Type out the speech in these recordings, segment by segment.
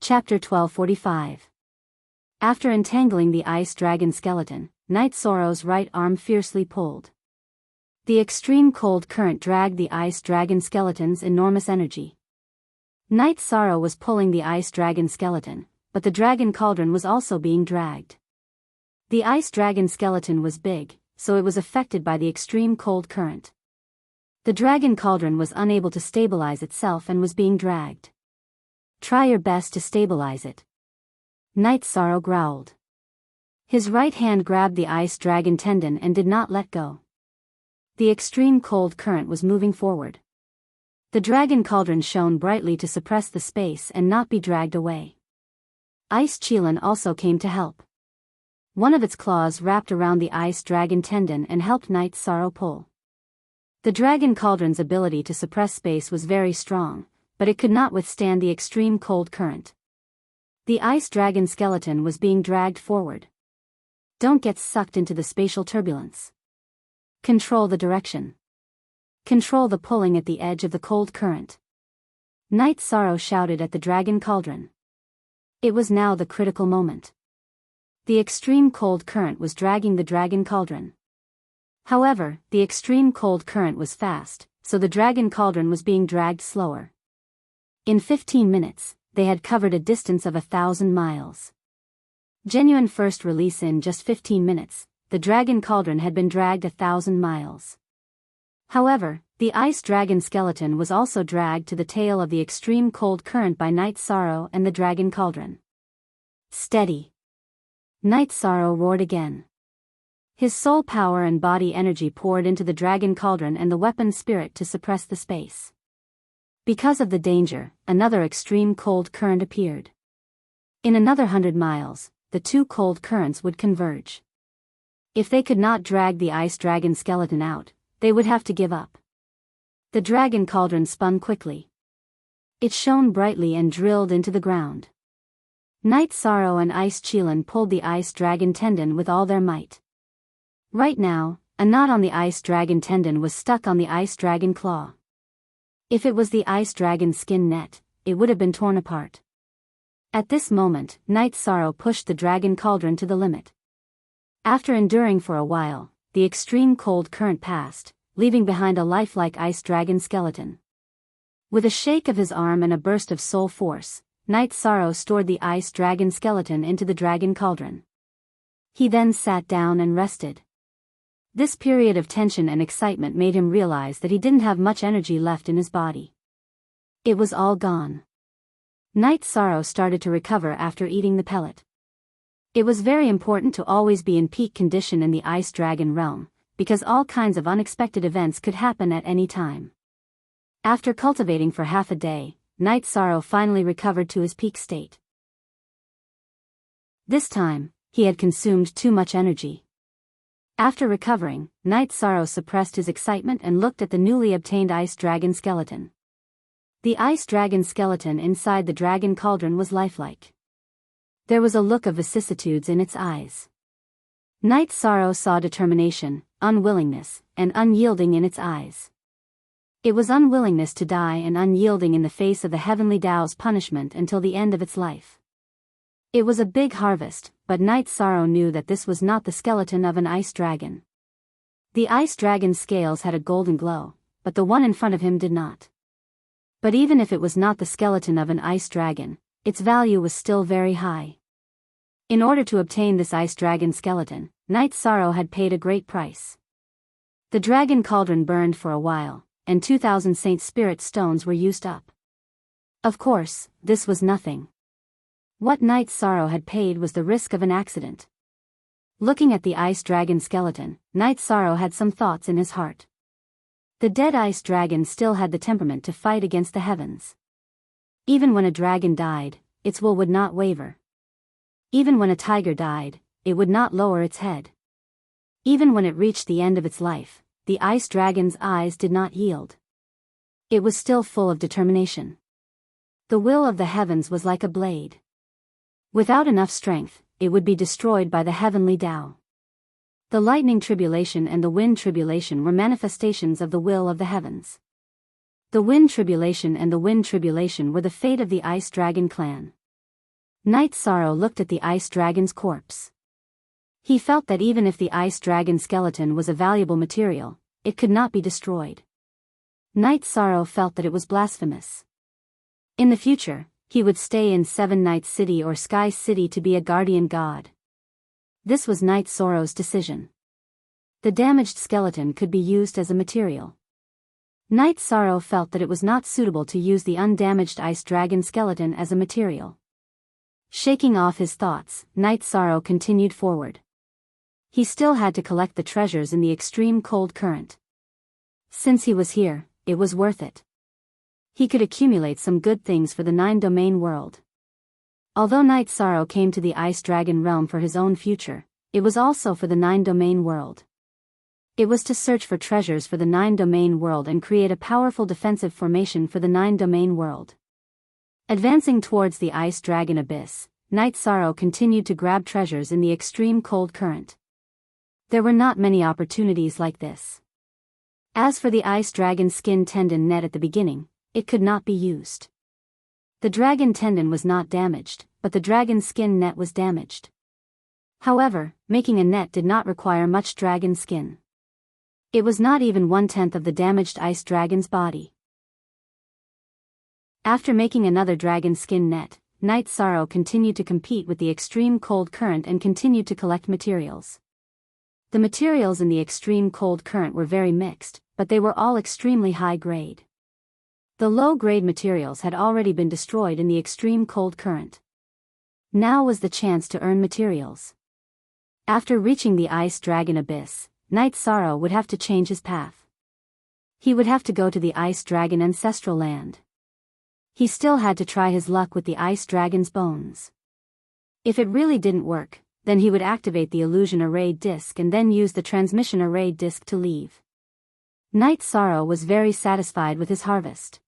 Chapter 1245. After entangling the ice dragon skeleton, Night Sorrow's right arm fiercely pulled. The extreme cold current dragged the ice dragon skeleton's enormous energy. Night Sorrow was pulling the ice dragon skeleton, but the dragon cauldron was also being dragged. The ice dragon skeleton was big, so it was affected by the extreme cold current. The dragon cauldron was unable to stabilize itself and was being dragged. "Try your best to stabilize it," Night Sorrow growled. His right hand grabbed the ice dragon tendon and did not let go. The extreme cold current was moving forward. The dragon cauldron shone brightly to suppress the space and not be dragged away. Ice Chelan also came to help. One of its claws wrapped around the ice dragon tendon and helped Night Sorrow pull. The dragon cauldron's ability to suppress space was very strong, but it could not withstand the extreme cold current. The ice dragon skeleton was being dragged forward. Don't get sucked into the spatial turbulence. Control the direction. Control the pulling at the edge of the cold current. Night Sorrow shouted at the dragon cauldron. It was now the critical moment. The extreme cold current was dragging the dragon cauldron. However, the extreme cold current was fast, so the dragon cauldron was being dragged slower. In 15 minutes, they had covered a distance of 1,000 miles. Genuine first release. In just 15 minutes, the dragon cauldron had been dragged 1,000 miles. However, the ice dragon skeleton was also dragged to the tail of the extreme cold current by Night Sorrow and the dragon cauldron. "Steady!" Night Sorrow roared again. His soul power and body energy poured into the dragon cauldron and the weapon spirit to suppress the space. Because of the danger, another extreme cold current appeared. In another 100 miles, the two cold currents would converge. If they could not drag the ice dragon skeleton out, they would have to give up. The dragon cauldron spun quickly. It shone brightly and drilled into the ground. Night Sorrow and Ice Chelan pulled the ice dragon tendon with all their might. Right now, a knot on the ice dragon tendon was stuck on the ice dragon claw. If it was the ice dragon skin net, it would have been torn apart. At this moment, Night Sorrow pushed the dragon cauldron to the limit. After enduring for a while, the extreme cold current passed, leaving behind a lifelike ice dragon skeleton. With a shake of his arm and a burst of soul force, Night Sorrow stored the ice dragon skeleton into the dragon cauldron. He then sat down and rested. This period of tension and excitement made him realize that he didn't have much energy left in his body. It was all gone. Night Sorrow started to recover after eating the pellet. It was very important to always be in peak condition in the ice dragon realm, because all kinds of unexpected events could happen at any time. After cultivating for half a day, Night Sorrow finally recovered to his peak state. This time, he had consumed too much energy. After recovering, Night Sorrow suppressed his excitement and looked at the newly obtained ice dragon skeleton. The ice dragon skeleton inside the dragon cauldron was lifelike. There was a look of vicissitudes in its eyes. Night Sorrow saw determination, unwillingness, and unyielding in its eyes. It was unwillingness to die and unyielding in the face of the heavenly Tao's punishment until the end of its life. It was a big harvest, but Night Sorrow knew that this was not the skeleton of an ice dragon. The ice dragon's scales had a golden glow, but the one in front of him did not. But even if it was not the skeleton of an ice dragon, its value was still very high. In order to obtain this ice dragon skeleton, Night Sorrow had paid a great price. The dragon cauldron burned for a while, and 2,000 Saint Spirit stones were used up. Of course, this was nothing. What Night Sorrow had paid was the risk of an accident. Looking at the ice dragon skeleton, Night Sorrow had some thoughts in his heart. The dead ice dragon still had the temperament to fight against the heavens. Even when a dragon died, its will would not waver. Even when a tiger died, it would not lower its head. Even when it reached the end of its life, the ice dragon's eyes did not yield. It was still full of determination. The will of the heavens was like a blade. Without enough strength, it would be destroyed by the heavenly Tao. The lightning tribulation and the wind tribulation were manifestations of the will of the heavens. The wind tribulation and the wind tribulation were the fate of the ice dragon clan. Night Sorrow looked at the ice dragon's corpse. He felt that even if the ice dragon skeleton was a valuable material, it could not be destroyed. Night Sorrow felt that it was blasphemous. In the future, he would stay in Seven Nights City or Sky City to be a guardian god. This was Night Sorrow's decision. The damaged skeleton could be used as a material. Night Sorrow felt that it was not suitable to use the undamaged ice dragon skeleton as a material. Shaking off his thoughts, Night Sorrow continued forward. He still had to collect the treasures in the extreme cold current. Since he was here, it was worth it. He could accumulate some good things for the 9-domain world. Although Night Sorrow came to the Ice Dragon realm for his own future, it was also for the 9-domain world. It was to search for treasures for the 9-domain world and create a powerful defensive formation for the 9-domain world. Advancing towards the Ice Dragon abyss, Night Sorrow continued to grab treasures in the extreme cold current. There were not many opportunities like this. As for the Ice Dragon skin tendon net at the beginning, it could not be used. The dragon tendon was not damaged, but the dragon skin net was damaged. However, making a net did not require much dragon skin. It was not even 1/10 of the damaged ice dragon's body. After making another dragon skin net, Night Sorrow continued to compete with the extreme cold current and continued to collect materials. The materials in the extreme cold current were very mixed, but they were all extremely high grade. The low-grade materials had already been destroyed in the extreme cold current. Now was the chance to earn materials. After reaching the Ice Dragon abyss, Night Sorrow would have to change his path. He would have to go to the Ice Dragon ancestral land. He still had to try his luck with the Ice Dragon's bones. If it really didn't work, then he would activate the illusion array disk and then use the transmission array disk to leave. Night Sorrow was very satisfied with his harvest.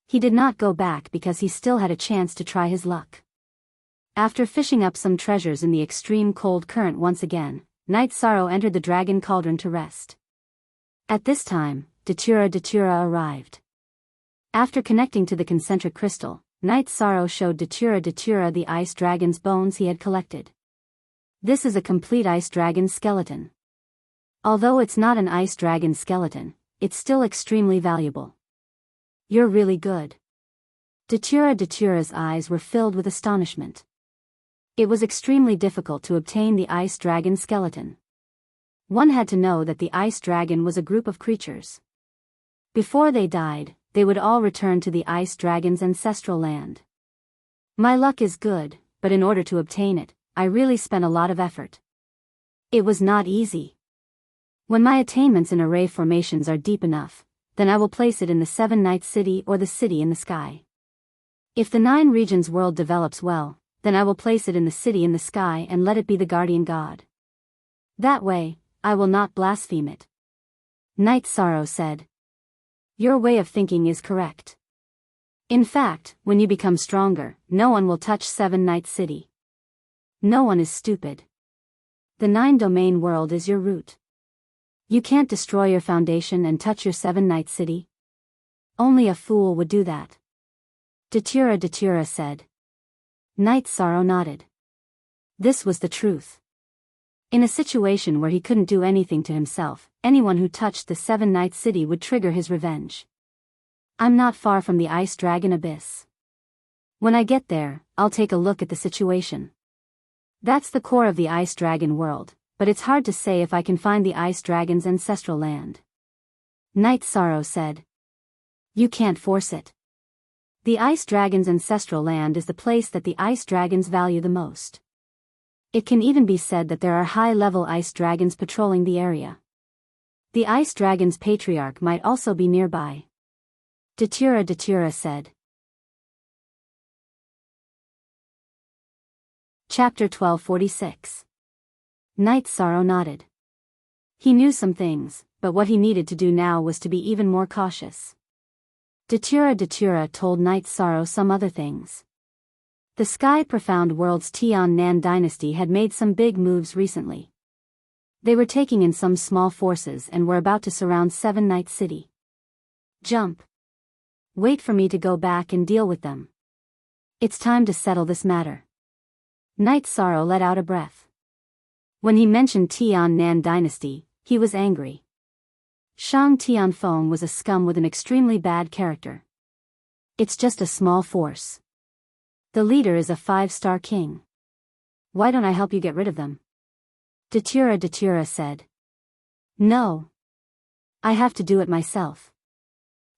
He did not go back because he still had a chance to try his luck. After fishing up some treasures in the extreme cold current once again, Night Sorrow entered the dragon cauldron to rest. At this time, Datura arrived. After connecting to the concentric crystal, Night Sorrow showed Datura the ice dragon's bones he had collected. This is a complete ice dragon skeleton. Although it's not an ice dragon skeleton, it's still extremely valuable. You're really good. Datura's eyes were filled with astonishment. It was extremely difficult to obtain the ice dragon skeleton. One had to know that the ice dragon was a group of creatures. Before they died, they would all return to the ice dragon's ancestral land. My luck is good, but in order to obtain it, I really spent a lot of effort. It was not easy. When my attainments in array formations are deep enough, then I will place it in the 7 Nights City or the city in the sky. If the 9 regions world develops well, then I will place it in the city in the sky and let it be the guardian god. That way, I will not blaspheme it. Night Sorrow said. Your way of thinking is correct. In fact, when you become stronger, no one will touch 7 Nights City. No one is stupid. The 9-domain world is your root. You can't destroy your foundation and touch your 7 Nights City. Only a fool would do that. Datura said. Night Sorrow nodded. This was the truth. In a situation where he couldn't do anything to himself, anyone who touched the 7 Nights City would trigger his revenge. I'm not far from the Ice Dragon abyss. When I get there, I'll take a look at the situation. That's the core of the Ice Dragon world, but it's hard to say if I can find the Ice Dragon's ancestral land. Night Sorrow said. You can't force it. The Ice Dragon's ancestral land is the place that the Ice Dragons value the most. It can even be said that there are high-level Ice Dragons patrolling the area. The Ice Dragon's patriarch might also be nearby. Datura said. Chapter 1246. Night Sorrow nodded. He knew some things, but what he needed to do now was to be even more cautious. Datura told Night Sorrow some other things. The Sky Profound World's Tian Nan dynasty had made some big moves recently. They were taking in some small forces and were about to surround 7 Nights City. Jump. Wait for me to go back and deal with them. It's time to settle this matter. Night Sorrow let out a breath. When he mentioned Tian Nan dynasty, he was angry. Shang Tianfeng was a scum with an extremely bad character. It's just a small force. The leader is a 5-star king. Why don't I help you get rid of them? Datura said. No. I have to do it myself.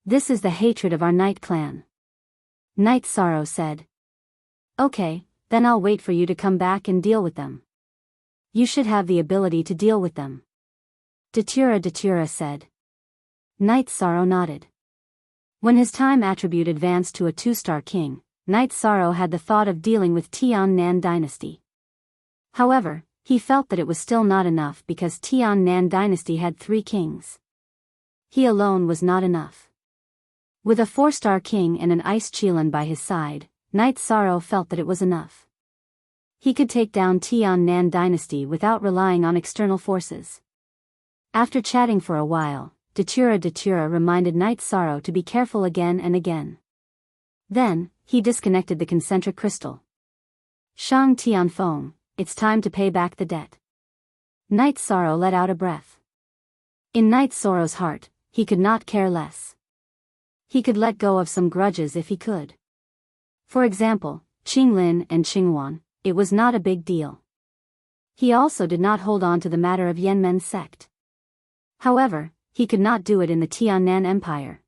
This is the hatred of our Night clan. Night Sorrow said. Okay, then I'll wait for you to come back and deal with them. You should have the ability to deal with them. Datura said. Night Sorrow nodded. When his time attribute advanced to a 2-star king, Night Sorrow had the thought of dealing with Tian Nan dynasty. However, he felt that it was still not enough because Tian Nan dynasty had 3 kings. He alone was not enough. With a 4-star king and an ice Qilin by his side, Night Sorrow felt that it was enough. He could take down Tian Nan dynasty without relying on external forces. After chatting for a while, Datura reminded Night Sorrow to be careful again and again. Then, he disconnected the concentric crystal. Shang Tianfeng, it's time to pay back the debt. Night Sorrow let out a breath. In Night Sorrow's heart, he could not care less. He could let go of some grudges if he could. For example, Qinglin and Qingwan, it was not a big deal. He also did not hold on to the matter of Yanmen's sect. However, he could not do it in the Tiannan Empire.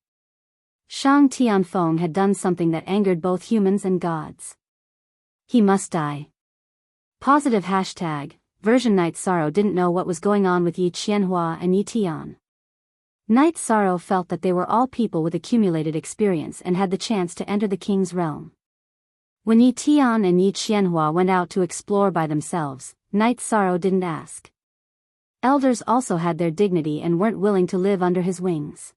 Shang Tianfeng had done something that angered both humans and gods. He must die. Positive hashtag, version Night Sorrow didn't know what was going on with Yi Qianhua and Yi Tian. Night Sorrow felt that they were all people with accumulated experience and had the chance to enter the king's realm. When Yi Tian and Yi Qianhua went out to explore by themselves, Night Sorrow didn't ask. Elders also had their dignity and weren't willing to live under his wings.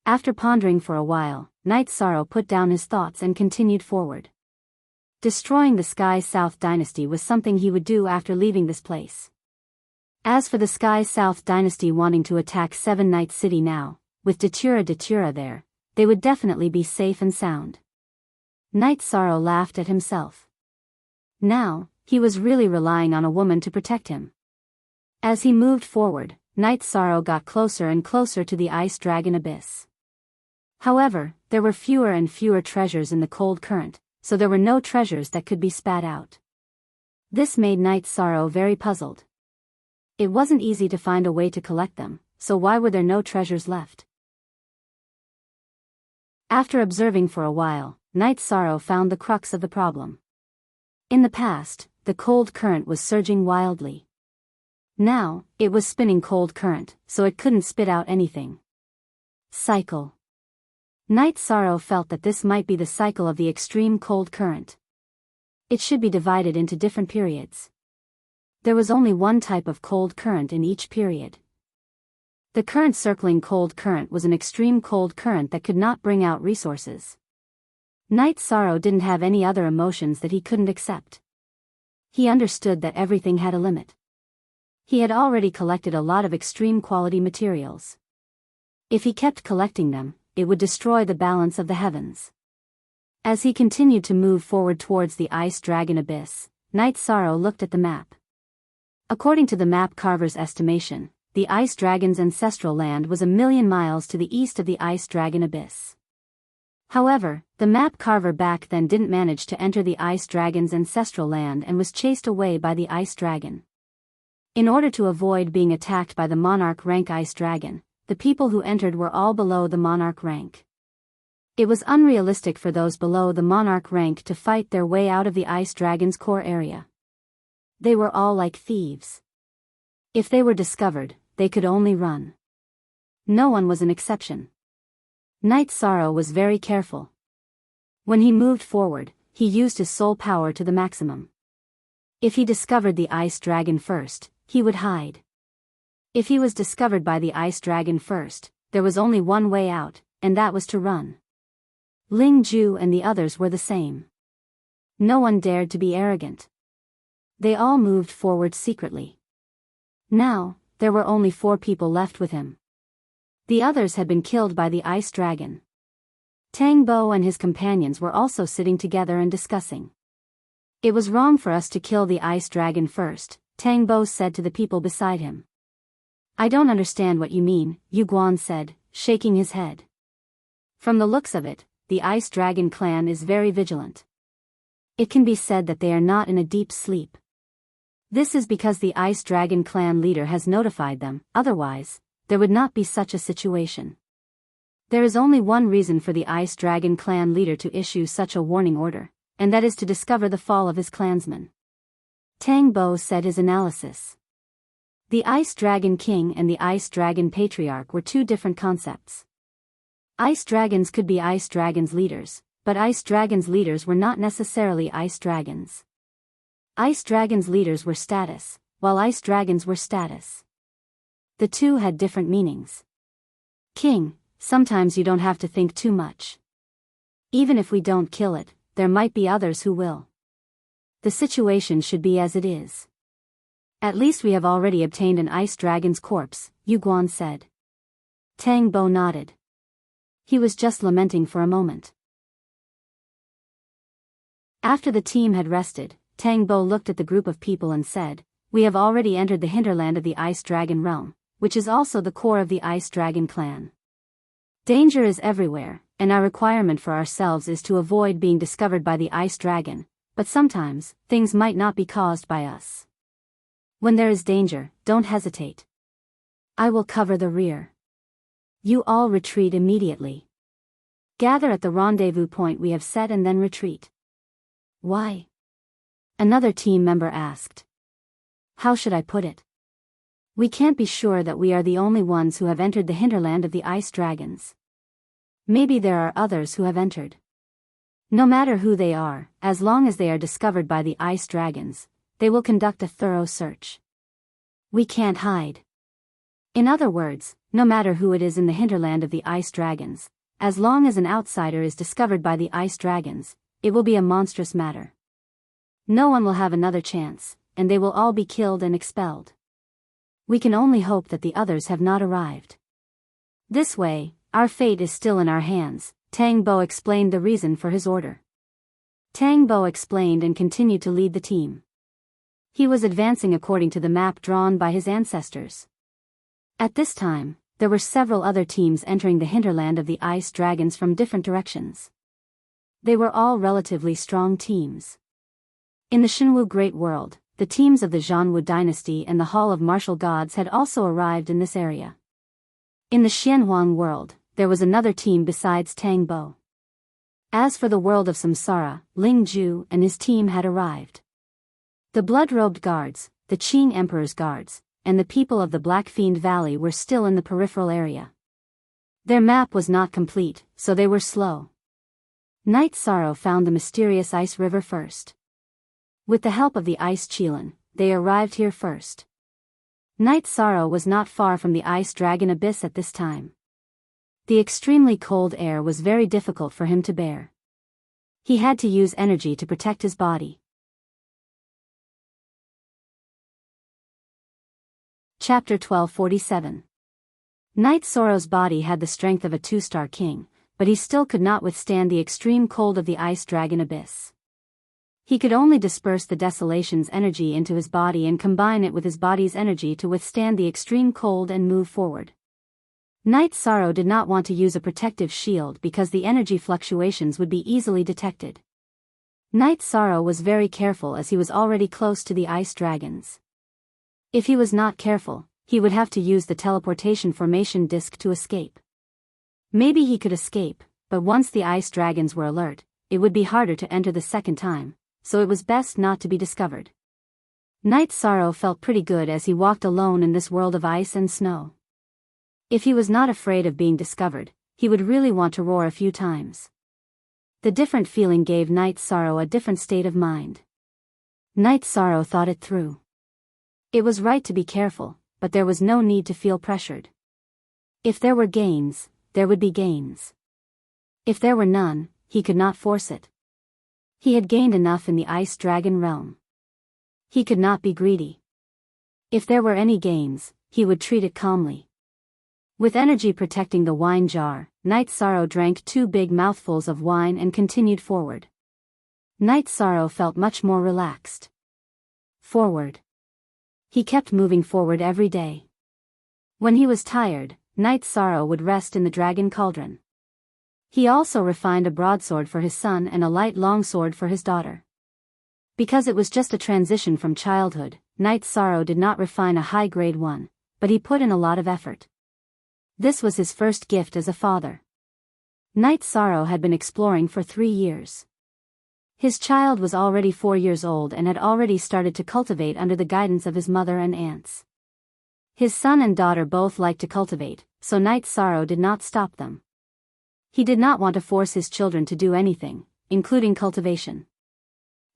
After pondering for a while, Night Sorrow put down his thoughts and continued forward. Destroying the Sky South dynasty was something he would do after leaving this place. As for the Sky South dynasty wanting to attack Seven Night City now, with Datura there, they would definitely be safe and sound. Night Sorrow laughed at himself. Now, he was really relying on a woman to protect him. As he moved forward, Night Sorrow got closer and closer to the Ice Dragon Abyss. However, there were fewer and fewer treasures in the cold current, so there were no treasures that could be spat out. This made Night Sorrow very puzzled. It wasn't easy to find a way to collect them, so why were there no treasures left? After observing for a while, Night Sorrow found the crux of the problem. In the past, the cold current was surging wildly. Now, it was spinning cold current, so it couldn't spit out anything. Cycle. Night Sorrow felt that this might be the cycle of the extreme cold current. It should be divided into different periods. There was only one type of cold current in each period. The current circling cold current was an extreme cold current that could not bring out resources. Night Sorrow didn't have any other emotions that he couldn't accept. He understood that everything had a limit. He had already collected a lot of extreme quality materials. If he kept collecting them, it would destroy the balance of the heavens. As he continued to move forward towards the Ice Dragon Abyss, Night Sorrow looked at the map. According to the map carver's estimation, the Ice Dragon's ancestral land was 1,000,000 miles to the east of the Ice Dragon Abyss. However, the map carver back then didn't manage to enter the Ice Dragon's ancestral land and was chased away by the Ice Dragon. In order to avoid being attacked by the Monarch rank Ice Dragon, the people who entered were all below the Monarch rank. It was unrealistic for those below the Monarch rank to fight their way out of the Ice Dragon's core area. They were all like thieves. If they were discovered, they could only run. No one was an exception. Night Sorrow was very careful. When he moved forward, he used his soul power to the maximum. If he discovered the Ice Dragon first, he would hide. If he was discovered by the Ice Dragon first, there was only one way out, and that was to run. Ling Ju and the others were the same. No one dared to be arrogant. They all moved forward secretly. Now, there were only 4 people left with him. The others had been killed by the Ice Dragon. Tang Bo and his companions were also sitting together and discussing. It was wrong for us to kill the ice dragon first, Tang Bo said to the people beside him. I don't understand what you mean, Yu Guan said, shaking his head. From the looks of it, the ice dragon clan is very vigilant. It can be said that they are not in a deep sleep. This is because the ice dragon clan leader has notified them, otherwise, there would not be such a situation. There is only one reason for the ice dragon clan leader to issue such a warning order, and that is to discover the fall of his clansmen. Tang Bo said his analysis. The Ice Dragon King and the Ice Dragon Patriarch were two different concepts. Ice dragons could be ice dragons leaders, but ice dragons leaders were not necessarily ice dragons. Ice dragons leaders were status, while ice dragons were status. The two had different meanings. King, sometimes you don't have to think too much. Even if we don't kill it, there might be others who will. The situation should be as it is. At least we have already obtained an ice dragon's corpse, Yu Guan said. Tang Bo nodded. He was just lamenting for a moment. After the team had rested, Tang Bo looked at the group of people and said, We have already entered the hinterland of the ice dragon realm, which is also the core of the ice dragon clan. Danger is everywhere, and our requirement for ourselves is to avoid being discovered by the ice dragon, but sometimes, things might not be caused by us. When there is danger, don't hesitate. I will cover the rear. You all retreat immediately. Gather at the rendezvous point we have set and then retreat. Why? Another team member asked. How should I put it? We can't be sure that we are the only ones who have entered the hinterland of the ice dragons. Maybe there are others who have entered. No matter who they are, as long as they are discovered by the ice dragons, they will conduct a thorough search. We can't hide. In other words, no matter who it is in the hinterland of the ice dragons, as long as an outsider is discovered by the ice dragons, it will be a monstrous matter. No one will have another chance, and they will all be killed and expelled. We can only hope that the others have not arrived. This way, our fate is still in our hands, Tang Bo explained the reason for his order. Tang Bo explained and continued to lead the team. He was advancing according to the map drawn by his ancestors. At this time, there were several other teams entering the hinterland of the ice dragons from different directions. They were all relatively strong teams. In the Shenwu Great World, the teams of the Zhanwu dynasty and the Hall of Martial Gods had also arrived in this area. In the Xianhuang world, there was another team besides Tang Bo. As for the world of Samsara, Ling Ju and his team had arrived. The blood-robed guards, the Qing Emperor's guards, and the people of the Black Fiend Valley were still in the peripheral area. Their map was not complete, so they were slow. Night Sorrow found the mysterious ice river first. With the help of the ice Qilin, they arrived here first. Night Sorrow was not far from the ice dragon abyss at this time. The extremely cold air was very difficult for him to bear. He had to use energy to protect his body. Chapter 1247. Night Sorrow's body had the strength of a two-star king, but he still could not withstand the extreme cold of the ice dragon abyss. He could only disperse the desolation's energy into his body and combine it with his body's energy to withstand the extreme cold and move forward. Night Sorrow did not want to use a protective shield because the energy fluctuations would be easily detected. Night Sorrow was very careful as he was already close to the ice dragons. If he was not careful, he would have to use the teleportation formation disc to escape. Maybe he could escape, but once the ice dragons were alert, it would be harder to enter the second time, so it was best not to be discovered. Night Sorrow felt pretty good as he walked alone in this world of ice and snow. If he was not afraid of being discovered, he would really want to roar a few times. The different feeling gave Night Sorrow a different state of mind. Night Sorrow thought it through. It was right to be careful, but there was no need to feel pressured. If there were gains, there would be gains. If there were none, he could not force it. He had gained enough in the ice dragon realm. He could not be greedy. If there were any gains, he would treat it calmly. With energy protecting the wine jar, Night Sorrow drank 2 big mouthfuls of wine and continued forward. Night Sorrow felt much more relaxed. Forward. He kept moving forward every day. When he was tired, Night Sorrow would rest in the dragon cauldron. He also refined a broadsword for his son and a light longsword for his daughter. Because it was just a transition from childhood, Night Sorrow did not refine a high-grade one, but he put in a lot of effort. This was his first gift as a father. Night Sorrow had been exploring for 3 years. His child was already 4 years old and had already started to cultivate under the guidance of his mother and aunts. His son and daughter both liked to cultivate, so Night Sorrow did not stop them. He did not want to force his children to do anything, including cultivation.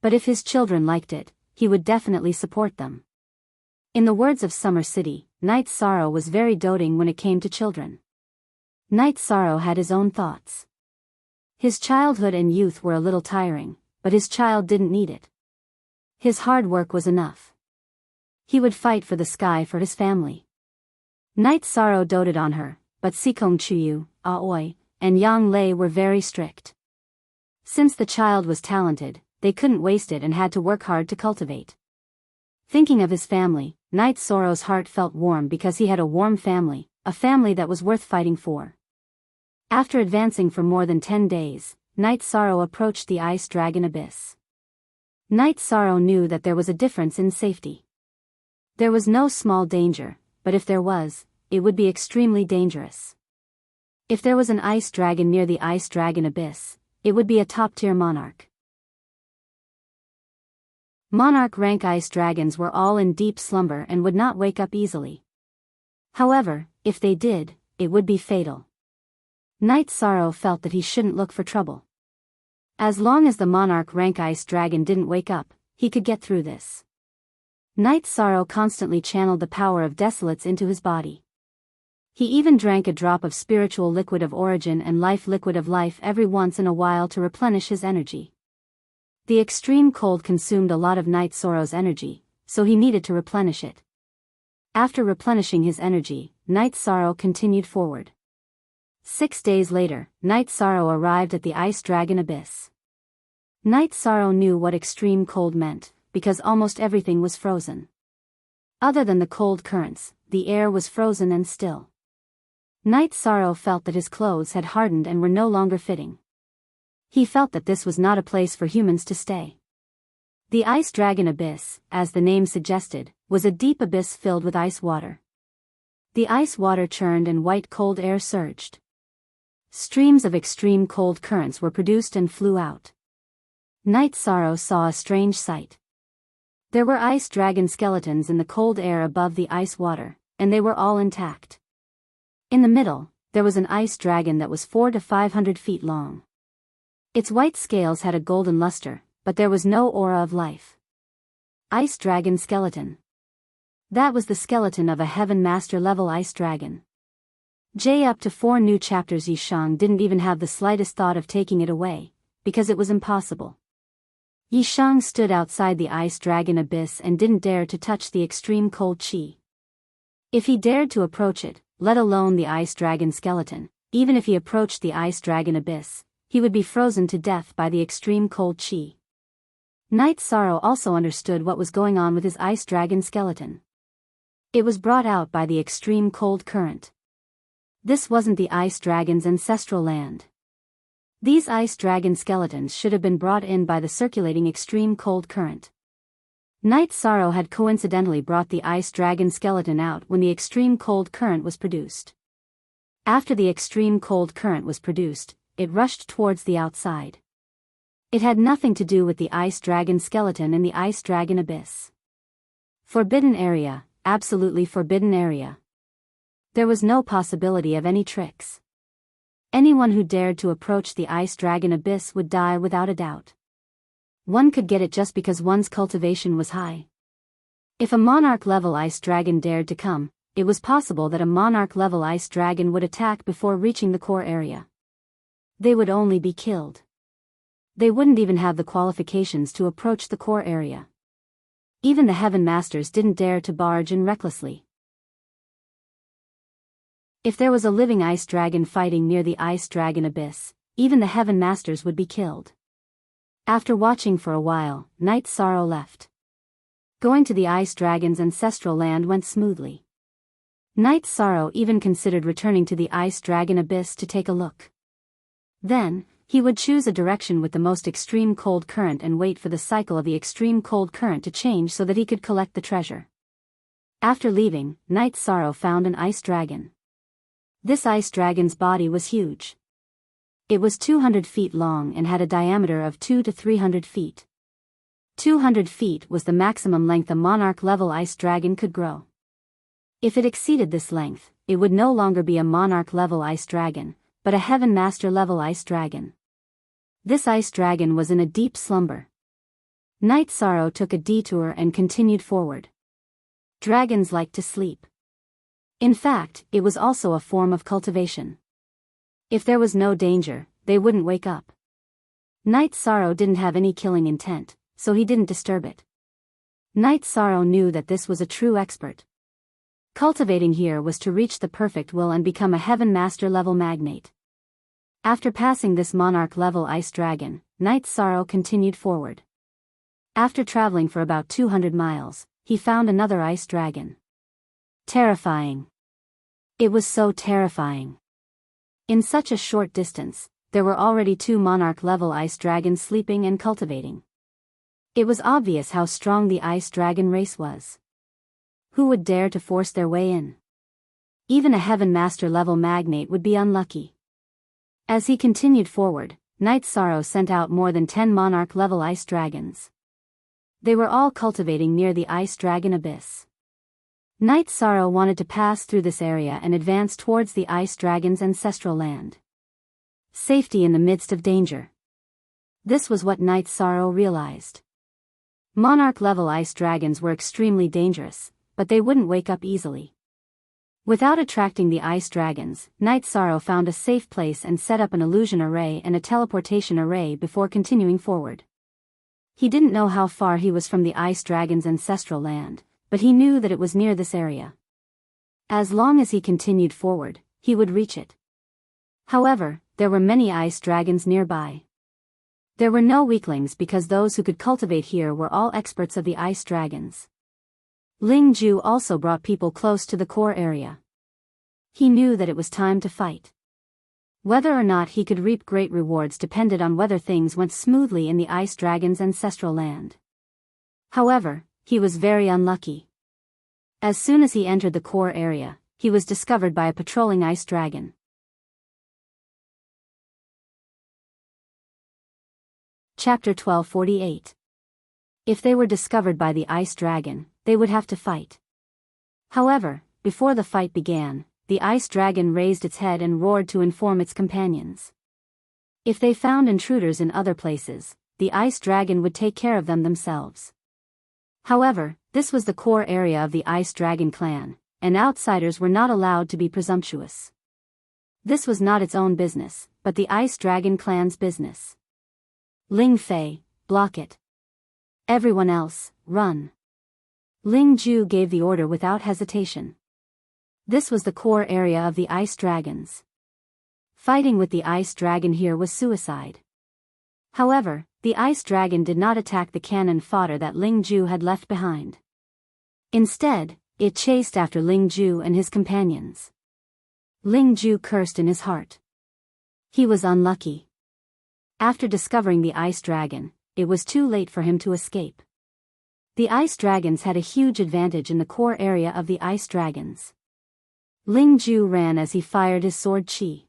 But if his children liked it, he would definitely support them. In the words of Summer City, Night Sorrow was very doting when it came to children. Night Sorrow had his own thoughts. His childhood and youth were a little tiring, but his child didn't need it. His hard work was enough. He would fight for the sky for his family. Night Sorrow doted on her, but Sikong Chuyu, Aoi, and Yang Lei were very strict. Since the child was talented, they couldn't waste it and had to work hard to cultivate. Thinking of his family, Night Sorrow's heart felt warm because he had a warm family, a family that was worth fighting for. After advancing for more than 10 days, Night Sorrow approached the ice dragon abyss. Night Sorrow knew that there was a difference in safety. There was no small danger, but if there was, it would be extremely dangerous. If there was an ice dragon near the ice dragon abyss, it would be a top-tier monarch. Monarch rank ice dragons were all in deep slumber and would not wake up easily. However, if they did, it would be fatal. Night Sorrow felt that he shouldn't look for trouble. As long as the monarch rank ice dragon didn't wake up, he could get through this. Night Sorrow constantly channeled the power of desolates into his body. He even drank a drop of spiritual liquid of origin and life liquid of life every once in a while to replenish his energy. The extreme cold consumed a lot of Night Sorrow's energy, so he needed to replenish it. After replenishing his energy, Night Sorrow continued forward. 6 days later, Night Sorrow arrived at the ice dragon abyss. Night Sorrow knew what extreme cold meant, because almost everything was frozen. Other than the cold currents, the air was frozen and still. Night Sorrow felt that his clothes had hardened and were no longer fitting. He felt that this was not a place for humans to stay. The ice dragon abyss, as the name suggested, was a deep abyss filled with ice water. The ice water churned and white cold air surged. Streams of extreme cold currents were produced and flew out. Night Sorrow saw a strange sight. There were ice dragon skeletons in the cold air above the ice water, and they were all intact. In the middle, there was an ice dragon that was 400 to 500 feet long. Its white scales had a golden luster, but there was no aura of life. Ice dragon skeleton. That was the skeleton of a Heaven Master level ice dragon. Up to 4 new chapters. Yishang didn't even have the slightest thought of taking it away, because it was impossible. Yishang stood outside the ice dragon abyss and didn't dare to touch the extreme cold chi. If he dared to approach it, let alone the ice dragon skeleton, even if he approached the ice dragon abyss, he would be frozen to death by the extreme cold chi. Night Sorrow also understood what was going on with his ice dragon skeleton. It was brought out by the extreme cold current. This wasn't the ice dragon's ancestral land. These ice dragon skeletons should have been brought in by the circulating extreme cold current. Night Sorrow had coincidentally brought the ice dragon skeleton out when the extreme cold current was produced. After the extreme cold current was produced, it rushed towards the outside. It had nothing to do with the ice dragon skeleton in the ice dragon abyss. Forbidden area, absolutely forbidden area. There was no possibility of any tricks. Anyone who dared to approach the ice dragon abyss would die without a doubt. One could get it just because one's cultivation was high. If a monarch-level ice dragon dared to come, it was possible that a monarch-level ice dragon would attack before reaching the core area. They would only be killed. They wouldn't even have the qualifications to approach the core area. Even the Heaven Masters didn't dare to barge in recklessly. If there was a living ice dragon fighting near the ice dragon abyss, even the Heaven Masters would be killed. After watching for a while, Night Sorrow left. Going to the ice dragon's ancestral land went smoothly. Night Sorrow even considered returning to the ice dragon abyss to take a look. Then, he would choose a direction with the most extreme cold current and wait for the cycle of the extreme cold current to change so that he could collect the treasure. After leaving, Night Sorrow found an ice dragon. This ice dragon's body was huge. It was 200 feet long and had a diameter of 200 to 300 feet. 200 feet was the maximum length a monarch-level ice dragon could grow. If it exceeded this length, it would no longer be a monarch-level ice dragon, but a Heaven Master-level ice dragon. This ice dragon was in a deep slumber. Night Sorrow took a detour and continued forward. Dragons like to sleep. In fact, it was also a form of cultivation. If there was no danger, they wouldn't wake up. Night Sorrow didn't have any killing intent, so he didn't disturb it. Night Sorrow knew that this was a true expert. Cultivating here was to reach the perfect will and become a Heaven Master-level magnate. After passing this monarch-level ice dragon, Night Sorrow continued forward. After traveling for about 200 miles, he found another ice dragon. Terrifying. It was so terrifying. In such a short distance, there were already 2 monarch-level ice dragons sleeping and cultivating. It was obvious how strong the ice dragon race was. Who would dare to force their way in? Even a Heaven Master-level magnate would be unlucky. As he continued forward, Night Sorrow sent out more than 10 monarch-level ice dragons. They were all cultivating near the ice dragon abyss. Night Sorrow wanted to pass through this area and advance towards the ice dragon's ancestral land. Safety in the midst of danger. This was what Night Sorrow realized. Monarch-level ice dragons were extremely dangerous, but they wouldn't wake up easily. Without attracting the ice dragons, Night Sorrow found a safe place and set up an illusion array and a teleportation array before continuing forward. He didn't know how far he was from the ice dragon's ancestral land, but he knew that it was near this area. As long as he continued forward, he would reach it. However, there were many ice dragons nearby. There were no weaklings because those who could cultivate here were all experts of the ice dragons. Ling Ju also brought people close to the core area. He knew that it was time to fight. Whether or not he could reap great rewards depended on whether things went smoothly in the ice dragon's ancestral land. However, he was very unlucky. As soon as he entered the core area, he was discovered by a patrolling ice dragon. Chapter 1248. If they were discovered by the ice dragon, they would have to fight. However, before the fight began, the ice dragon raised its head and roared to inform its companions. If they found intruders in other places, the ice dragon would take care of them themselves. However, this was the core area of the ice dragon clan, and outsiders were not allowed to be presumptuous. This was not its own business, but the ice dragon clan's business. Ling Fei, block it. Everyone else, run. Ling Ju gave the order without hesitation. This was the core area of the ice dragons. Fighting with the ice dragon here was suicide. However, the ice dragon did not attack the cannon fodder that Ling Ju had left behind. Instead, it chased after Ling Ju and his companions. Ling Ju cursed in his heart. He was unlucky. After discovering the ice dragon, it was too late for him to escape. The ice dragons had a huge advantage in the core area of the ice dragons. Ling Ju ran as he fired his sword chi.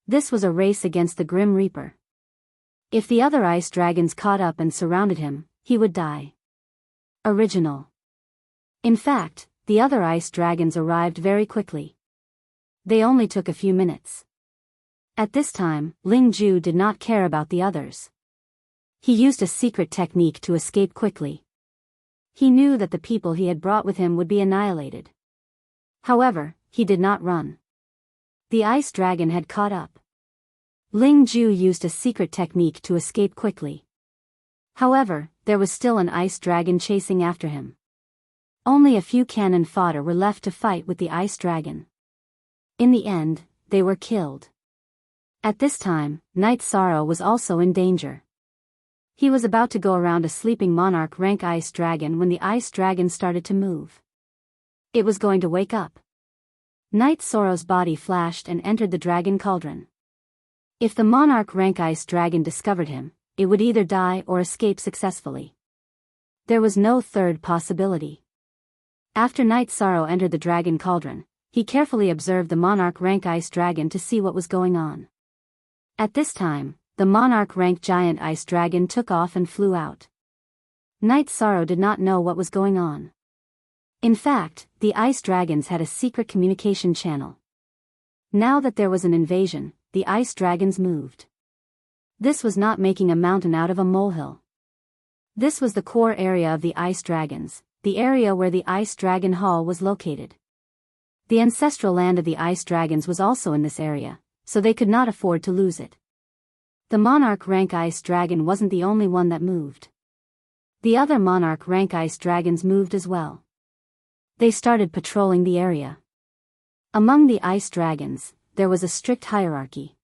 This was a race against the Grim Reaper. If the other ice dragons caught up and surrounded him, he would die. Original. In fact, the other ice dragons arrived very quickly. They only took a few minutes. At this time, Ling Ju did not care about the others. He used a secret technique to escape quickly. He knew that the people he had brought with him would be annihilated. However, he did not run. The ice dragon had caught up. Ling Ju used a secret technique to escape quickly. However, there was still an ice dragon chasing after him. Only a few cannon fodder were left to fight with the ice dragon. In the end, they were killed. At this time, Night Sorrow was also in danger. He was about to go around a sleeping monarch rank ice dragon when the ice dragon started to move. It was going to wake up. Knight Zoro's body flashed and entered the dragon cauldron. If the monarch rank ice dragon discovered him, it would either die or escape successfully. There was no third possibility. After Knight Zoro entered the dragon cauldron, he carefully observed the monarch rank ice dragon to see what was going on. At this time, the monarch rank giant ice dragon took off and flew out. Knight Zoro did not know what was going on. In fact, the ice dragons had a secret communication channel. Now that there was an invasion, the ice dragons moved. This was not making a mountain out of a molehill. This was the core area of the ice dragons, the area where the ice dragon hall was located. The ancestral land of the ice dragons was also in this area, so they could not afford to lose it. The monarch rank ice dragon wasn't the only one that moved. The other monarch rank ice dragons moved as well. They started patrolling the area. Among the ice dragons, there was a strict hierarchy.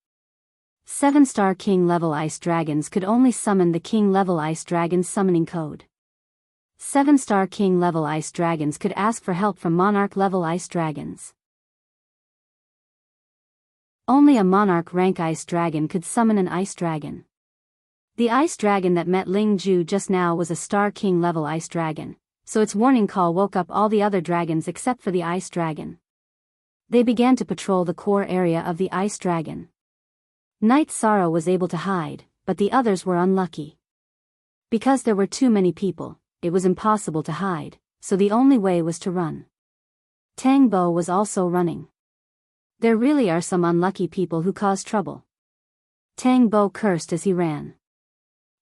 7-star king level ice dragons could only summon the king level ice dragon's summoning code. 7-star king level ice dragons could ask for help from monarch level ice dragons. Only a monarch rank ice dragon could summon an ice dragon. The ice dragon that met Ling Ju just now was a star king level ice dragon, so its warning call woke up all the other dragons except for the ice dragon. They began to patrol the core area of the ice dragon. Knight Zoro was able to hide, but the others were unlucky. Because there were too many people, it was impossible to hide, so the only way was to run. Tang Bo was also running. There really are some unlucky people who cause trouble. Tang Bo cursed as he ran.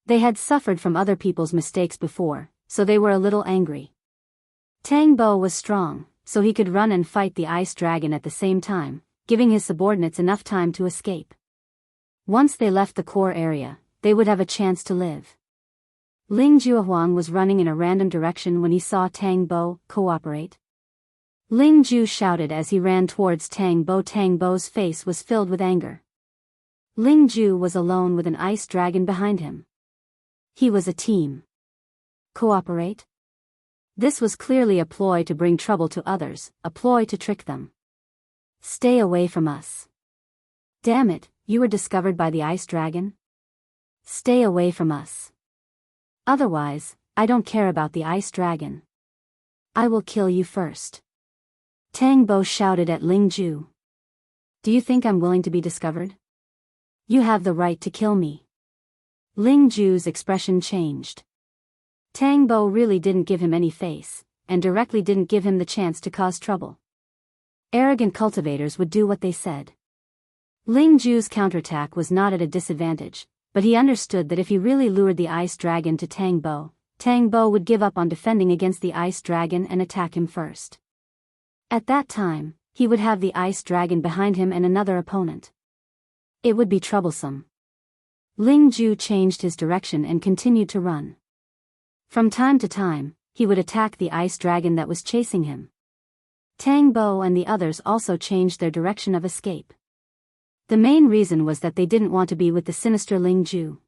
They had suffered from other people's mistakes before, so they were a little angry. Tang Bo was strong, so he could run and fight the ice dragon at the same time, giving his subordinates enough time to escape. Once they left the core area, they would have a chance to live. Ling Juohuang was running in a random direction when he saw Tang Bo. Cooperate. Ling Ju shouted as he ran towards Tang Bo. Tang Bo's face was filled with anger. Ling Ju was alone with an ice dragon behind him. He was a team. Cooperate? This was clearly a ploy to bring trouble to others, a ploy to trick them. Stay away from us. Damn it, you were discovered by the ice dragon? Stay away from us. Otherwise, I don't care about the ice dragon. I will kill you first. Tang Bo shouted at Ling Ju. Do you think I'm willing to be discovered? You have the right to kill me. Ling Ju's expression changed. Tang Bo really didn't give him any face, and directly didn't give him the chance to cause trouble. Arrogant cultivators would do what they said. Ling Ju's counterattack was not at a disadvantage, but he understood that if he really lured the ice dragon to Tang Bo would give up on defending against the ice dragon and attack him first. At that time, he would have the ice dragon behind him and another opponent. It would be troublesome. Ling Ju changed his direction and continued to run. From time to time, he would attack the ice dragon that was chasing him. Tang Bo and the others also changed their direction of escape. The main reason was that they didn't want to be with the sinister Ling Ju.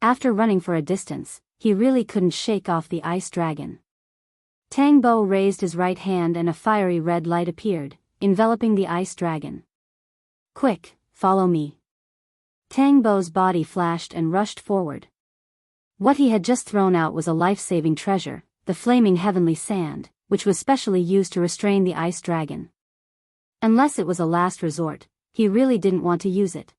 After running for a distance, he really couldn't shake off the ice dragon. Tang Bo raised his right hand and a fiery red light appeared, enveloping the ice dragon. Quick, follow me. Tang Bo's body flashed and rushed forward. What he had just thrown out was a life-saving treasure, the flaming heavenly sand, which was specially used to restrain the ice dragon. Unless it was a last resort, he really didn't want to use it.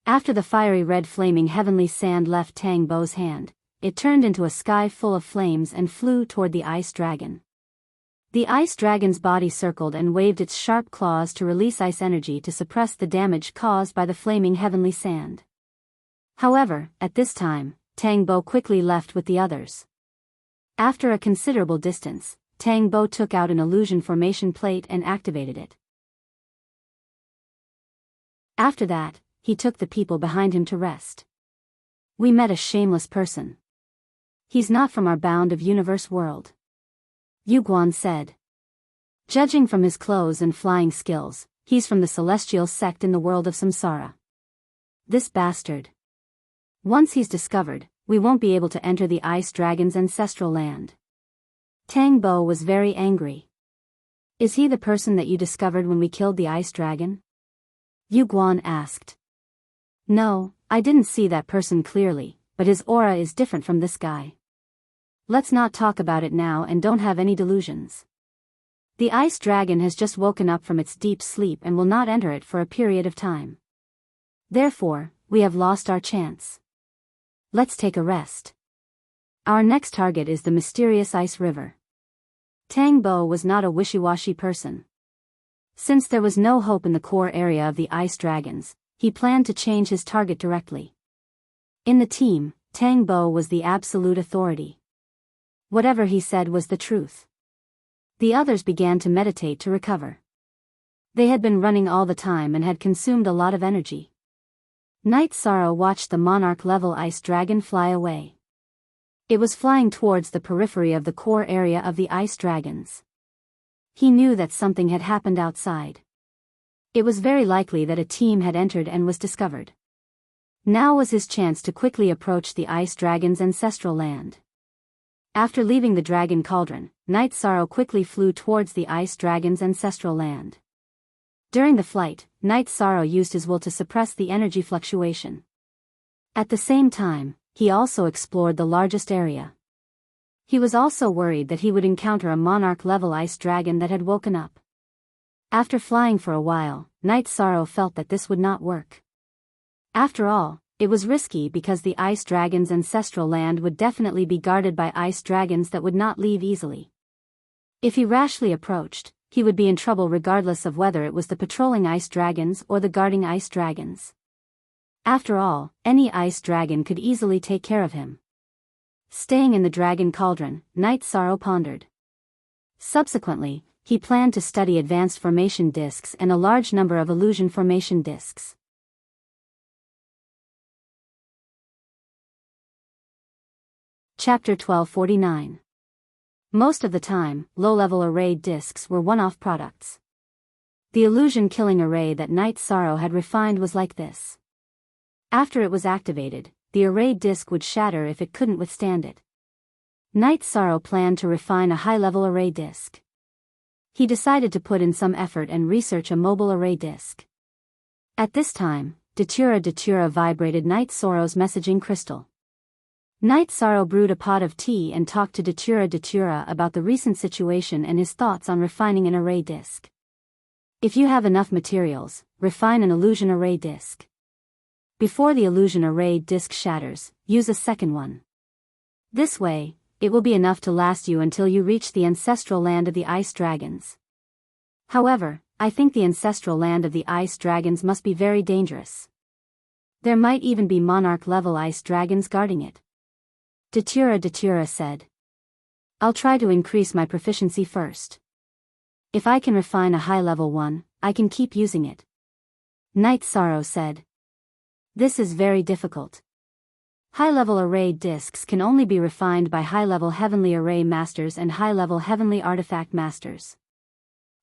After the fiery red flaming heavenly sand left Tang Bo's hand, it turned into a sky full of flames and flew toward the ice dragon. The ice dragon's body circled and waved its sharp claws to release ice energy to suppress the damage caused by the flaming heavenly sand. However, at this time, Tang Bo quickly left with the others. After a considerable distance, Tang Bo took out an illusion formation plate and activated it. After that, he took the people behind him to rest. We met a shameless person. He's not from our bound of universe world. Yu Guan said. Judging from his clothes and flying skills, he's from the celestial sect in the world of samsara. This bastard. Once he's discovered, we won't be able to enter the ice dragon's ancestral land. Tang Bo was very angry. Is he the person that you discovered when we killed the ice dragon? Yu Guan asked. No, I didn't see that person clearly, but his aura is different from this guy. Let's not talk about it now and don't have any delusions. The ice dragon has just woken up from its deep sleep and will not enter it for a period of time. Therefore, we have lost our chance. Let's take a rest. Our next target is the mysterious ice river. Tang Bo was not a wishy-washy person. Since there was no hope in the core area of the ice dragons, he planned to change his target directly. In the team, Tang Bo was the absolute authority. Whatever he said was the truth. The others began to meditate to recover. They had been running all the time and had consumed a lot of energy. Night Sorrow watched the monarch-level ice dragon fly away. It was flying towards the periphery of the core area of the ice dragons. He knew that something had happened outside. It was very likely that a team had entered and was discovered. Now was his chance to quickly approach the ice dragon's ancestral land. After leaving the dragon cauldron, Night Sorrow quickly flew towards the ice dragon's ancestral land. During the flight, Night Sorrow used his will to suppress the energy fluctuation. At the same time, he also explored the largest area. He was also worried that he would encounter a monarch-level ice dragon that had woken up. After flying for a while, Night Sorrow felt that this would not work. After all, it was risky because the ice dragon's ancestral land would definitely be guarded by ice dragons that would not leave easily. If he rashly approached, he would be in trouble regardless of whether it was the patrolling ice dragons or the guarding ice dragons. After all, any ice dragon could easily take care of him. Staying in the dragon cauldron, Night Sorrow pondered. Subsequently, he planned to study advanced formation discs and a large number of illusion formation discs. Chapter 1249. Most of the time, low-level array discs were one-off products. The illusion-killing array that Night Sorrow had refined was like this. After it was activated, the array disc would shatter if it couldn't withstand it. Night Sorrow planned to refine a high-level array disc. He decided to put in some effort and research a mobile array disc. At this time, Datura vibrated Night Sorrow's messaging crystal. Night Sorrow brewed a pot of tea and talked to Datura about the recent situation and his thoughts on refining an array disc. If you have enough materials, refine an illusion array disc. Before the illusion array disc shatters, use a second one. This way, it will be enough to last you until you reach the ancestral land of the ice dragons. However, I think the ancestral land of the ice dragons must be very dangerous. There might even be monarch-level ice dragons guarding it. Datura said. I'll try to increase my proficiency first. If I can refine a high-level one, I can keep using it. Night Sorrow said. This is very difficult. High-level array discs can only be refined by high-level heavenly array masters and high-level heavenly artifact masters.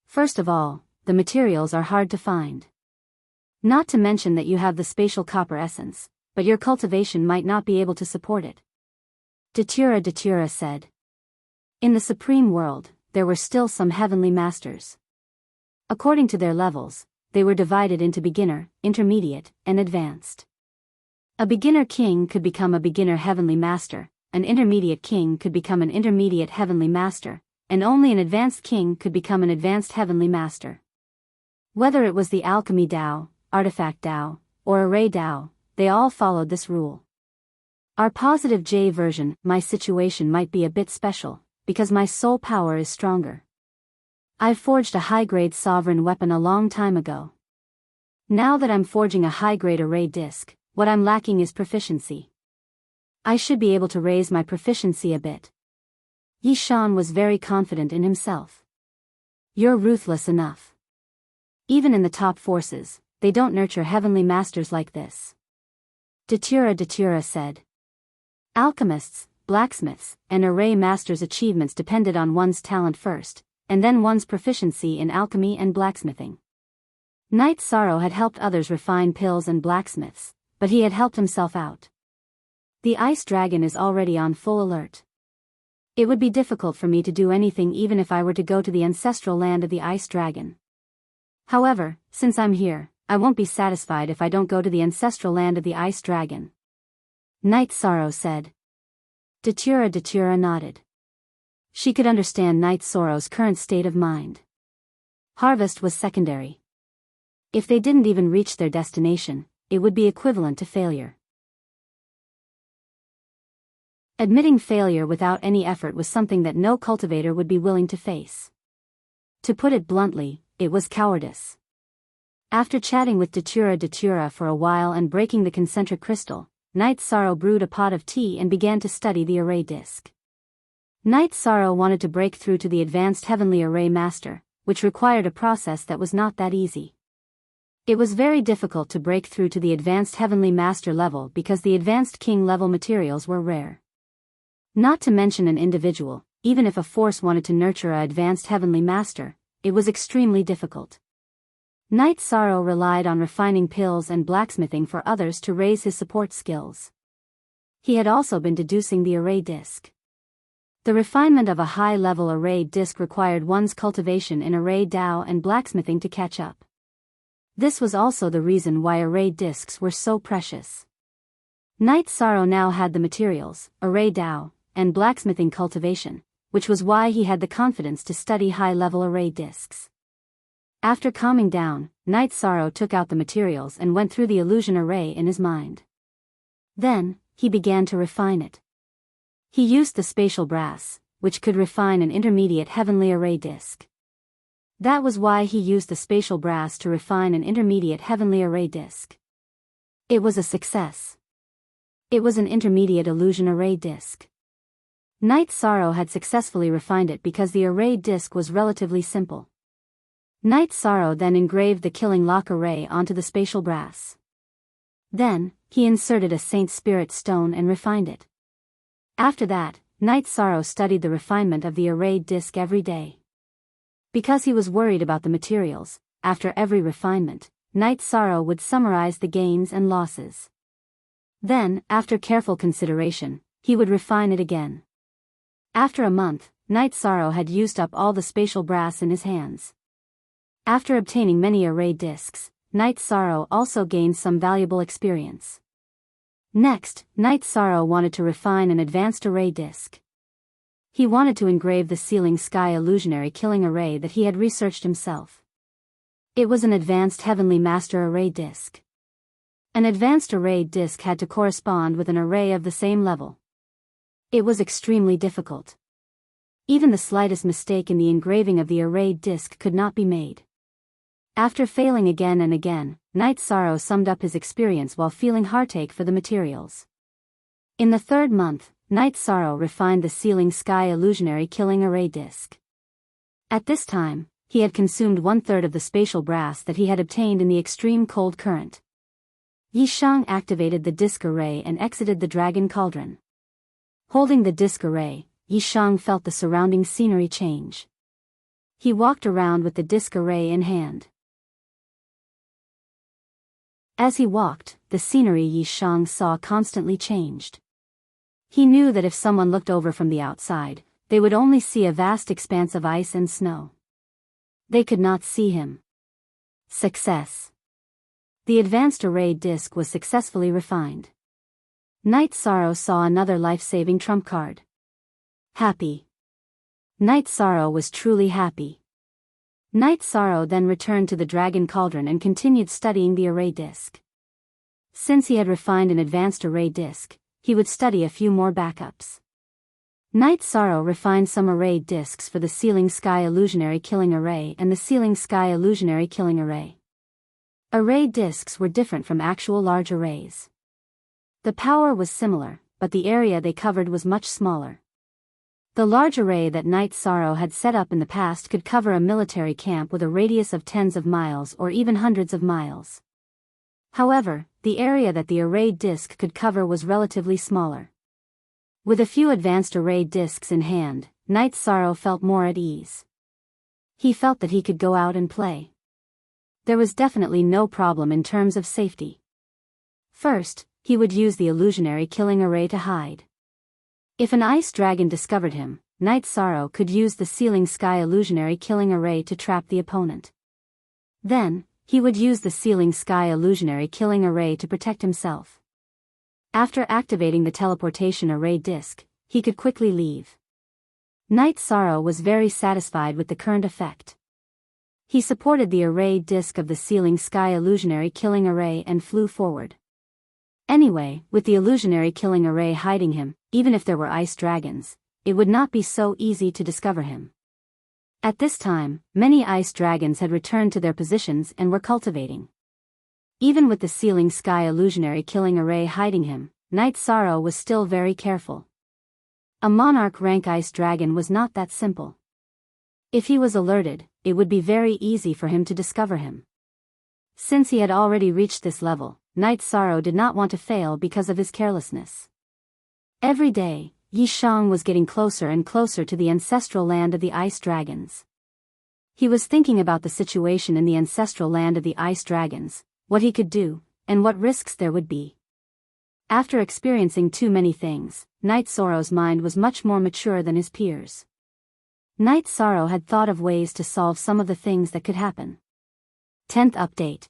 First of all, the materials are hard to find. Not to mention that you have the spatial copper essence, but your cultivation might not be able to support it. Datura said. In the Supreme World, there were still some heavenly masters. According to their levels, they were divided into beginner, intermediate, and advanced. A beginner king could become a beginner heavenly master, an intermediate king could become an intermediate heavenly master, and only an advanced king could become an advanced heavenly master. Whether it was the alchemy Dao, artifact Dao, or array Dao, they all followed this rule. Our positive J version, my situation might be a bit special, because my soul power is stronger. I've forged a high-grade sovereign weapon a long time ago. Now that I'm forging a high-grade array disc, what I'm lacking is proficiency. I should be able to raise my proficiency a bit. Yi Shan was very confident in himself. You're ruthless enough. Even in the top forces, they don't nurture heavenly masters like this. Datura said. Alchemists, blacksmiths, and array masters' achievements depended on one's talent first, and then one's proficiency in alchemy and blacksmithing. Night Sorrow had helped others refine pills and blacksmiths, but he had helped himself out. The ice dragon is already on full alert. It would be difficult for me to do anything even if I were to go to the ancestral land of the ice dragon. However, since I'm here, I won't be satisfied if I don't go to the ancestral land of the ice dragon. Night Sorrow said. Datura nodded. She could understand Night Sorrow's current state of mind. Harvest was secondary. If they didn't even reach their destination, it would be equivalent to failure. Admitting failure without any effort was something that no cultivator would be willing to face. To put it bluntly, it was cowardice. After chatting with Datura for a while and breaking the concentric crystal, Night Sorrow brewed a pot of tea and began to study the array disk. Night Sorrow wanted to break through to the advanced heavenly array master, which required a process that was not that easy. It was very difficult to break through to the advanced heavenly master level because the advanced king level materials were rare. Not to mention an individual, even if a force wanted to nurture a advanced heavenly master, it was extremely difficult. Night Sorrow relied on refining pills and blacksmithing for others to raise his support skills. He had also been deducing the array disk. The refinement of a high-level array disk required one's cultivation in array Dao and blacksmithing to catch up. This was also the reason why array disks were so precious. Night Sorrow now had the materials, array Dao, and blacksmithing cultivation, which was why he had the confidence to study high-level array disks. After calming down, Night Sorrow took out the materials and went through the illusion array in his mind. Then, he began to refine it. He used the spatial brass, which could refine an intermediate heavenly array disk. That was why he used the spatial brass to refine an intermediate heavenly array disk. It was a success. It was an intermediate illusion array disk. Night Sorrow had successfully refined it because the array disk was relatively simple. Night Sorrow then engraved the killing lock array onto the spatial brass. Then, he inserted a Saint Spirit stone and refined it. After that, Night Sorrow studied the refinement of the array disk every day. Because he was worried about the materials, after every refinement, Night Sorrow would summarize the gains and losses. Then, after careful consideration, he would refine it again. After a month, Night Sorrow had used up all the spatial brass in his hands. After obtaining many array disks, Night Sorrow also gained some valuable experience. Next, Night Sorrow wanted to refine an advanced array disk. He wanted to engrave the Ceiling Sky Illusionary Killing Array that he had researched himself. It was an advanced Heavenly Master array disk. An advanced array disk had to correspond with an array of the same level. It was extremely difficult. Even the slightest mistake in the engraving of the array disk could not be made. After failing again and again, Night Sorrow summed up his experience while feeling heartache for the materials. In the third month, Night Sorrow refined the Ceiling Sky Illusionary Killing Array disk. At this time, he had consumed 1/3 of the spatial brass that he had obtained in the extreme cold current. Yi Shang activated the disk array and exited the dragon cauldron. Holding the disk array, Yi Shang felt the surrounding scenery change. He walked around with the disk array in hand. As he walked, the scenery Yi Shang saw constantly changed. He knew that if someone looked over from the outside, they would only see a vast expanse of ice and snow. They could not see him. Success. The advanced array disk was successfully refined. Night Sorrow saw another life-saving trump card. Happy. Night Sorrow was truly happy. Night Sorrow then returned to the dragon cauldron and continued studying the array disk. Since he had refined an advanced array disk, he would study a few more backups. Night Sorrow refined some array disks for the Ceiling Sky Illusionary Killing Array and the Ceiling Sky Illusionary Killing Array. Array disks were different from actual large arrays. The power was similar, but the area they covered was much smaller. The large array that Night Sorrow had set up in the past could cover a military camp with a radius of tens of miles or even hundreds of miles. However, the area that the array disk could cover was relatively smaller. With a few advanced array disks in hand, Night Sorrow felt more at ease. He felt that he could go out and play. There was definitely no problem in terms of safety. First, he would use the illusionary killing array to hide. If an ice dragon discovered him, Night Sorrow could use the Sealing Sky illusionary killing array to trap the opponent. Then, he would use the Sealing Sky illusionary killing array to protect himself. After activating the teleportation array disk, he could quickly leave. Night Sorrow was very satisfied with the current effect. He supported the array disk of the Sealing Sky illusionary killing array and flew forward. Anyway, with the illusionary killing array hiding him, even if there were ice dragons, it would not be so easy to discover him. At this time, many ice dragons had returned to their positions and were cultivating. Even with the Sealing Sky illusionary killing array hiding him, Night Sorrow was still very careful. A monarch rank ice dragon was not that simple. If he was alerted, it would be very easy for him to discover him. Since he had already reached this level, Night Sorrow did not want to fail because of his carelessness. Every day, Yi Shang was getting closer and closer to the ancestral land of the ice dragons. He was thinking about the situation in the ancestral land of the ice dragons, what he could do, and what risks there would be. After experiencing too many things, Night Sorrow's mind was much more mature than his peers. Night Sorrow had thought of ways to solve some of the things that could happen. 10th update.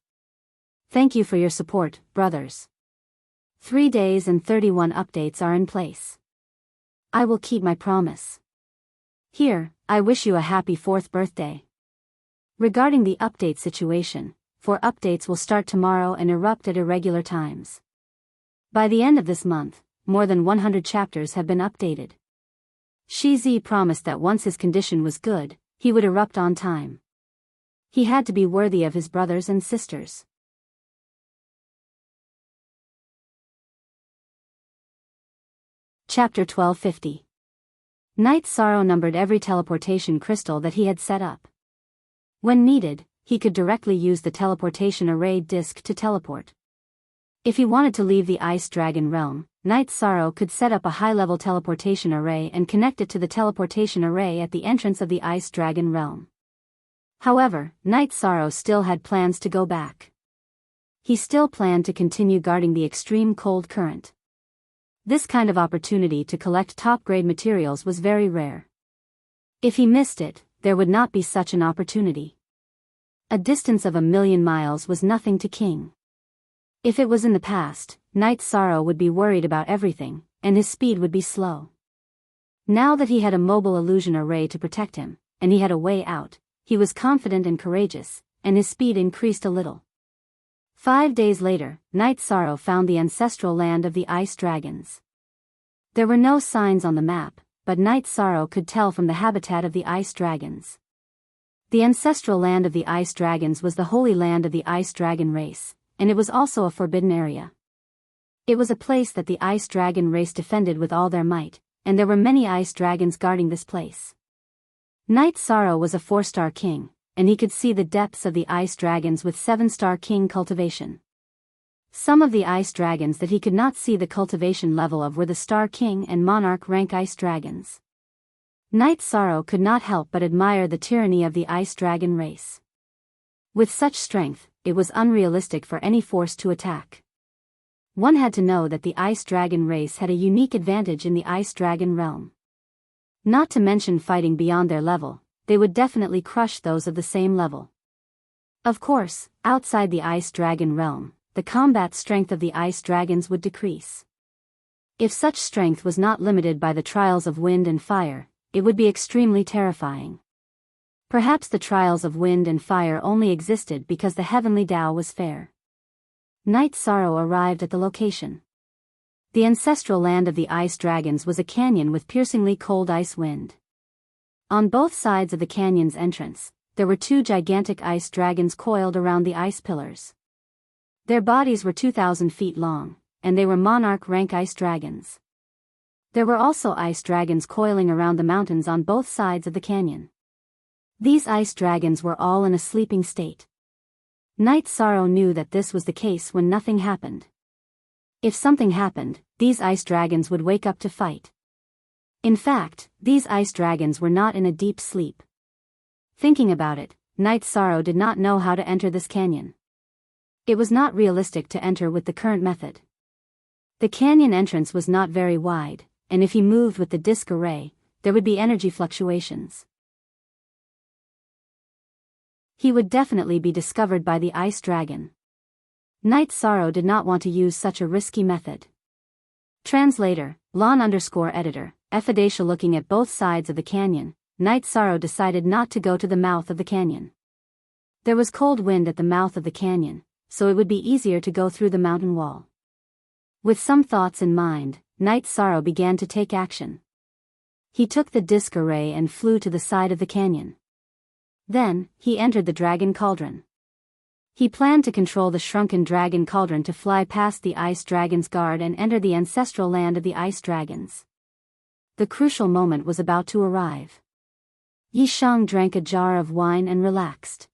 Thank you for your support, brothers. 3 days and 31 updates are in place. I will keep my promise. Here, I wish you a happy 4th birthday. Regarding the update situation, 4 updates will start tomorrow and erupt at irregular times. By the end of this month, more than 100 chapters have been updated. Shizi promised that once his condition was good, he would erupt on time. He had to be worthy of his brothers and sisters. Chapter 1250. Night Sorrow numbered every teleportation crystal that he had set up. When needed, he could directly use the teleportation array disk to teleport. If he wanted to leave the Ice Dragon realm, Night Sorrow could set up a high-level teleportation array and connect it to the teleportation array at the entrance of the Ice Dragon realm. However, Night Sorrow still had plans to go back. He still planned to continue guarding the extreme cold current. This kind of opportunity to collect top-grade materials was very rare. If he missed it, there would not be such an opportunity. A distance of 1,000,000 miles was nothing to King. If it was in the past, Night Sorrow would be worried about everything, and his speed would be slow. Now that he had a mobile illusion array to protect him, and he had a way out, he was confident and courageous, and his speed increased a little. 5 days later, Night Sorrow found the ancestral land of the ice dragons. There were no signs on the map, but Night Sorrow could tell from the habitat of the ice dragons. The ancestral land of the ice dragons was the holy land of the ice dragon race, and it was also a forbidden area. It was a place that the ice dragon race defended with all their might, and there were many ice dragons guarding this place. Night Sorrow was a 4-star king, and he could see the depths of the ice dragons with 7-star king cultivation. Some of the ice dragons that he could not see the cultivation level of were the Star King and Monarch rank ice dragons. Night Sorrow could not help but admire the tyranny of the ice dragon race. With such strength, it was unrealistic for any force to attack. One had to know that the ice dragon race had a unique advantage in the ice dragon realm. Not to mention fighting beyond their level, they would definitely crush those of the same level. Of course, outside the ice dragon realm, the combat strength of the ice dragons would decrease. If such strength was not limited by the trials of wind and fire, it would be extremely terrifying. Perhaps the trials of wind and fire only existed because the heavenly Tao was fair. Night Sorrow arrived at the location. The ancestral land of the ice dragons was a canyon with piercingly cold ice wind. On both sides of the canyon's entrance, there were 2 gigantic ice dragons coiled around the ice pillars. Their bodies were 2,000 feet long, and they were monarch rank ice dragons. There were also ice dragons coiling around the mountains on both sides of the canyon. These ice dragons were all in a sleeping state. Night Sorrow knew that this was the case when nothing happened. If something happened, these ice dragons would wake up to fight. In fact, these ice dragons were not in a deep sleep. Thinking about it, Night Sorrow did not know how to enter this canyon. It was not realistic to enter with the current method. The canyon entrance was not very wide, and if he moved with the disc array, there would be energy fluctuations. He would definitely be discovered by the ice dragon. Night Sorrow did not want to use such a risky method. Translator, Lon_editor, Ephidacia. Looking at both sides of the canyon, Night Sorrow decided not to go to the mouth of the canyon. There was cold wind at the mouth of the canyon, so it would be easier to go through the mountain wall. With some thoughts in mind, Night Sorrow began to take action. He took the disc array and flew to the side of the canyon. Then, he entered the dragon cauldron. He planned to control the shrunken dragon cauldron to fly past the ice dragon's guard and enter the ancestral land of the ice dragons. The crucial moment was about to arrive. Yi Shang drank a jar of wine and relaxed.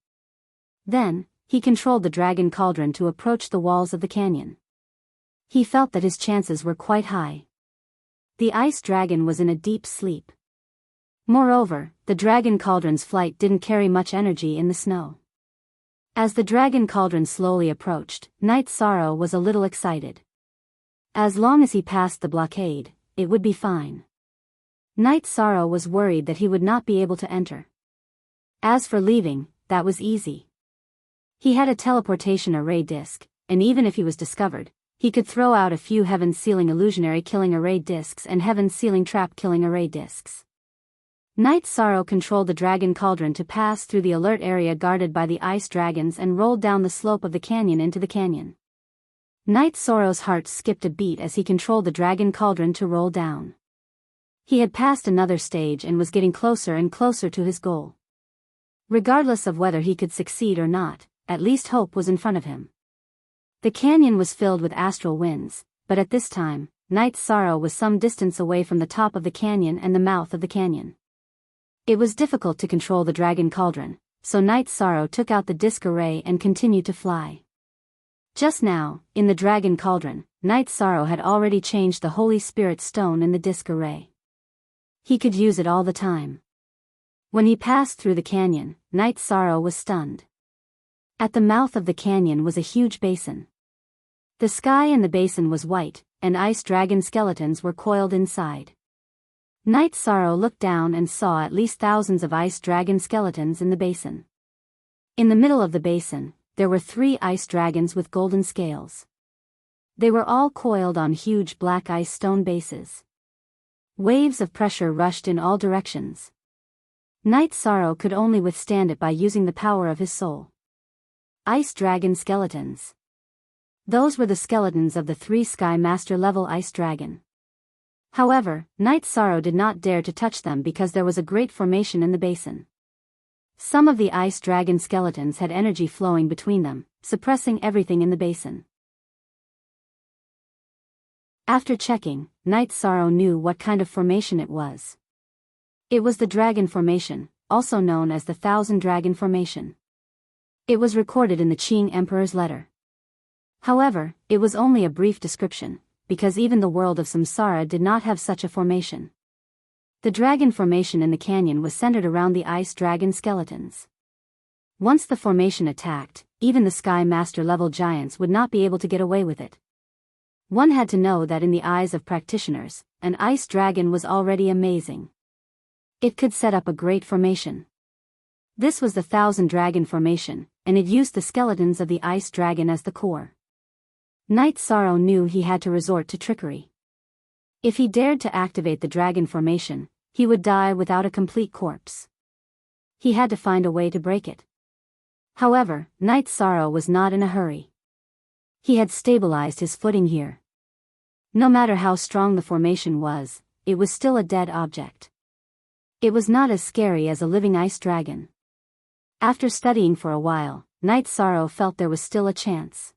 Then, he controlled the dragon cauldron to approach the walls of the canyon. He felt that his chances were quite high. The ice dragon was in a deep sleep. Moreover, the dragon cauldron's flight didn't carry much energy in the snow. As the dragon cauldron slowly approached, Night Sorrow was a little excited. As long as he passed the blockade, it would be fine. Night Sorrow was worried that he would not be able to enter. As for leaving, that was easy. He had a teleportation array disc, and even if he was discovered, he could throw out a few Heaven's Sealing Illusionary Killing Array discs and Heaven's Sealing Trap Killing Array discs. Night Sorrow controlled the dragon cauldron to pass through the alert area guarded by the ice dragons and rolled down the slope of the canyon into the canyon. Night Sorrow's heart skipped a beat as he controlled the dragon cauldron to roll down. He had passed another stage and was getting closer and closer to his goal. Regardless of whether he could succeed or not, at least hope was in front of him. The canyon was filled with astral winds, but at this time, Night Sorrow was some distance away from the top of the canyon and the mouth of the canyon. It was difficult to control the dragon cauldron, so Night Sorrow took out the disc array and continued to fly. Just now, in the dragon cauldron, Night Sorrow had already changed the Holy Spirit stone in the disc array. He could use it all the time. When he passed through the canyon, Night Sorrow was stunned. At the mouth of the canyon was a huge basin. The sky in the basin was white, and ice dragon skeletons were coiled inside. Night Sorrow looked down and saw at least thousands of ice dragon skeletons in the basin. In the middle of the basin, there were 3 ice dragons with golden scales. They were all coiled on huge black ice stone bases. Waves of pressure rushed in all directions. Night Sorrow could only withstand it by using the power of his soul. Ice dragon skeletons. Those were the skeletons of the 3 Sky Master level ice dragon. However, Night Sorrow did not dare to touch them because there was a great formation in the basin. Some of the ice dragon skeletons had energy flowing between them, suppressing everything in the basin. After checking, Night Sorrow knew what kind of formation it was. It was the Dragon Formation, also known as the Thousand Dragon Formation. It was recorded in the Qing Emperor's letter. However, it was only a brief description, because even the world of Samsara did not have such a formation. The dragon formation in the canyon was centered around the ice dragon skeletons. Once the formation attacked, even the Sky Master level giants would not be able to get away with it. One had to know that in the eyes of practitioners, an ice dragon was already amazing. It could set up a great formation. This was the Thousand Dragon Formation, and it used the skeletons of the ice dragon as the core. Night Sorrow knew he had to resort to trickery. If he dared to activate the dragon formation, he would die without a complete corpse. He had to find a way to break it. However, Night Sorrow was not in a hurry. He had stabilized his footing here. No matter how strong the formation was, it was still a dead object. It was not as scary as a living ice dragon. After studying for a while, Night Sorrow felt there was still a chance.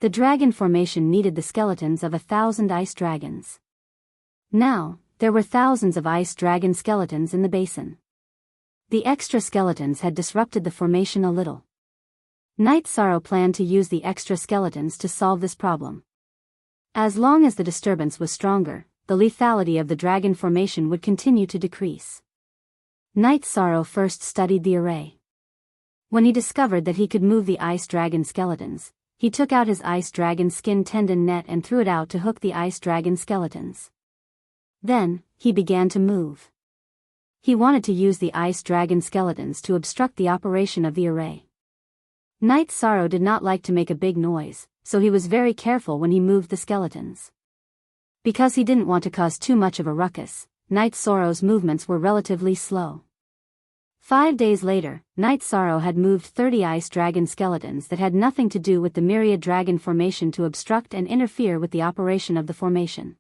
The dragon formation needed the skeletons of 1,000 ice dragons. Now, there were thousands of ice dragon skeletons in the basin. The extra skeletons had disrupted the formation a little. Night Sorrow planned to use the extra skeletons to solve this problem. As long as the disturbance was stronger, the lethality of the dragon formation would continue to decrease. Night Sorrow first studied the array. When he discovered that he could move the ice dragon skeletons, he took out his ice dragon skin tendon net and threw it out to hook the ice dragon skeletons. Then, he began to move. He wanted to use the ice dragon skeletons to obstruct the operation of the array. Night Sorrow did not like to make a big noise, so he was very careful when he moved the skeletons. Because he didn't want to cause too much of a ruckus, Night Sorrow's movements were relatively slow. 5 days later, Night Sorrow had moved 30 ice dragon skeletons that had nothing to do with the myriad dragon formation to obstruct and interfere with the operation of the formation.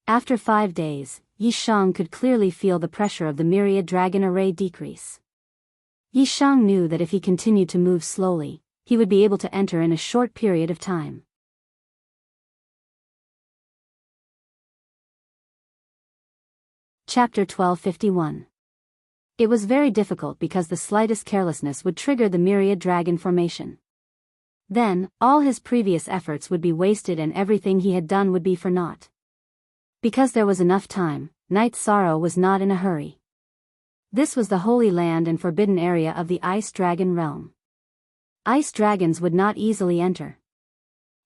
After 5 days, Yishang could clearly feel the pressure of the myriad dragon array decrease. Yishang knew that if he continued to move slowly, he would be able to enter in a short period of time. Chapter 1251. It was very difficult because the slightest carelessness would trigger the myriad dragon formation. Then, all his previous efforts would be wasted and everything he had done would be for naught. Because there was enough time, Night Sorrow was not in a hurry. This was the holy land and forbidden area of the Ice Dragon realm. Ice dragons would not easily enter.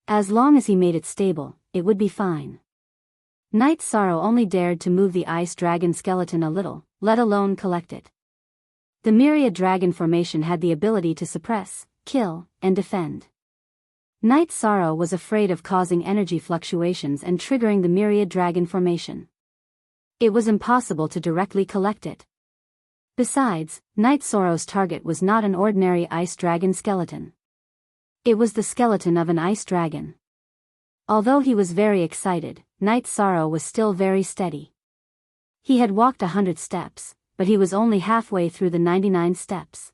As long as he made it stable, it would be fine. Night Sorrow only dared to move the ice dragon skeleton a little, let alone collect it. The myriad dragon formation had the ability to suppress, kill, and defend. Night Sorrow was afraid of causing energy fluctuations and triggering the myriad dragon formation. It was impossible to directly collect it. Besides, Night Sorrow's target was not an ordinary ice dragon skeleton. It was the skeleton of an ice dragon. Although he was very excited, Night Sorrow was still very steady. He had walked 100 steps, but he was only halfway through the 99 steps.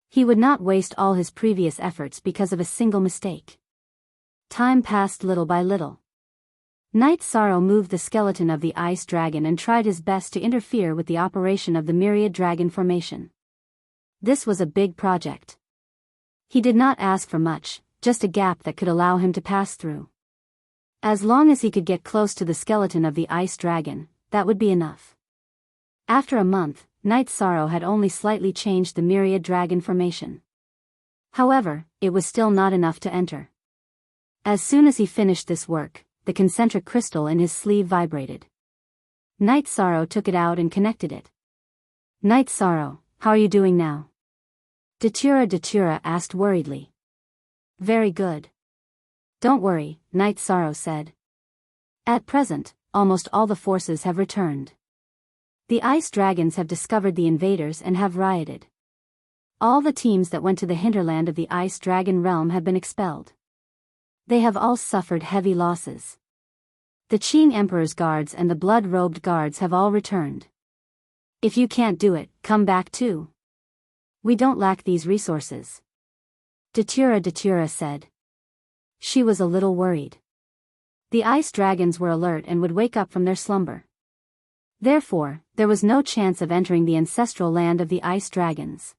He would not waste all his previous efforts because of a single mistake. Time passed little by little. Night Sorrow moved the skeleton of the ice dragon and tried his best to interfere with the operation of the myriad dragon formation. This was a big project. He did not ask for much, just a gap that could allow him to pass through. As long as he could get close to the skeleton of the ice dragon, that would be enough. After a month, Night Sorrow had only slightly changed the myriad dragon formation. However, it was still not enough to enter. As soon as he finished this work, the concentric crystal in his sleeve vibrated. Night Sorrow took it out and connected it. Night Sorrow, how are you doing now? Datura asked worriedly. Very good. Don't worry, Night Sorrow said. At present, almost all the forces have returned. The ice dragons have discovered the invaders and have rioted. All the teams that went to the hinterland of the ice dragon realm have been expelled. They have all suffered heavy losses. The Qing Emperor's guards and the blood-robed guards have all returned. If you can't do it, come back too. We don't lack these resources. Datura said. She was a little worried. The ice dragons were alert and would wake up from their slumber. Therefore, there was no chance of entering the ancestral land of the ice dragons.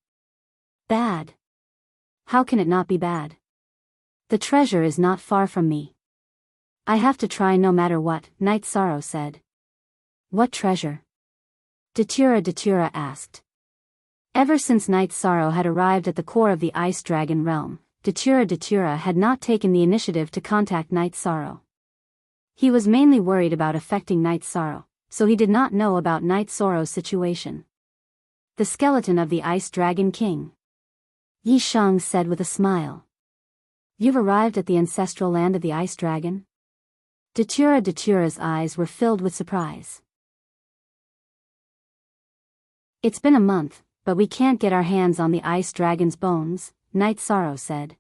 Bad. How can it not be bad? The treasure is not far from me. I have to try no matter what, Night Sorrow said. What treasure? Datura asked. Ever since Night Sorrow had arrived at the core of the ice dragon realm, Datura had not taken the initiative to contact Night Sorrow. He was mainly worried about affecting Night Sorrow, so he did not know about Night Sorrow's situation. The skeleton of the Ice Dragon King. Yishang said with a smile. You've arrived at the ancestral land of the Ice Dragon? Datura's eyes were filled with surprise. It's been a month, but we can't get our hands on the Ice Dragon's bones, Night Sorrow said.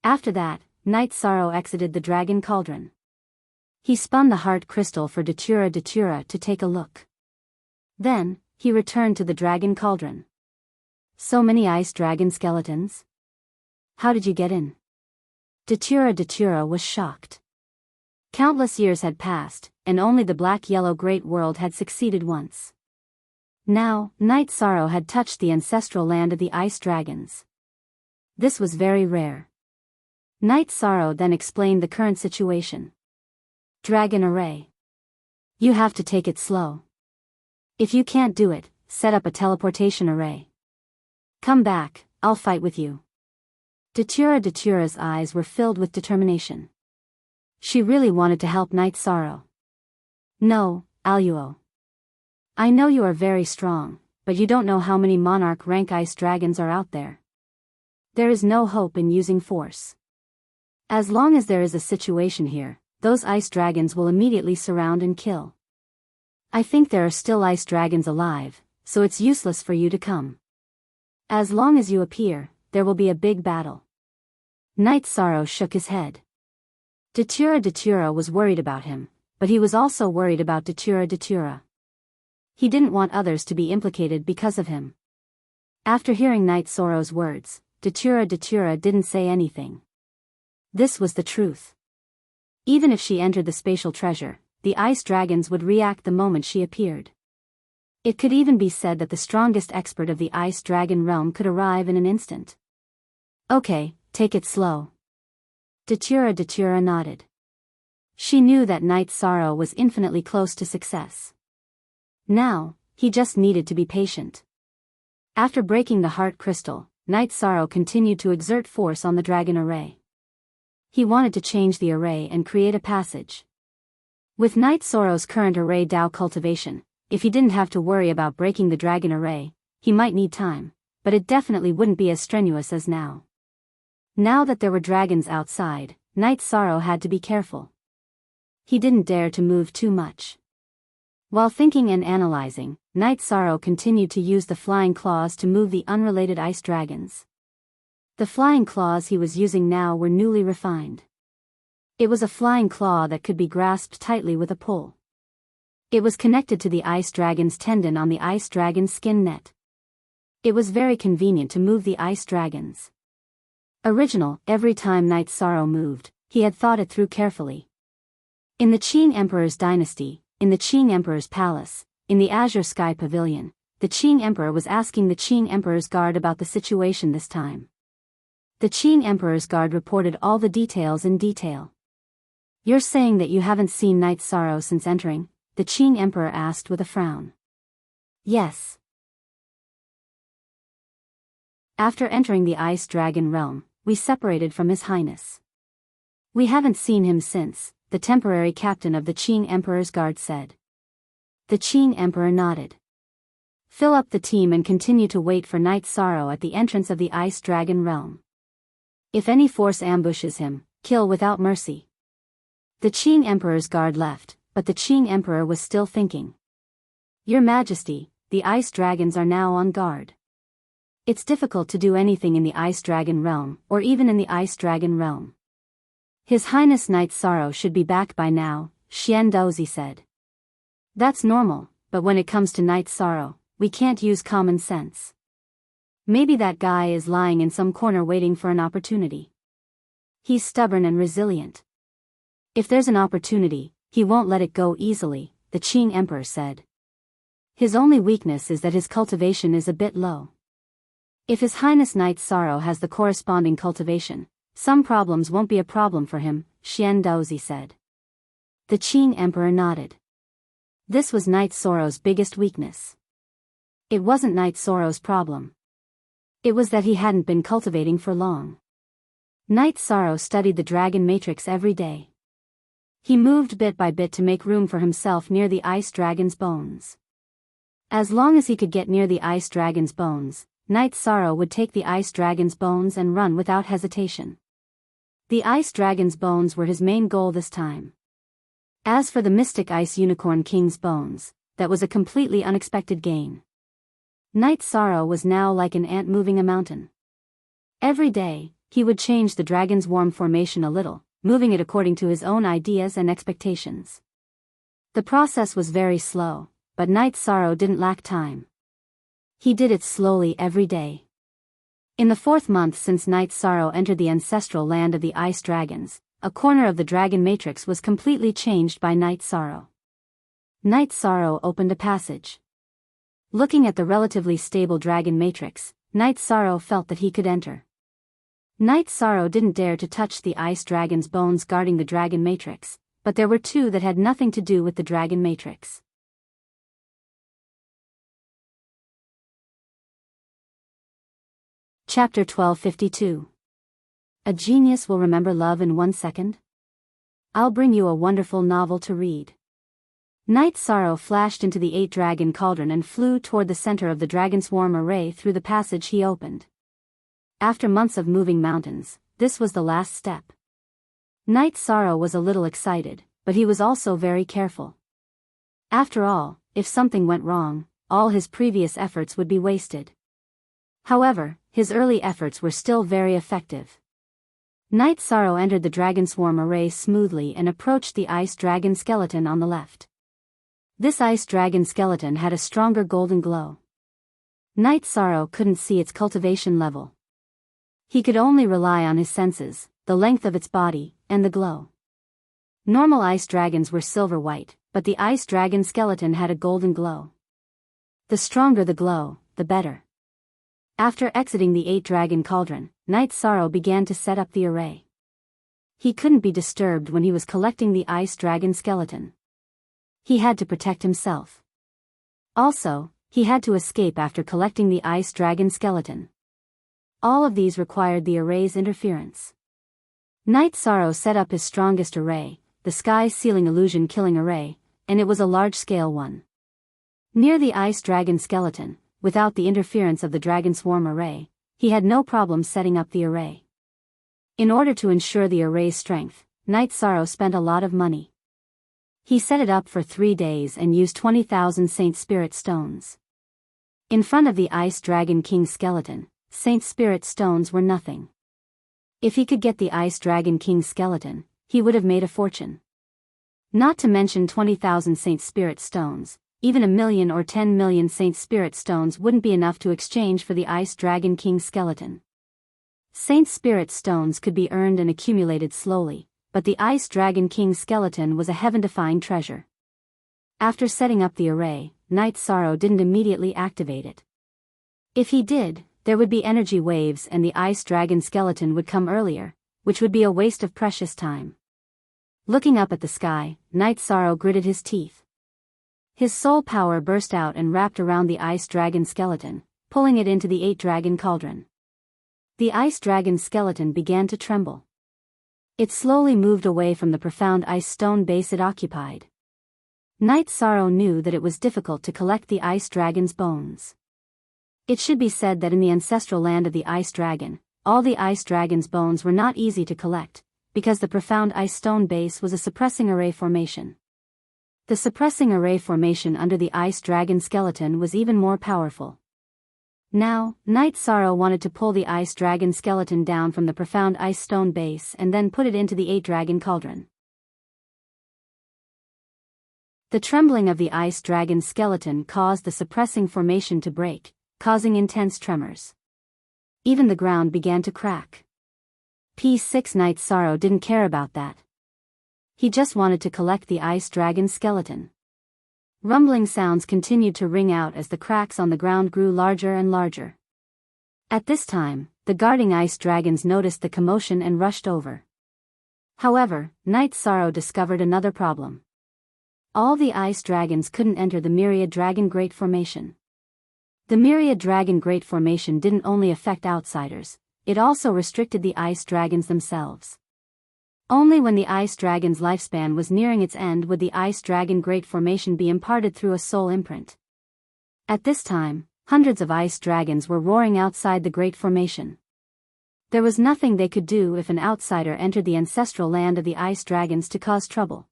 After that, Night Sorrow exited the dragon cauldron. He spun the heart crystal for Datura to take a look. Then, he returned to the dragon cauldron. So many ice dragon skeletons? How did you get in? Datura was shocked. Countless years had passed, and only the black-yellow great world had succeeded once. Now, Night Sorrow had touched the ancestral land of the ice dragons. This was very rare. Night Sorrow then explained the current situation. Dragon array. You have to take it slow. If you can't do it, set up a teleportation array. Come back, I'll fight with you. Datura's eyes were filled with determination. She really wanted to help Night Sorrow. No, Aluo. I know you are very strong, but you don't know how many monarch rank ice dragons are out there. There is no hope in using force. As long as there is a situation here, those ice dragons will immediately surround and kill. I think there are still ice dragons alive, so it's useless for you to come. As long as you appear, there will be a big battle. Night Sorrow shook his head. Datura was worried about him, but he was also worried about Datura. He didn't want others to be implicated because of him. After hearing Night Sorrow's words, Datura didn't say anything. This was the truth. Even if she entered the spatial treasure, the ice dragons would react the moment she appeared. It could even be said that the strongest expert of the ice dragon realm could arrive in an instant. Okay, take it slow. Datura nodded. She knew that Night Sorrow was infinitely close to success. Now, he just needed to be patient. After breaking the heart crystal, Night Sorrow continued to exert force on the dragon array. He wanted to change the array and create a passage. With Night Sorrow's current array Dao cultivation, if he didn't have to worry about breaking the dragon array, he might need time, but it definitely wouldn't be as strenuous as now. Now that there were dragons outside, Night Sorrow had to be careful. He didn't dare to move too much. While thinking and analyzing, Night Sorrow continued to use the flying claws to move the unrelated ice dragons. The flying claws he was using now were newly refined. It was a flying claw that could be grasped tightly with a pull. It was connected to the ice dragon's tendon on the ice dragon's skin net. It was very convenient to move the ice dragons. Every time Night Sorrow moved, he had thought it through carefully. In the Qing Emperor's dynasty, in the Qing Emperor's palace, in the Azure Sky Pavilion, the Qing Emperor was asking the Qing Emperor's guard about the situation this time. The Qing Emperor's guard reported all the details in detail. You're saying that you haven't seen Night Sorrow since entering? The Qing Emperor asked with a frown. Yes. After entering the Ice Dragon realm, we separated from His Highness. We haven't seen him since, the temporary captain of the Qing Emperor's guard said. The Qing Emperor nodded. Fill up the team and continue to wait for Night Sorrow at the entrance of the Ice Dragon realm. If any force ambushes him, kill without mercy. The Qing Emperor's guard left, but the Qing Emperor was still thinking. Your Majesty, the ice dragons are now on guard. It's difficult to do anything in the Ice Dragon realm, or even in the Ice Dragon realm. His Highness Night Sorrow should be back by now, Xian Dozi said. That's normal, but when it comes to Night Sorrow, we can't use common sense. Maybe that guy is lying in some corner waiting for an opportunity. He's stubborn and resilient. If there's an opportunity, he won't let it go easily, the Qing Emperor said. His only weakness is that his cultivation is a bit low. If His Highness Night Sorrow has the corresponding cultivation, some problems won't be a problem for him, Xian Dozi said. The Qing Emperor nodded. This was Night Sorrow's biggest weakness. It wasn't Night Sorrow's problem. It was that he hadn't been cultivating for long. Night Sorrow studied the dragon matrix every day. He moved bit by bit to make room for himself near the ice dragon's bones. As long as he could get near the ice dragon's bones, Night Sorrow would take the ice dragon's bones and run without hesitation. The ice dragon's bones were his main goal this time. As for the mystic ice unicorn king's bones, that was a completely unexpected gain. Night Sorrow was now like an ant moving a mountain. Every day, he would change the dragon's warm formation a little, moving it according to his own ideas and expectations. The process was very slow, but Night Sorrow didn't lack time. He did it slowly every day. In the 4th month since Night Sorrow entered the ancestral land of the ice dragons, a corner of the dragon matrix was completely changed by Night Sorrow. Night Sorrow opened a passage. Looking at the relatively stable dragon matrix, Night Sorrow felt that he could enter. Night Sorrow didn't dare to touch the ice dragon's bones guarding the dragon matrix, but there were 2 that had nothing to do with the dragon matrix. Chapter 1252. A genius will remember love in 1 second? I'll bring you a wonderful novel to read. Night Sorrow flashed into the 8-dragon cauldron and flew toward the center of the dragon swarm array through the passage he opened. After months of moving mountains, this was the last step. Night Sorrow was a little excited, but he was also very careful. After all, if something went wrong, all his previous efforts would be wasted. However, his early efforts were still very effective. Night Sorrow entered the dragon swarm array smoothly and approached the ice dragon skeleton on the left. This ice dragon skeleton had a stronger golden glow. Night Sorrow couldn't see its cultivation level. He could only rely on his senses, the length of its body, and the glow. Normal ice dragons were silver-white, but the ice dragon skeleton had a golden glow. The stronger the glow, the better. After exiting the 8-dragon cauldron, Night Sorrow began to set up the array. He couldn't be disturbed when he was collecting the ice dragon skeleton. He had to protect himself. Also, he had to escape after collecting the ice dragon skeleton. All of these required the array's interference. Night Sorrow set up his strongest array, the Sky Ceiling Illusion Killing Array, and it was a large-scale one. Near the ice dragon skeleton, without the interference of the dragon swarm array, he had no problem setting up the array. In order to ensure the array's strength, Night Sorrow spent a lot of money. He set it up for 3 days and used 20,000 Saint Spirit stones. In front of the ice dragon king skeleton, Saint Spirit stones were nothing. If he could get the ice dragon king skeleton, he would have made a fortune. Not to mention 20,000 Saint Spirit stones, even 1,000,000 or 10,000,000 Saint Spirit stones wouldn't be enough to exchange for the ice dragon king skeleton. Saint Spirit stones could be earned and accumulated slowly, but the ice dragon king skeleton was a heaven-defying treasure. After setting up the array, Night Sorrow didn't immediately activate it. If he did, there would be energy waves and the ice dragon skeleton would come earlier, which would be a waste of precious time. Looking up at the sky, Night Sorrow gritted his teeth. His soul power burst out and wrapped around the ice dragon skeleton, pulling it into the 8-dragon cauldron. The ice dragon skeleton began to tremble. It slowly moved away from the profound ice stone base it occupied. Night Sorrow knew that it was difficult to collect the ice dragon's bones. It should be said that in the ancestral land of the ice dragon, all the ice dragon's bones were not easy to collect, because the profound ice stone base was a suppressing array formation. The suppressing array formation under the ice dragon skeleton was even more powerful. Now, Night Sorrow wanted to pull the ice dragon skeleton down from the profound ice stone base and then put it into the 8-dragon cauldron. The trembling of the ice dragon skeleton caused the suppressing formation to break, causing intense tremors. Even the ground began to crack. P6 Night Sorrow didn't care about that. He just wanted to collect the ice dragon skeleton. Rumbling sounds continued to ring out as the cracks on the ground grew larger and larger. At this time, the guarding ice dragons noticed the commotion and rushed over. However, Night Sorrow discovered another problem. All the ice dragons couldn't enter the Myriad Dragon Great Formation. The Myriad Dragon Great Formation didn't only affect outsiders, it also restricted the ice dragons themselves. Only when the ice dragon's lifespan was nearing its end would the ice dragon Great Formation be imparted through a soul imprint. At this time, hundreds of ice dragons were roaring outside the Great Formation. There was nothing they could do if an outsider entered the ancestral land of the ice dragons to cause trouble.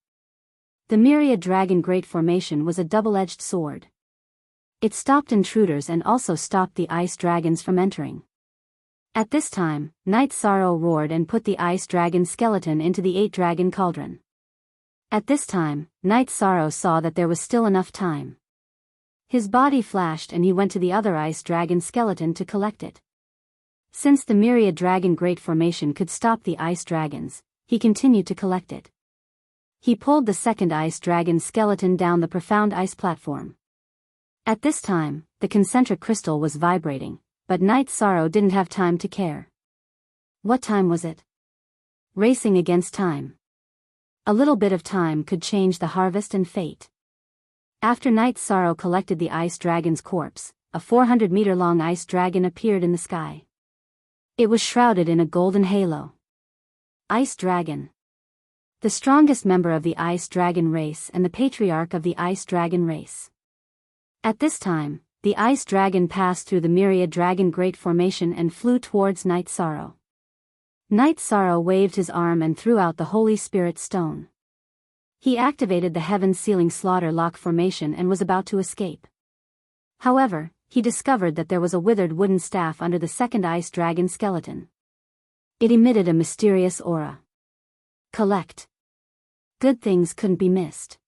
The Myriad Dragon Great Formation was a double-edged sword. It stopped intruders and also stopped the ice dragons from entering. At this time, Night Sorrow roared and put the ice dragon skeleton into the 8-dragon cauldron. At this time, Night Sorrow saw that there was still enough time. His body flashed and he went to the other ice dragon skeleton to collect it. Since the Myriad Dragon Great Formation could stop the ice dragons, he continued to collect it. He pulled the second ice dragon skeleton down the profound ice platform. At this time, the concentric crystal was vibrating, but Night Sorrow didn't have time to care. What time was it? Racing against time. A little bit of time could change the harvest and fate. After Night Sorrow collected the ice dragon's corpse, a 400-meter-long ice dragon appeared in the sky. It was shrouded in a golden halo. Ice Dragon. The strongest member of the Ice Dragon race and the patriarch of the Ice Dragon race. At this time, the Ice Dragon passed through the Myriad Dragon Great Formation and flew towards Night Sorrow. Night Sorrow waved his arm and threw out the Holy Spirit Stone. He activated the heaven-sealing Slaughter Lock formation and was about to escape. However, he discovered that there was a withered wooden staff under the second Ice Dragon skeleton. It emitted a mysterious aura. Collect. Good things couldn't be missed.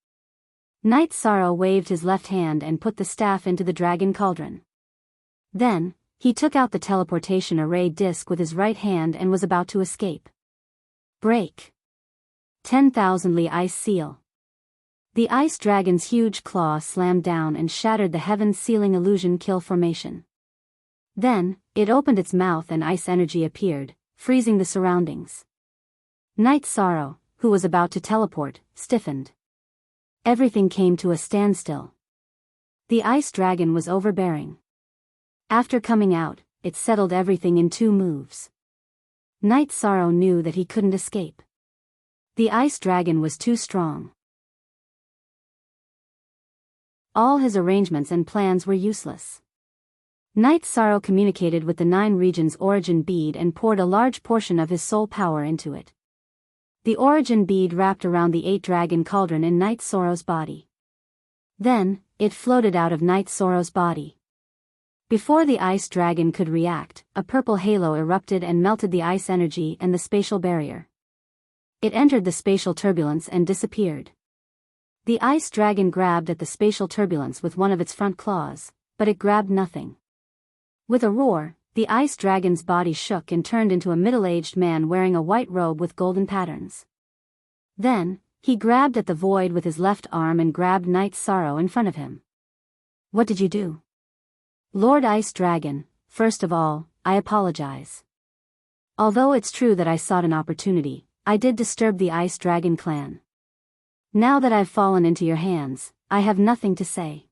Night Sorrow waved his left hand and put the staff into the dragon cauldron. Then, he took out the teleportation array disc with his right hand and was about to escape. Break. 10,000 Li Ice Seal. The Ice Dragon's huge claw slammed down and shattered the heaven-sealing illusion kill formation. Then, it opened its mouth and ice energy appeared, freezing the surroundings. Night Sorrow, who was about to teleport, stiffened. Everything came to a standstill. The Ice Dragon was overbearing. After coming out, it settled everything in 2 moves. Night Sorrow knew that he couldn't escape. The Ice Dragon was too strong. All his arrangements and plans were useless. Night Sorrow communicated with the 9 regions origin bead and poured a large portion of his soul power into it. The origin bead wrapped around the 8 dragon cauldron in Night Sorrow's body. Then, it floated out of Night Sorrow's body. Before the Ice Dragon could react, a purple halo erupted and melted the ice energy and the spatial barrier. It entered the spatial turbulence and disappeared. The Ice Dragon grabbed at the spatial turbulence with one of its front claws, but it grabbed nothing. With a roar, the Ice Dragon's body shook and turned into a middle-aged man wearing a white robe with golden patterns. Then, he grabbed at the void with his left arm and grabbed Night Sorrow in front of him. What did you do? Lord Ice Dragon, first of all, I apologize. Although it's true that I sought an opportunity, I did disturb the Ice Dragon clan. Now that I've fallen into your hands, I have nothing to say.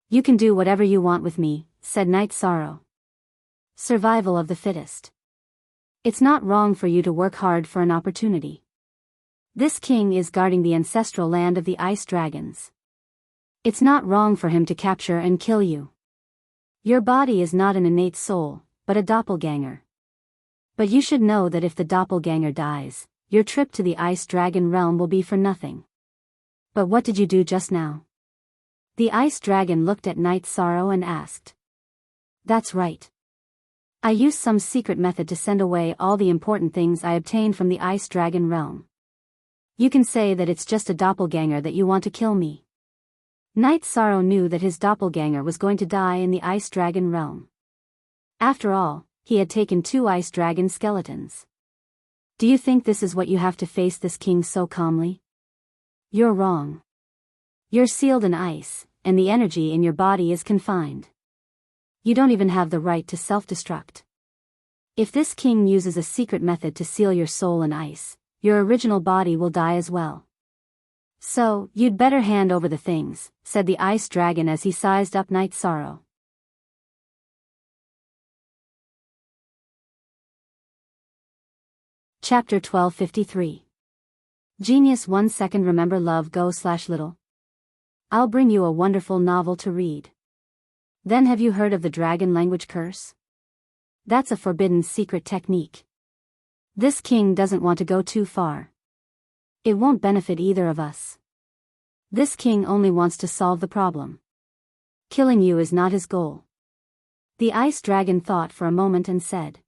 You can do whatever you want with me, said Night Sorrow. Survival of the fittest. It's not wrong for you to work hard for an opportunity. This king is guarding the ancestral land of the Ice Dragons. It's not wrong for him to capture and kill you. Your body is not an innate soul, but a doppelganger. But you should know that if the doppelganger dies, your trip to the Ice Dragon realm will be for nothing. But what did you do just now? The Ice Dragon looked at Night Sorrow and asked. That's right. I used some secret method to send away all the important things I obtained from the Ice Dragon realm. You can say that it's just a doppelganger that you want to kill me. Night Sorrow knew that his doppelganger was going to die in the Ice Dragon realm. After all, he had taken 2 Ice Dragon skeletons. Do you think this is what you have to face this king so calmly? You're wrong. You're sealed in ice, and the energy in your body is confined. You don't even have the right to self-destruct. If this king uses a secret method to seal your soul in ice, your original body will die as well. So, you'd better hand over the things, said the Ice Dragon as he sized up Night Sorrow. Chapter 1253. Genius 1 second. Remember love go/little. I'll bring you a wonderful novel to read. Then have you heard of the dragon language curse? That's a forbidden secret technique. This king doesn't want to go too far. It won't benefit either of us. This king only wants to solve the problem. Killing you is not his goal. The Ice Dragon thought for a moment and said.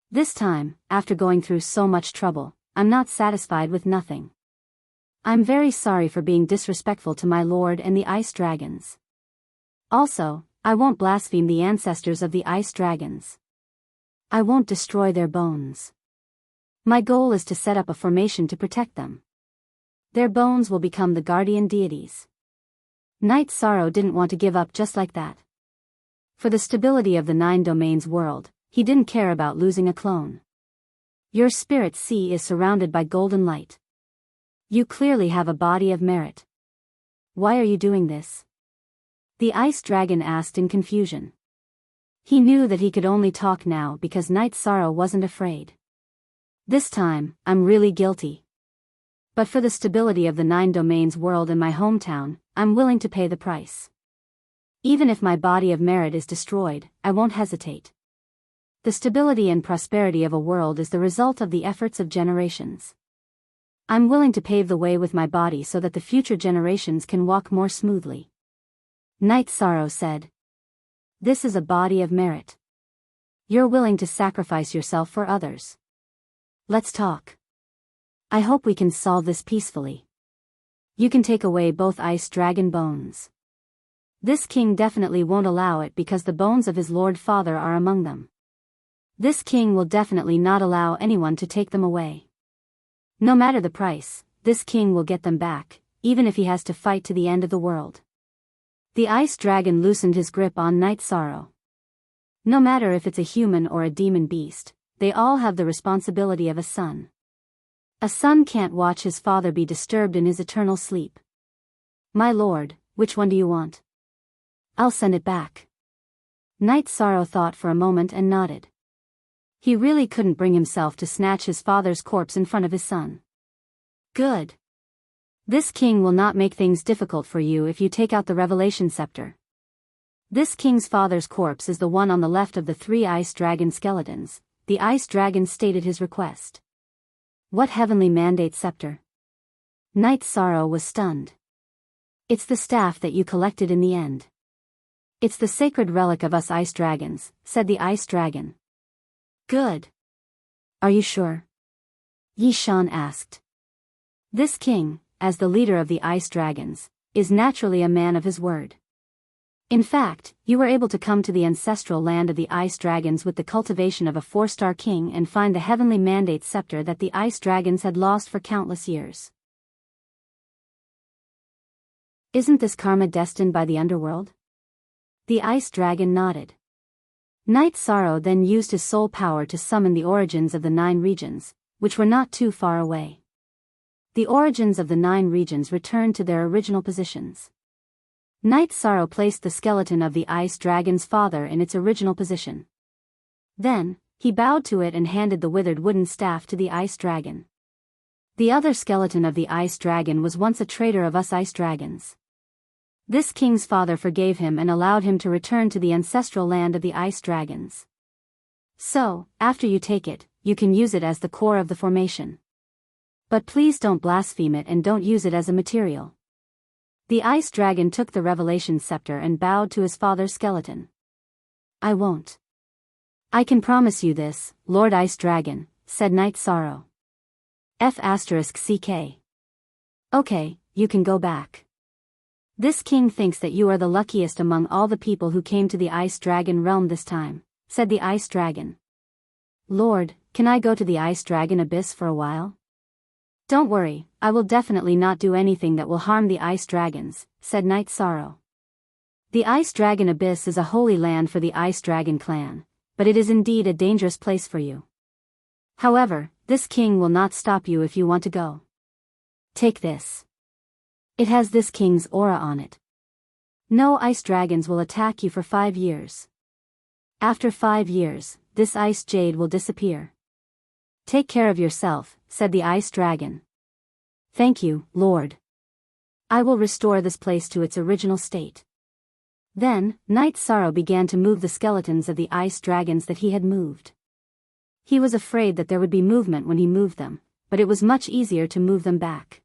This time, after going through so much trouble, I'm not satisfied with nothing. I'm very sorry for being disrespectful to my lord and the Ice Dragons. Also, I won't blaspheme the ancestors of the Ice Dragons. I won't destroy their bones. My goal is to set up a formation to protect them. Their bones will become the guardian deities. Night Sorrow didn't want to give up just like that. For the stability of the 9 domains world, he didn't care about losing a clone. Your spirit sea is surrounded by golden light. You clearly have a body of merit. Why are you doing this? The Ice Dragon asked in confusion. He knew that he could only talk now because Night Sorrow wasn't afraid. This time, I'm really guilty. But for the stability of the 9 domains world in my hometown, I'm willing to pay the price. Even if my body of merit is destroyed, I won't hesitate. The stability and prosperity of a world is the result of the efforts of generations. I'm willing to pave the way with my body so that the future generations can walk more smoothly. Night Sorrow said. This is a body of merit. You're willing to sacrifice yourself for others. Let's talk. I hope we can solve this peacefully. You can take away both ice dragon bones. This king definitely won't allow it because the bones of his Lord Father are among them. This king will definitely not allow anyone to take them away. No matter the price, this king will get them back, even if he has to fight to the end of the world. The ice dragon loosened his grip on Night Sorrow. No matter if it's a human or a demon beast, they all have the responsibility of a son. A son can't watch his father be disturbed in his eternal sleep. My lord, which one do you want? I'll send it back. Night Sorrow thought for a moment and nodded. He really couldn't bring himself to snatch his father's corpse in front of his son. Good. This king will not make things difficult for you if you take out the Revelation Scepter. This king's father's corpse is the one on the left of the 3 ice dragon skeletons. The ice dragon stated his request. What heavenly mandate scepter? Night Sorrow was stunned. It's the staff that you collected in the end. It's the sacred relic of us ice dragons, said the ice dragon. Good. Are you sure? Yi Shan asked. This king, as the leader of the ice dragons, is naturally a man of his word. In fact, you were able to come to the ancestral land of the ice dragons with the cultivation of a 4-star king and find the heavenly mandate scepter that the ice dragons had lost for countless years. Isn't this karma destined by the underworld? The ice dragon nodded. Night Sorrow then used his soul power to summon the origins of the 9 regions, which were not too far away. The origins of the 9 regions returned to their original positions. Night Sorrow placed the skeleton of the ice dragon's father in its original position. Then, he bowed to it and handed the withered wooden staff to the ice dragon. The other skeleton of the ice dragon was once a traitor of us ice dragons. This king's father forgave him and allowed him to return to the ancestral land of the ice dragons. So, after you take it, you can use it as the core of the formation. But please don't blaspheme it and don't use it as a material. The ice dragon took the Revelation Scepter and bowed to his father's skeleton. I won't. I can promise you this, Lord Ice Dragon, said Night Sorrow. F***CK. Okay, you can go back. This king thinks that you are the luckiest among all the people who came to the ice dragon realm this time, said the ice dragon. Lord, can I go to the ice dragon abyss for a while? Don't worry, I will definitely not do anything that will harm the ice dragons, said Night Sorrow. The ice dragon abyss is a holy land for the ice dragon clan, but it is indeed a dangerous place for you. However, this king will not stop you if you want to go. Take this. It has this king's aura on it. No ice dragons will attack you for 5 years. After 5 years, this ice jade will disappear. Take care of yourself, said the ice dragon. Thank you, Lord. I will restore this place to its original state. Then, Night Sorrow began to move the skeletons of the ice dragons that he had moved. He was afraid that there would be movement when he moved them, but it was much easier to move them back.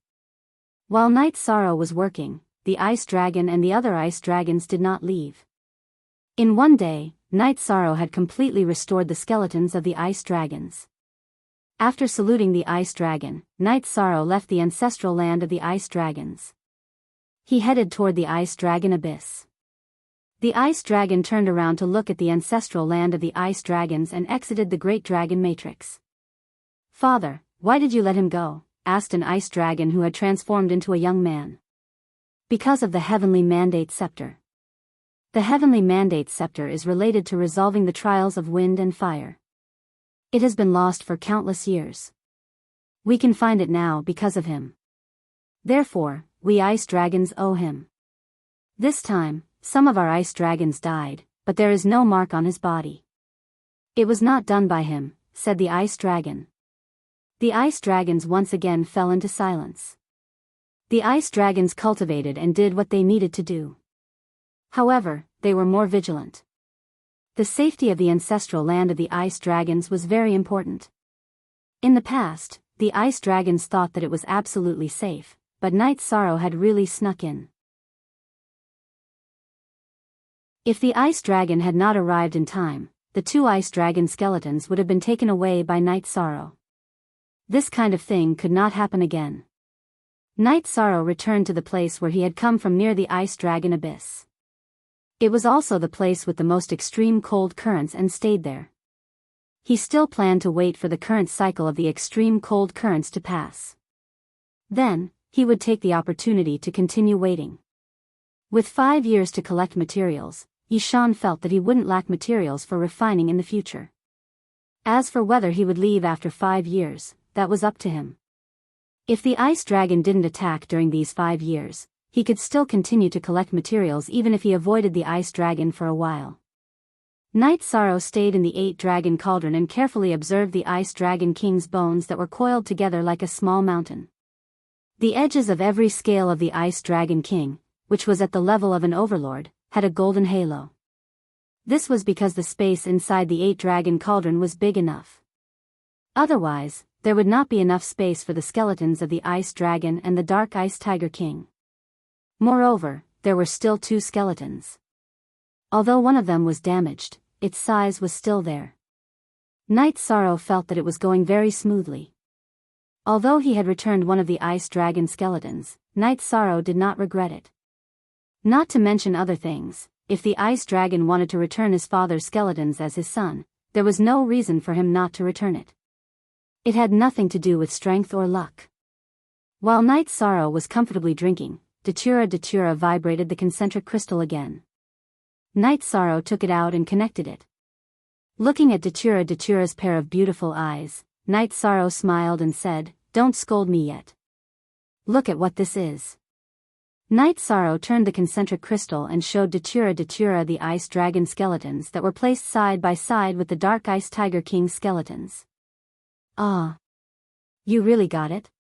While Night Sorrow was working, the ice dragon and the other ice dragons did not leave. In one day, Night Sorrow had completely restored the skeletons of the ice dragons. After saluting the ice dragon, Night Sorrow left the ancestral land of the ice dragons. He headed toward the ice dragon abyss. The ice dragon turned around to look at the ancestral land of the ice dragons and exited the great dragon matrix. Father, why did you let him go? Asked an ice dragon who had transformed into a young man. Because of the heavenly mandate scepter. The heavenly mandate scepter is related to resolving the trials of wind and fire. It has been lost for countless years. We can find it now because of him. Therefore, we ice dragons owe him. This time, some of our ice dragons died, but there is no mark on his body. It was not done by him, said the ice dragon. The ice dragons once again fell into silence. The ice dragons cultivated and did what they needed to do. However, they were more vigilant. The safety of the ancestral land of the ice dragons was very important. In the past, the ice dragons thought that it was absolutely safe, but Night Sorrow had really snuck in. If the ice dragon had not arrived in time, the two ice dragon skeletons would have been taken away by Night Sorrow. This kind of thing could not happen again. Night Sorrow returned to the place where he had come from near the ice dragon abyss. It was also the place with the most extreme cold currents and stayed there. He still planned to wait for the current cycle of the extreme cold currents to pass. Then, he would take the opportunity to continue waiting. With 5 years to collect materials, Yishan felt that he wouldn't lack materials for refining in the future. As for whether he would leave after 5 years, that was up to him. If the ice dragon didn't attack during these 5 years, he could still continue to collect materials even if he avoided the ice dragon for a while. Night Sorrow stayed in the 8-dragon cauldron and carefully observed the ice dragon king's bones that were coiled together like a small mountain. The edges of every scale of the ice dragon king, which was at the level of an overlord, had a golden halo. This was because the space inside the 8-dragon cauldron was big enough. Otherwise, there would not be enough space for the skeletons of the ice dragon and the dark ice tiger king. Moreover, there were still 2 skeletons. Although one of them was damaged, its size was still there. Night Sorrow felt that it was going very smoothly. Although he had returned one of the ice dragon skeletons, Night Sorrow did not regret it. Not to mention other things, if the ice dragon wanted to return his father's skeletons as his son, there was no reason for him not to return it. It had nothing to do with strength or luck. While Night Sorrow was comfortably drinking, Datura vibrated the concentric crystal again. Night Sorrow took it out and connected it. Looking at Datura's pair of beautiful eyes, Night Sorrow smiled and said, "Don't scold me yet. Look at what this is." Night Sorrow turned the concentric crystal and showed Datura the ice dragon skeletons that were placed side by side with the dark ice tiger king skeletons. "Ah. You really got it?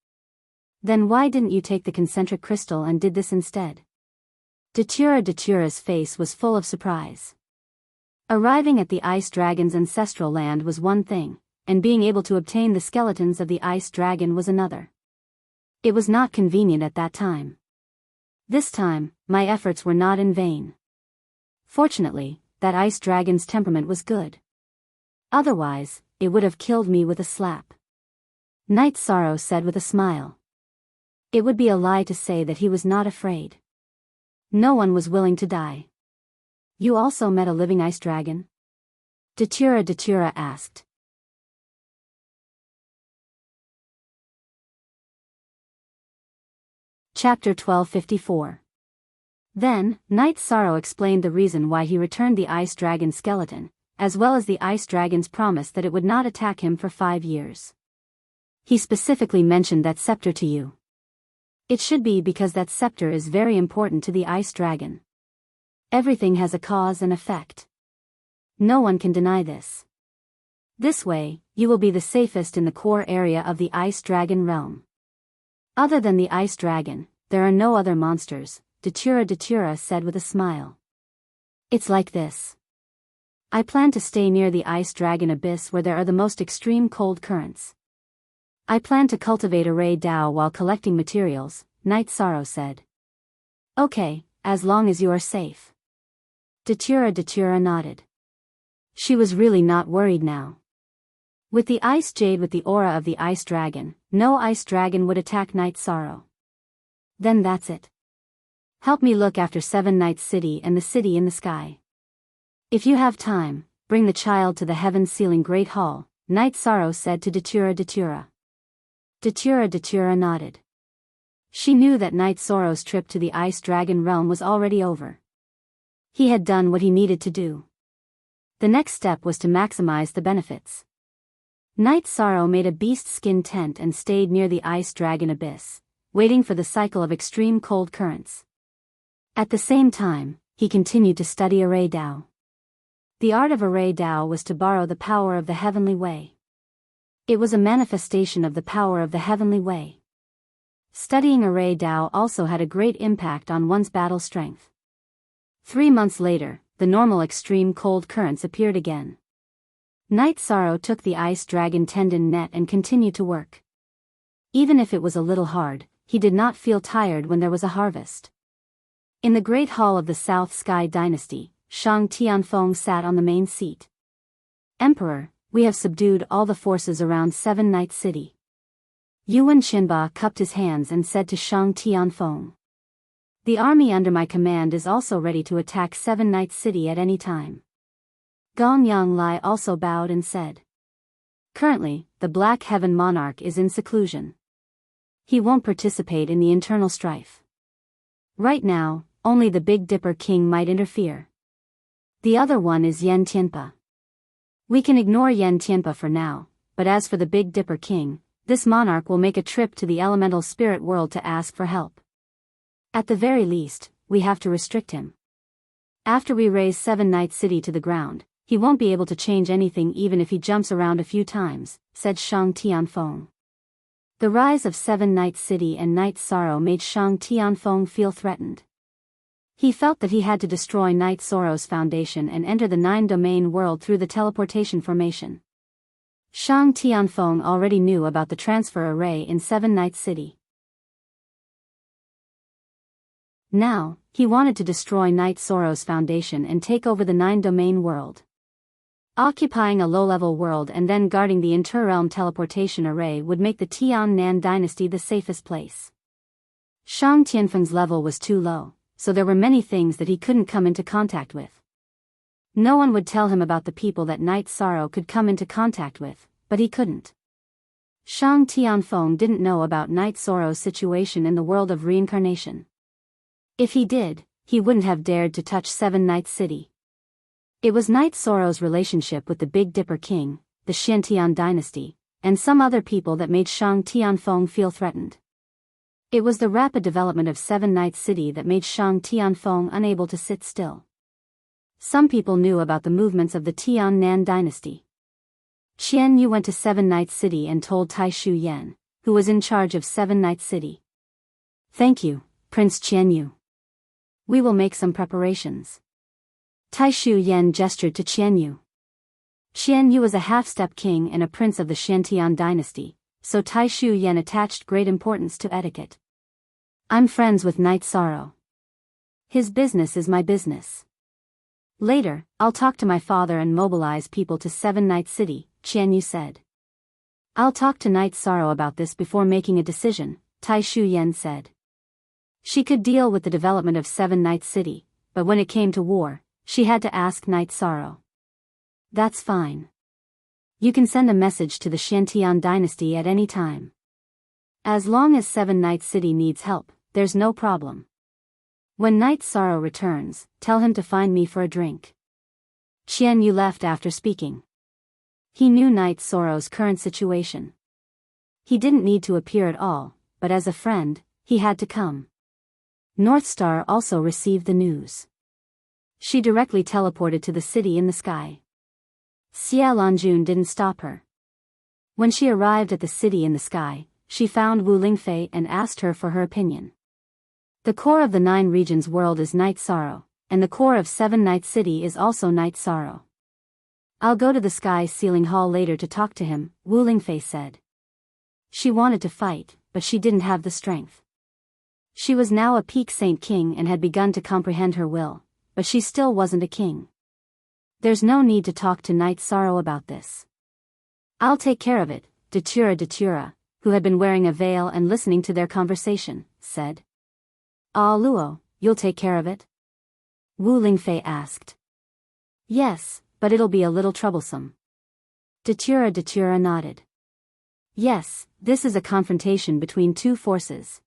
Then why didn't you take the concentric crystal and did this instead?" Datura's face was full of surprise. Arriving at the ice dragon's ancestral land was one thing, and being able to obtain the skeletons of the ice dragon was another. It was not convenient at that time. This time, my efforts were not in vain. Fortunately, that ice dragon's temperament was good. Otherwise, it would have killed me with a slap. Night Sorrow said with a smile. It would be a lie to say that he was not afraid. No one was willing to die. "You also met a living ice dragon?" Datura asked. Chapter 1254. Then, Night Sorrow explained the reason why he returned the ice dragon skeleton, as well as the ice dragon's promise that it would not attack him for 5 years. He specifically mentioned that scepter to you. It should be because that scepter is very important to the ice dragon. Everything has a cause and effect. No one can deny this. This way, you will be the safest in the core area of the ice dragon realm. Other than the ice dragon, there are no other monsters, Datura said with a smile. It's like this. I plan to stay near the ice dragon abyss where there are the most extreme cold currents. I plan to cultivate array Dao while collecting materials, Night Sorrow said. Okay, as long as you are safe. Datura nodded. She was really not worried now. With the ice jade with the aura of the ice dragon, no ice dragon would attack Night Sorrow. Then that's it. Help me look after 7 Nights City and the city in the sky. If you have time, bring the child to the heaven-sealing Great Hall, Night Sorrow said to Datura. Datura nodded. She knew that Night Sorrow's trip to the ice dragon realm was already over. He had done what he needed to do. The next step was to maximize the benefits. Night Sorrow made a beast skin tent and stayed near the ice dragon abyss, waiting for the cycle of extreme cold currents. At the same time, he continued to study array Dao. The art of array Dao was to borrow the power of the heavenly way. It was a manifestation of the power of the heavenly way. Studying array Dao also had a great impact on one's battle strength. 3 months later, the normal extreme cold currents appeared again. Night Sorrow took the ice dragon tendon net and continued to work. Even if it was a little hard, he did not feel tired when there was a harvest. In the great hall of the South Sky Dynasty, Shang Tianfeng sat on the main seat. Emperor, we have subdued all the forces around Seven Night City. Yuan Qinba cupped his hands and said to Shang Tianfeng. The army under my command is also ready to attack Seven Night City at any time. Gong Yanglai also bowed and said. Currently, the Black Heaven Monarch is in seclusion. He won't participate in the internal strife. Right now, only the Big Dipper King might interfere. The other one is Yen Tianpa. We can ignore Yen Tianpa for now, but as for the Big Dipper King, this monarch will make a trip to the elemental spirit world to ask for help. At the very least, we have to restrict him. After we raise Seven Night City to the ground, he won't be able to change anything even if he jumps around a few times, said Shang Tianfeng. The rise of Seven Night City and Night Sorrow made Shang Tianfeng feel threatened. He felt that he had to destroy Night Sorrow's foundation and enter the 9-domain world through the teleportation formation. Shang Tianfeng already knew about the transfer array in Seven Night City. Now, he wanted to destroy Night Sorrow's foundation and take over the 9-domain world. Occupying a low-level world and then guarding the inter-realm teleportation array would make the Tian-Nan dynasty the safest place. Shang Tianfeng's level was too low, so there were many things that he couldn't come into contact with. No one would tell him about the people that Night Sorrow could come into contact with, but he couldn't. Shang Tianfeng didn't know about Night Sorrow's situation in the world of reincarnation. If he did, he wouldn't have dared to touch Seven Night City. It was Night Sorrow's relationship with the Big Dipper King, the Xiantian dynasty, and some other people that made Shang Tianfeng feel threatened. It was the rapid development of Seven Night City that made Shang Tianfeng unable to sit still. Some people knew about the movements of the Tian-Nan dynasty. Qian Yu went to Seven Night City and told Tai Shu Yan, who was in charge of Seven Night City. Thank you, Prince Qian Yu. We will make some preparations. Tai Shu Yan gestured to Qian Yu. Qian Yu was a half-step king and a prince of the Xiantian dynasty, so Tai Shu Yan attached great importance to etiquette. I'm friends with Night Sorrow. His business is my business. Later, I'll talk to my father and mobilize people to Seven Night City, Qian Yu said. I'll talk to Night Sorrow about this before making a decision, Tai Shu Yan said. She could deal with the development of Seven Night City, but when it came to war, she had to ask Night Sorrow. That's fine. You can send a message to the Xiantian dynasty at any time. As long as Seven Night City needs help, there's no problem. When Night Sorrow returns, tell him to find me for a drink. Qian Yu left after speaking. He knew Night Sorrow's current situation. He didn't need to appear at all, but as a friend, he had to come. Northstar also received the news. She directly teleported to the city in the sky. Xia Lanjun didn't stop her. When she arrived at the city in the sky, she found Wu Lingfei and asked her for her opinion. The core of the 9 regions world is Night Sorrow, and the core of Seven Night City is also Night Sorrow. I'll go to the sky ceiling hall later to talk to him, Wu Lingfei said. She wanted to fight, but she didn't have the strength. She was now a peak Saint King and had begun to comprehend her will, but she still wasn't a king. There's no need to talk to Night Sorrow about this. I'll take care of it, Datura, who had been wearing a veil and listening to their conversation, said. Ah Luo, you'll take care of it? Wu Lingfei asked. Yes, but it'll be a little troublesome. Datura nodded. Yes, this is a confrontation between 2 forces.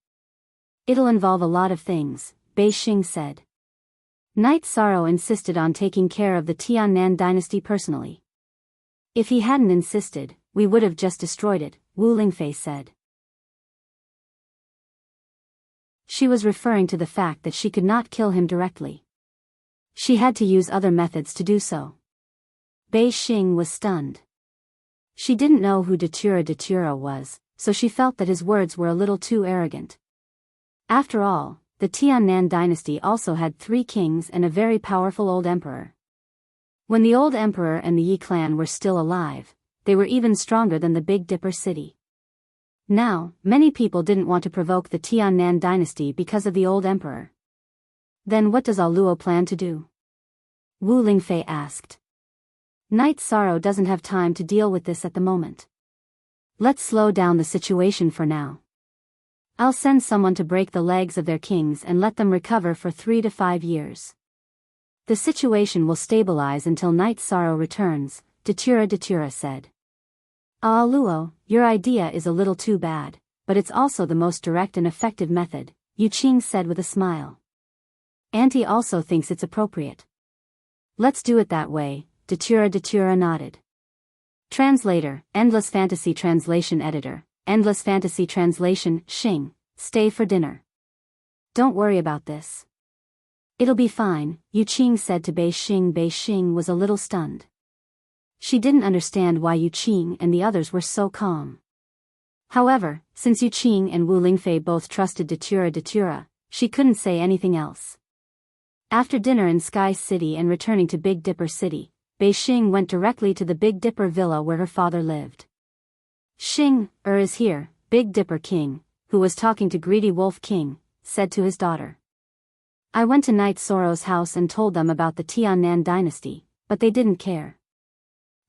It'll involve a lot of things, Bei Xing said. Night Sorrow insisted on taking care of the Tian-Nan dynasty personally. If he hadn't insisted, we would have just destroyed it, Wu Lingfei said. She was referring to the fact that she could not kill him directly. She had to use other methods to do so. Bei Xing was stunned. She didn't know who Datura was, so she felt that his words were a little too arrogant. After all, the Tiannan dynasty also had 3 kings and a very powerful old emperor. When the old emperor and the Yi clan were still alive, they were even stronger than the Big Dipper city. Now, many people didn't want to provoke the Tiannan dynasty because of the old emperor. Then what does Luo plan to do? Wu Lingfei asked. Knight Sorrow doesn't have time to deal with this at the moment. Let's slow down the situation for now. I'll send someone to break the legs of their kings and let them recover for 3 to 5 years. The situation will stabilize until Knight Sorrow returns, Datura said. Luo, your idea is a little too bad, but it's also the most direct and effective method, Yu Qing said with a smile. Auntie also thinks it's appropriate. Let's do it that way, Datura nodded. Translator, Endless Fantasy Translation Editor, Endless Fantasy Translation, Xing, stay for dinner. Don't worry about this. It'll be fine, Yu Qing said to Bei Xing. Bei Xing was a little stunned. She didn't understand why Yu Qing and the others were so calm. However, since Yu Qing and Wu Lingfei both trusted Datura, she couldn't say anything else. After dinner in Sky City and returning to Big Dipper City, Bei Xing went directly to the Big Dipper villa where her father lived. Xing, is here, Big Dipper King, who was talking to Greedy Wolf King, said to his daughter. I went to Knight Sorrow's house and told them about the Tiannan dynasty, but they didn't care.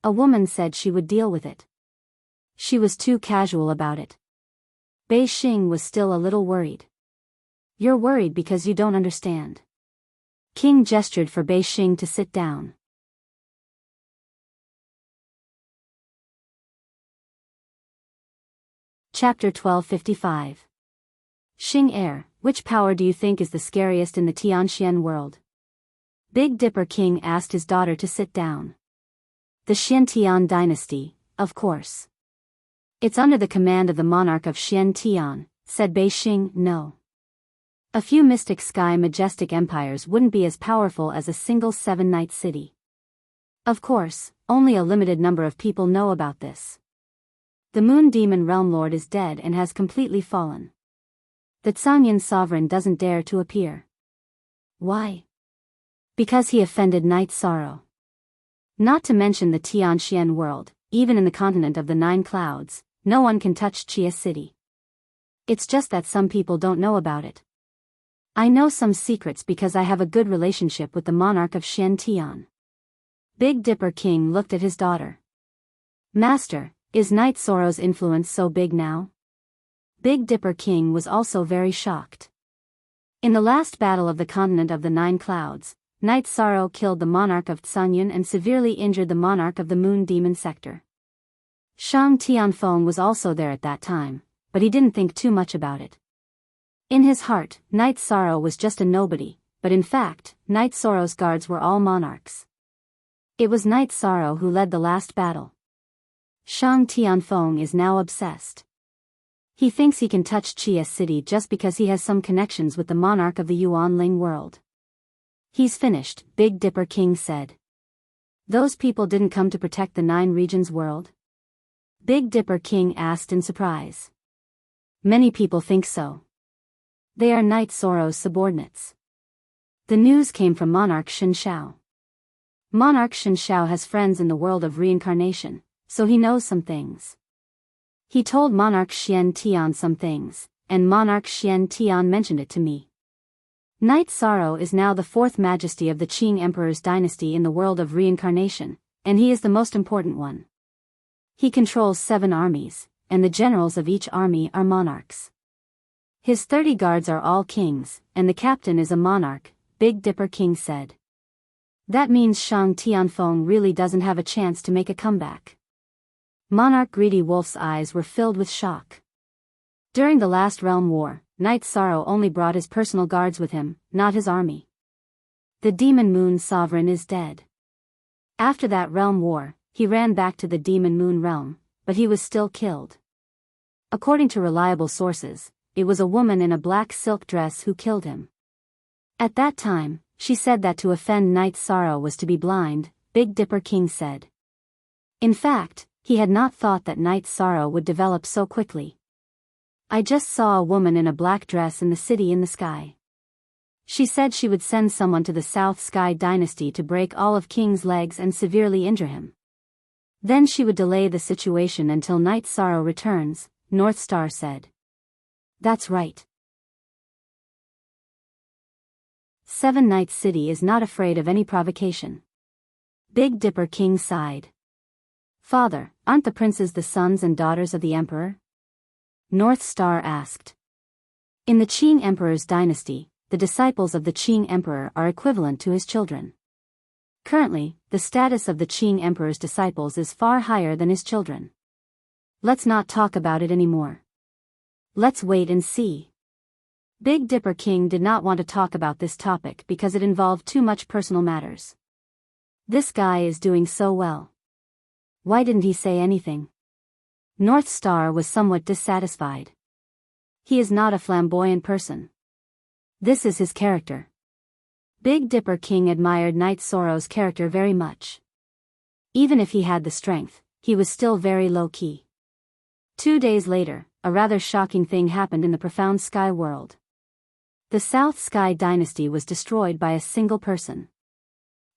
A woman said she would deal with it. She was too casual about it. Bei Xing was still a little worried. You're worried because you don't understand. King gestured for Bei Xing to sit down. Chapter 1255. Xing Heir, which power do you think is the scariest in the Tianxian world? Big Dipper King asked his daughter to sit down. The Xiantian dynasty, of course. It's under the command of the monarch of Xiantian, said Bei Xing. No. A few mystic sky majestic empires wouldn't be as powerful as a single 7-night city. Of course, only a limited number of people know about this. The Moon Demon Realm Lord is dead and has completely fallen. The Zhangyan sovereign doesn't dare to appear. Why? Because he offended Knight Sorrow. Not to mention the Tianxian world, even in the continent of the 9 clouds, no one can touch Chia City. It's just that some people don't know about it. I know some secrets because I have a good relationship with the monarch of Xiantian. Big Dipper King looked at his daughter. Master, is Knight Sorrow's influence so big now? Big Dipper King was also very shocked. In the last battle of the continent of the 9 clouds, Knight Sorrow killed the monarch of Zhangyan and severely injured the monarch of the Moon Demon sector. Shang Tianfeng was also there at that time, but he didn't think too much about it. In his heart, Knight Sorrow was just a nobody, but in fact, Knight Sorrow's guards were all monarchs. It was Knight Sorrow who led the last battle. Shang Tianfeng is now obsessed. He thinks he can touch Chia City just because he has some connections with the monarch of the Yuanling world. He's finished, Big Dipper King said. Those people didn't come to protect the 9 regions world? Big Dipper King asked in surprise. Many people think so. They are Knight Sorrow's subordinates. The news came from Monarch Shenshao. Monarch Shenshao has friends in the world of reincarnation, so he knows some things. He told Monarch Xiantian some things, and Monarch Xiantian mentioned it to me. Knight Sorrow is now the 4th majesty of the Qing Emperor's dynasty in the world of reincarnation, and he is the most important one. He controls 7 armies, and the generals of each army are monarchs. His 30 guards are all kings, and the captain is a monarch, Big Dipper King said. That means Shang Tianfeng really doesn't have a chance to make a comeback. Monarch Greedy Wolf's eyes were filled with shock. During the last realm war, Knight Sorrow only brought his personal guards with him, not his army. The Demon Moon Sovereign is dead. After that realm war, he ran back to the Demon Moon realm, but he was still killed. According to reliable sources, it was a woman in a black silk dress who killed him. At that time, she said that to offend Knight Sorrow was to be blind, Big Dipper King said. In fact, He had not thought that Night Sorrow would develop so quickly. I just saw a woman in a black dress in the city in the sky. She said she would send someone to the South Sky Dynasty to break all of King's legs and severely injure him. Then she would delay the situation until Night Sorrow returns, North Star said. That's right. 7 Night City is not afraid of any provocation. Big Dipper King sighed. Father, aren't the princes the sons and daughters of the emperor? North Star asked. In the Qing Emperor's dynasty, the disciples of the Qing Emperor are equivalent to his children. Currently, the status of the Qing Emperor's disciples is far higher than his children. Let's not talk about it anymore. Let's wait and see. Big Dipper King did not want to talk about this topic because it involved too much personal matters. This guy is doing so well. Why didn't he say anything? North Star was somewhat dissatisfied. He is not a flamboyant person. This is his character. Big Dipper King admired Night Sorrow's character very much. Even if he had the strength, he was still very low-key. 2 days later, a rather shocking thing happened in the profound sky world. The South Sky Dynasty was destroyed by a single person.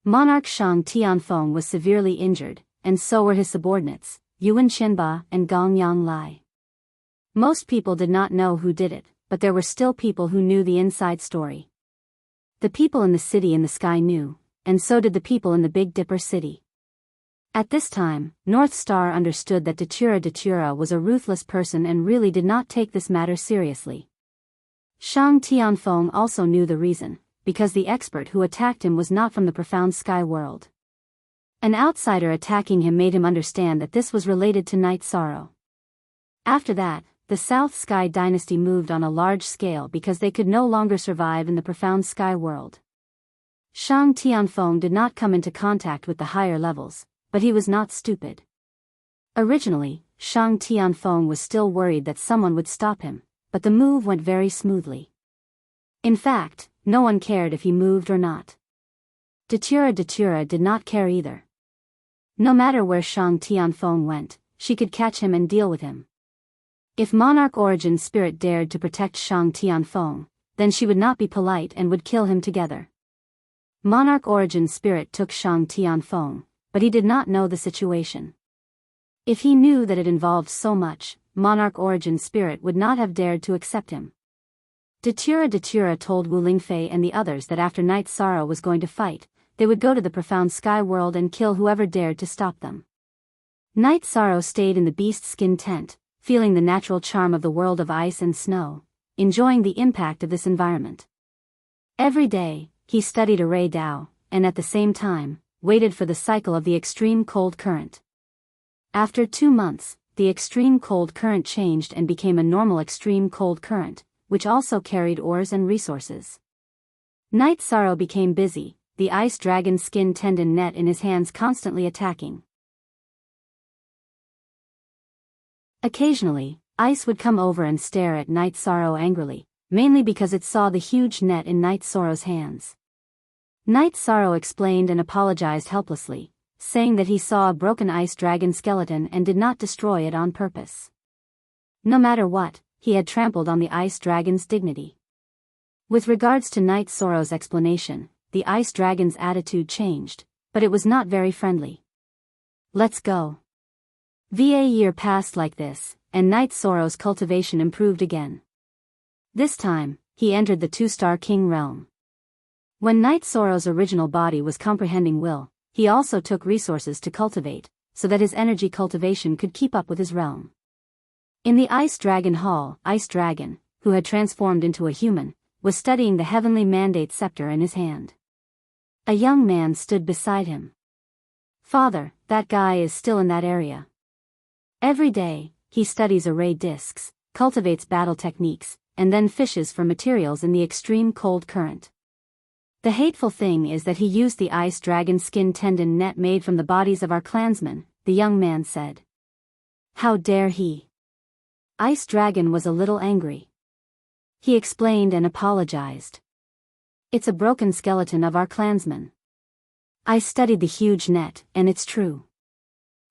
Monarch Shang Tianfeng was severely injured, and so were his subordinates, Yuan Qianba and Gong Yanglai. Most people did not know who did it, but there were still people who knew the inside story. The people in the city in the sky knew, and so did the people in the Big Dipper city. At this time, North Star understood that Datura was a ruthless person and really did not take this matter seriously. Shang Tianfeng also knew the reason, because the expert who attacked him was not from the profound sky world. An outsider attacking him made him understand that this was related to Night Sorrow. After that, the South Sky Dynasty moved on a large scale because they could no longer survive in the profound sky world. Shang Tianfeng did not come into contact with the higher levels, but he was not stupid. Originally, Shang Tianfeng was still worried that someone would stop him, but the move went very smoothly. In fact, no one cared if he moved or not. Datura did not care either. No matter where Shang Tianfeng went, she could catch him and deal with him. If Monarch Origin Spirit dared to protect Shang Tianfeng, then she would not be polite and would kill him together. Monarch Origin Spirit took Shang Tianfeng, but he did not know the situation. If he knew that it involved so much, Monarch Origin Spirit would not have dared to accept him. Datura told Wu Lingfei and the others that after Night Sorrow was going to fight, they would go to the profound sky world and kill whoever dared to stop them. Night Sorrow stayed in the beast skin tent, feeling the natural charm of the world of ice and snow, enjoying the impact of this environment. Every day, he studied Array Dao, and at the same time, waited for the cycle of the extreme cold current. After 2 months, the extreme cold current changed and became a normal extreme cold current, which also carried ores and resources. Night Sorrow became busy, the ice dragon skin tendon net in his hands constantly attacking. Occasionally, ice would come over and stare at Night Sorrow angrily, mainly because it saw the huge net in Night Sorrow's hands. Night Sorrow explained and apologized helplessly, saying that he saw a broken ice dragon skeleton and did not destroy it on purpose. No matter what, he had trampled on the ice dragon's dignity. With regards to Night Sorrow's explanation, the ice dragon's attitude changed, but it was not very friendly. Let's go. A year passed like this, and Night Sorrow's cultivation improved again. This time, he entered the 2-star king realm. When Night Sorrow's original body was comprehending will, he also took resources to cultivate, so that his energy cultivation could keep up with his realm. In the Ice Dragon Hall, Ice Dragon, who had transformed into a human, was studying the heavenly mandate scepter in his hand. A young man stood beside him. Father, that guy is still in that area. Every day, he studies array discs, cultivates battle techniques, and then fishes for materials in the extreme cold current. The hateful thing is that he used the ice dragon skin tendon net made from the bodies of our clansmen, the young man said. How dare he? Ice Dragon was a little angry. He explained and apologized. It's a broken skeleton of our clansmen. I studied the huge net, and it's true.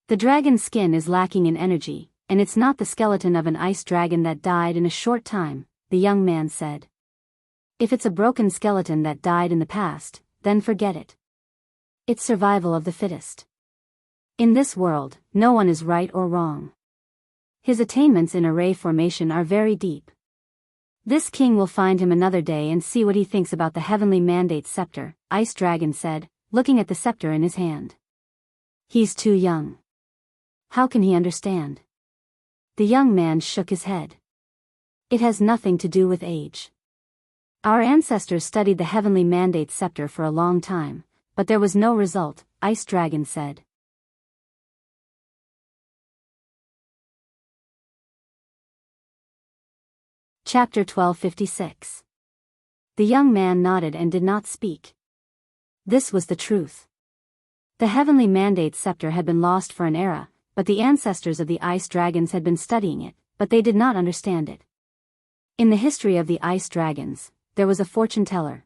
The dragon's skin is lacking in energy, and it's not the skeleton of an ice dragon that died in a short time, the young man said. If it's a broken skeleton that died in the past, then forget it. It's survival of the fittest. In this world, no one is right or wrong. His attainments in array formation are very deep. This king will find him another day and see what he thinks about the heavenly mandate scepter, Ice Dragon said, looking at the scepter in his hand. He's too young. How can he understand? The young man shook his head. It has nothing to do with age. Our ancestors studied the heavenly mandate scepter for a long time, but there was no result, Ice Dragon said. Chapter 1256. The young man nodded and did not speak. This was the truth. The heavenly mandate scepter had been lost for an era, but the ancestors of the ice dragons had been studying it, but they did not understand it. In the history of the ice dragons, there was a fortune teller.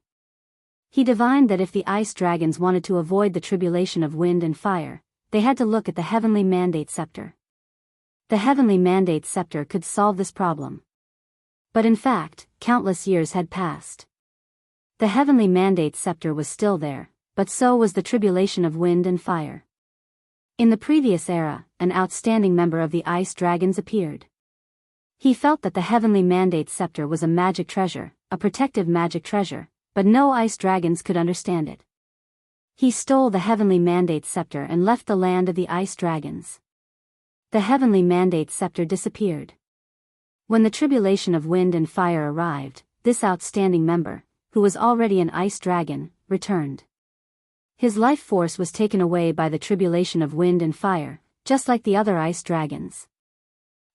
He divined that if the ice dragons wanted to avoid the tribulation of wind and fire, they had to look at the heavenly mandate scepter. The heavenly mandate scepter could solve this problem. But in fact, countless years had passed. The heavenly mandate scepter was still there, but so was the tribulation of wind and fire. In the previous era, an outstanding member of the ice dragons appeared. He felt that the heavenly mandate scepter was a magic treasure, a protective magic treasure, but no ice dragons could understand it. He stole the heavenly mandate scepter and left the land of the ice dragons. The heavenly mandate scepter disappeared. When the tribulation of wind and fire arrived, this outstanding member, who was already an ice dragon, returned. His life force was taken away by the tribulation of wind and fire, just like the other ice dragons.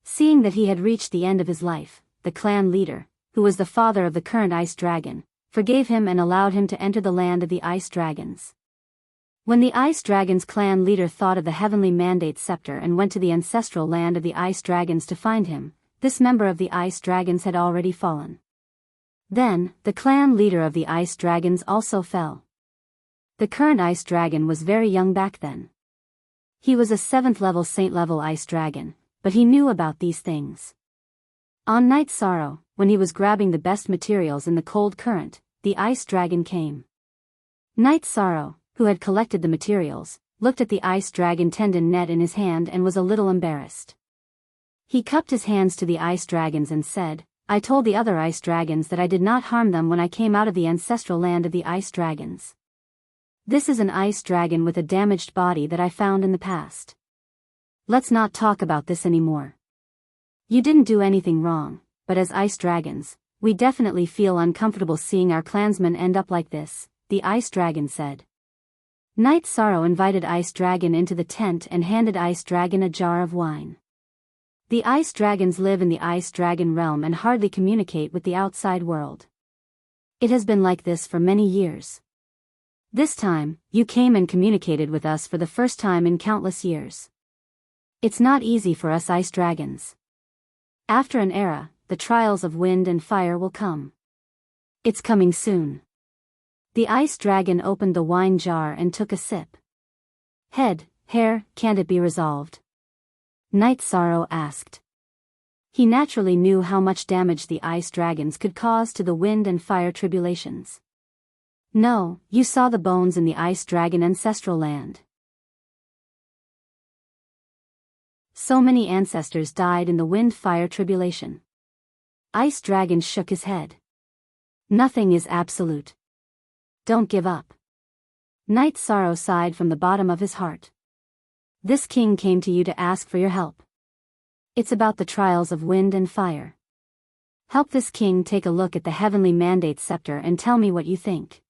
Seeing that he had reached the end of his life, the clan leader, who was the father of the current ice dragon, forgave him and allowed him to enter the land of the ice dragons. When the ice dragon's clan leader thought of the heavenly mandate scepter and went to the ancestral land of the ice dragons to find him, this member of the ice dragons had already fallen. Then, the clan leader of the ice dragons also fell. The current ice dragon was very young back then. He was a 7th level saint level ice dragon, but he knew about these things. On Night Sorrow, when he was grabbing the best materials in the cold current, the ice dragon came. Night Sorrow, who had collected the materials, looked at the ice dragon tendon net in his hand and was a little embarrassed. He cupped his hands to the ice dragons and said, I told the other ice dragons that I did not harm them when I came out of the ancestral land of the ice dragons. This is an ice dragon with a damaged body that I found in the past. Let's not talk about this anymore. You didn't do anything wrong, but as ice dragons, we definitely feel uncomfortable seeing our clansmen end up like this, the ice dragon said. Night Sorrow invited Ice Dragon into the tent and handed Ice Dragon a jar of wine. The ice dragons live in the ice dragon realm and hardly communicate with the outside world. It has been like this for many years. This time, you came and communicated with us for the first time in countless years. It's not easy for us ice dragons. After an era, the trials of wind and fire will come. It's coming soon. The ice dragon opened the wine jar and took a sip. Head, hair, can't it be resolved? Night Sorrow asked. He naturally knew how much damage the ice dragons could cause to the wind and fire tribulations. No, you saw the bones in the ice dragon ancestral land. So many ancestors died in the wind-fire tribulation. Ice Dragon shook his head. Nothing is absolute. Don't give up. Night Sorrow sighed from the bottom of his heart. This king came to you to ask for your help. It's about the trials of wind and fire. Help this king take a look at the heavenly mandate scepter and tell me what you think.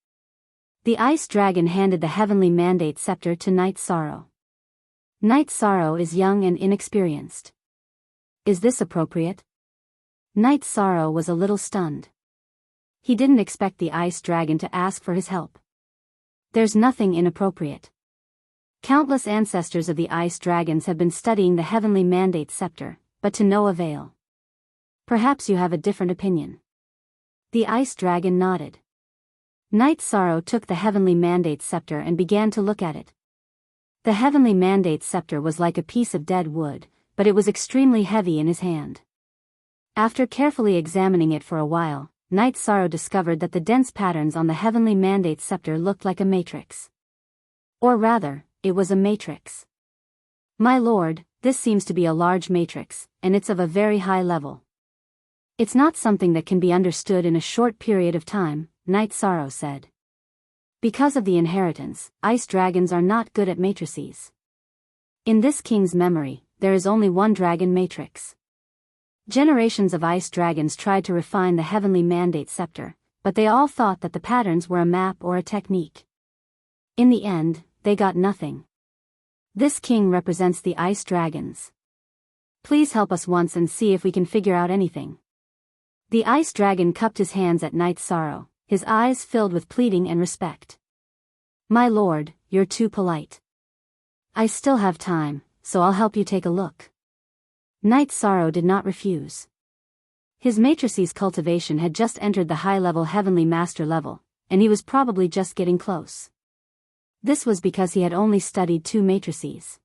The ice dragon handed the heavenly mandate scepter to Night Sorrow. Night Sorrow is young and inexperienced. Is this appropriate? Night Sorrow was a little stunned. He didn't expect the ice dragon to ask for his help. There's nothing inappropriate. Countless ancestors of the ice dragons have been studying the heavenly mandate scepter, but to no avail. Perhaps you have a different opinion. The ice dragon nodded. Night Sorrow took the heavenly mandate scepter and began to look at it. The heavenly mandate scepter was like a piece of dead wood, but it was extremely heavy in his hand. After carefully examining it for a while, Knight Sorrow discovered that the dense patterns on the heavenly mandate scepter looked like a matrix. Or rather, it was a matrix. My lord, this seems to be a large matrix, and it's of a very high level. It's not something that can be understood in a short period of time, Knight Sorrow said. Because of the inheritance, ice dragons are not good at matrices. In this king's memory, there is only one dragon matrix. Generations of ice dragons tried to refine the heavenly mandate scepter, but they all thought that the patterns were a map or a technique. In the end, they got nothing. This king represents the ice dragons. Please help us once and see if we can figure out anything. The ice dragon cupped his hands at Knight Sorrow, his eyes filled with pleading and respect. My lord, you're too polite. I still have time, so I'll help you take a look. Knight Sorrow did not refuse. His matrices cultivation had just entered the high-level heavenly master level, and he was probably just getting close. This was because he had only studied 2 matrices.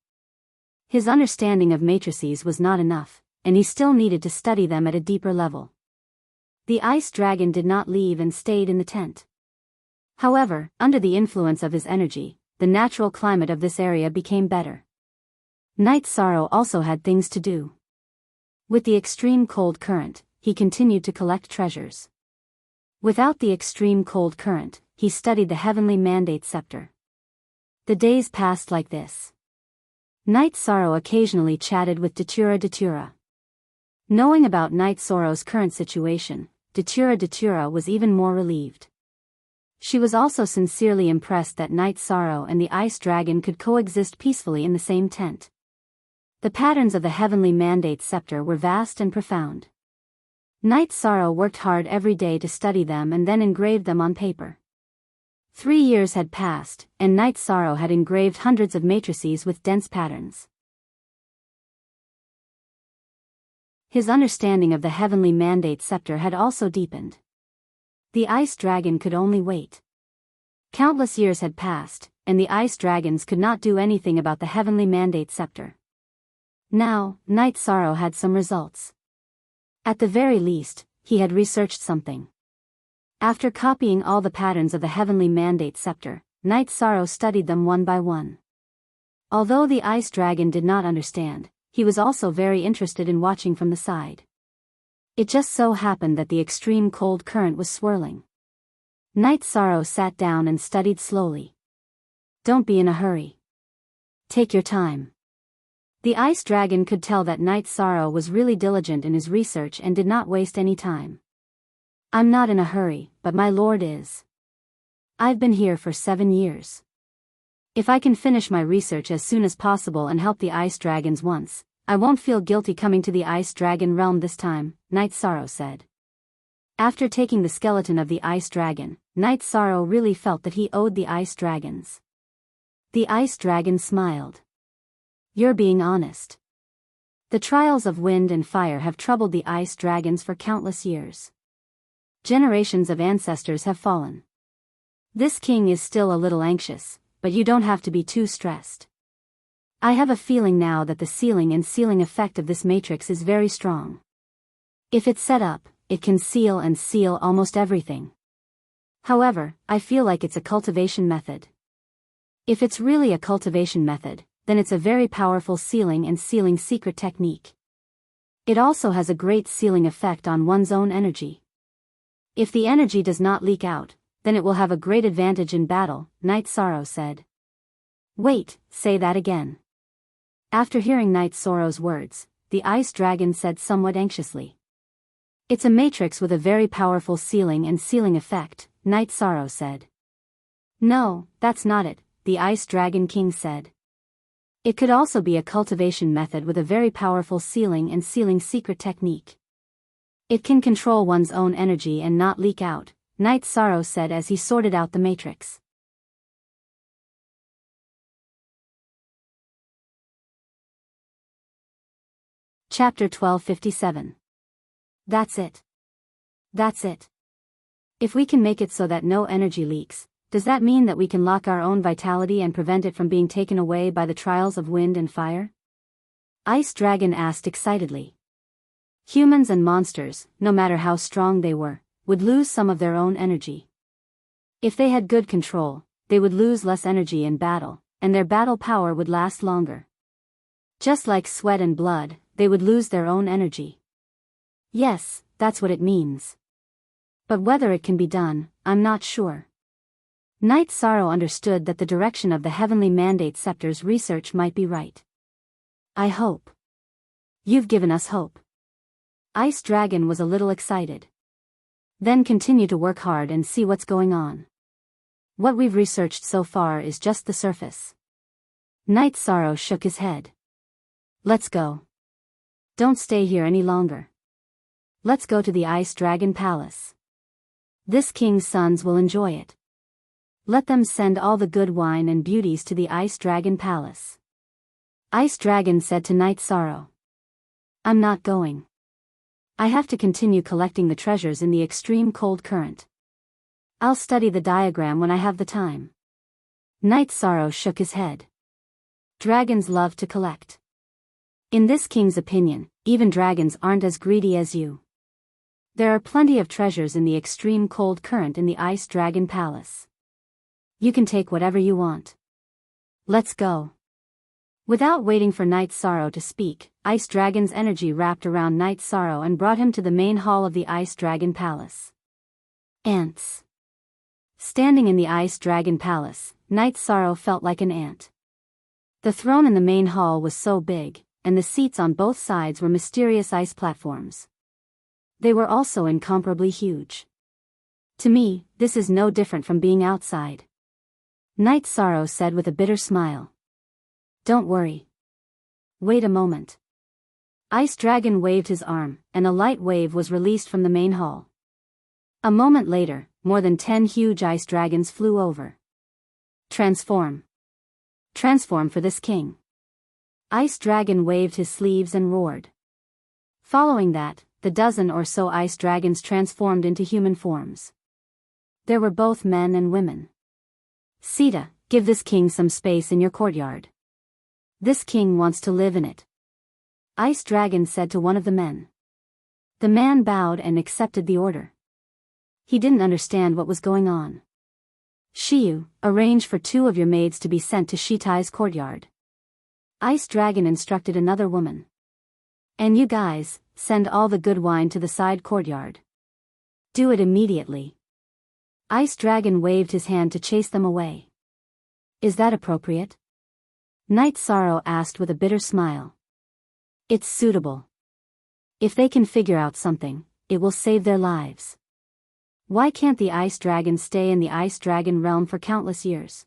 His understanding of matrices was not enough, and he still needed to study them at a deeper level. The ice dragon did not leave and stayed in the tent. However, under the influence of his energy, the natural climate of this area became better. Knight Sorrow also had things to do. With the extreme cold current, he continued to collect treasures. Without the extreme cold current, he studied the heavenly mandate scepter. The days passed like this. Knight Sorrow occasionally chatted with Datura. Knowing about Knight Sorrow's current situation, Datura was even more relieved. She was also sincerely impressed that Knight Sorrow and the ice dragon could coexist peacefully in the same tent. The patterns of the heavenly mandate scepter were vast and profound. Knight Sorrow worked hard every day to study them and then engraved them on paper. 3 years had passed, and Knight Sorrow had engraved hundreds of matrices with dense patterns. His understanding of the heavenly mandate scepter had also deepened. The ice dragon could only wait. Countless years had passed, and the ice dragons could not do anything about the heavenly mandate scepter. Now, Knight Sorrow had some results. At the very least, he had researched something. After copying all the patterns of the heavenly mandate scepter, Knight Sorrow studied them one by one. Although the ice dragon did not understand, he was also very interested in watching from the side. It just so happened that the extreme cold current was swirling. Knight Sorrow sat down and studied slowly. Don't be in a hurry. Take your time. The ice dragon could tell that Knight Sorrow was really diligent in his research and did not waste any time. I'm not in a hurry, but my lord is. I've been here for 7 years. If I can finish my research as soon as possible and help the ice dragons once, I won't feel guilty coming to the ice dragon realm this time, Knight Sorrow said. After taking the skeleton of the ice dragon, Knight Sorrow really felt that he owed the ice dragons. The ice dragon smiled. You're being honest. The trials of wind and fire have troubled the ice dragons for countless years. Generations of ancestors have fallen. This king is still a little anxious, but you don't have to be too stressed. I have a feeling now that the sealing and sealing effect of this matrix is very strong. If it's set up, it can seal and seal almost everything. However, I feel like it's a cultivation method. If it's really a cultivation method, then it's a very powerful sealing and sealing secret technique. It also has a great sealing effect on one's own energy. If the energy does not leak out, then it will have a great advantage in battle, Knight Sorrow said. Wait, say that again. After hearing Knight Sorrow's words, the ice dragon said somewhat anxiously. It's a matrix with a very powerful sealing and sealing effect, Knight Sorrow said. No, that's not it, the ice dragon king said. It could also be a cultivation method with a very powerful sealing and sealing secret technique. It can control one's own energy and not leak out, Knight Sorrow said as he sorted out the matrix. Chapter 1257. That's it. That's it. If we can make it so that no energy leaks, Does that mean that we can lock our own vitality and prevent it from being taken away by the trials of wind and fire? Ice Dragon asked excitedly. Humans and monsters, no matter how strong they were, would lose some of their own energy. If they had good control, they would lose less energy in battle, and their battle power would last longer. Just like sweat and blood, they would lose their own energy. Yes, that's what it means. But whether it can be done, I'm not sure. Night Sorrow understood that the direction of the Heavenly Mandate Scepter's research might be right. I hope. You've given us hope. Ice Dragon was a little excited. Then continue to work hard and see what's going on. What we've researched so far is just the surface. Night Sorrow shook his head. Let's go. Don't stay here any longer. Let's go to the Ice Dragon Palace. This king's sons will enjoy it. Let them send all the good wine and beauties to the Ice Dragon Palace. Ice Dragon said to Night Sorrow. I'm not going. I have to continue collecting the treasures in the extreme cold current. I'll study the diagram when I have the time. Night Sorrow shook his head. Dragons love to collect. In this king's opinion, even dragons aren't as greedy as you. There are plenty of treasures in the extreme cold current in the Ice Dragon Palace. You can take whatever you want. Let's go. Without waiting for Night Sorrow to speak, Ice Dragon's energy wrapped around Night Sorrow and brought him to the main hall of the Ice Dragon Palace. Ants. Standing in the Ice Dragon Palace, Night Sorrow felt like an ant. The throne in the main hall was so big, and the seats on both sides were mysterious ice platforms. They were also incomparably huge. To me, this is no different from being outside. Night Sorrow said with a bitter smile. Don't worry. Wait a moment. Ice Dragon waved his arm, and a light wave was released from the main hall. A moment later, more than 10 huge ice dragons flew over. Transform. Transform for this king. Ice Dragon waved his sleeves and roared. Following that, the dozen or so ice dragons transformed into human forms. There were both men and women. Sita, give this king some space in your courtyard. This king wants to live in it. Ice Dragon said to one of the men. The man bowed and accepted the order. He didn't understand what was going on. Shiyu, arrange for 2 of your maids to be sent to Shitai's courtyard. Ice Dragon instructed another woman. And you guys, send all the good wine to the side courtyard. Do it immediately. Ice Dragon waved his hand to chase them away. Is that appropriate? Night Sorrow asked with a bitter smile. It's suitable. If they can figure out something, it will save their lives. Why can't the Ice Dragon stay in the Ice Dragon realm for countless years?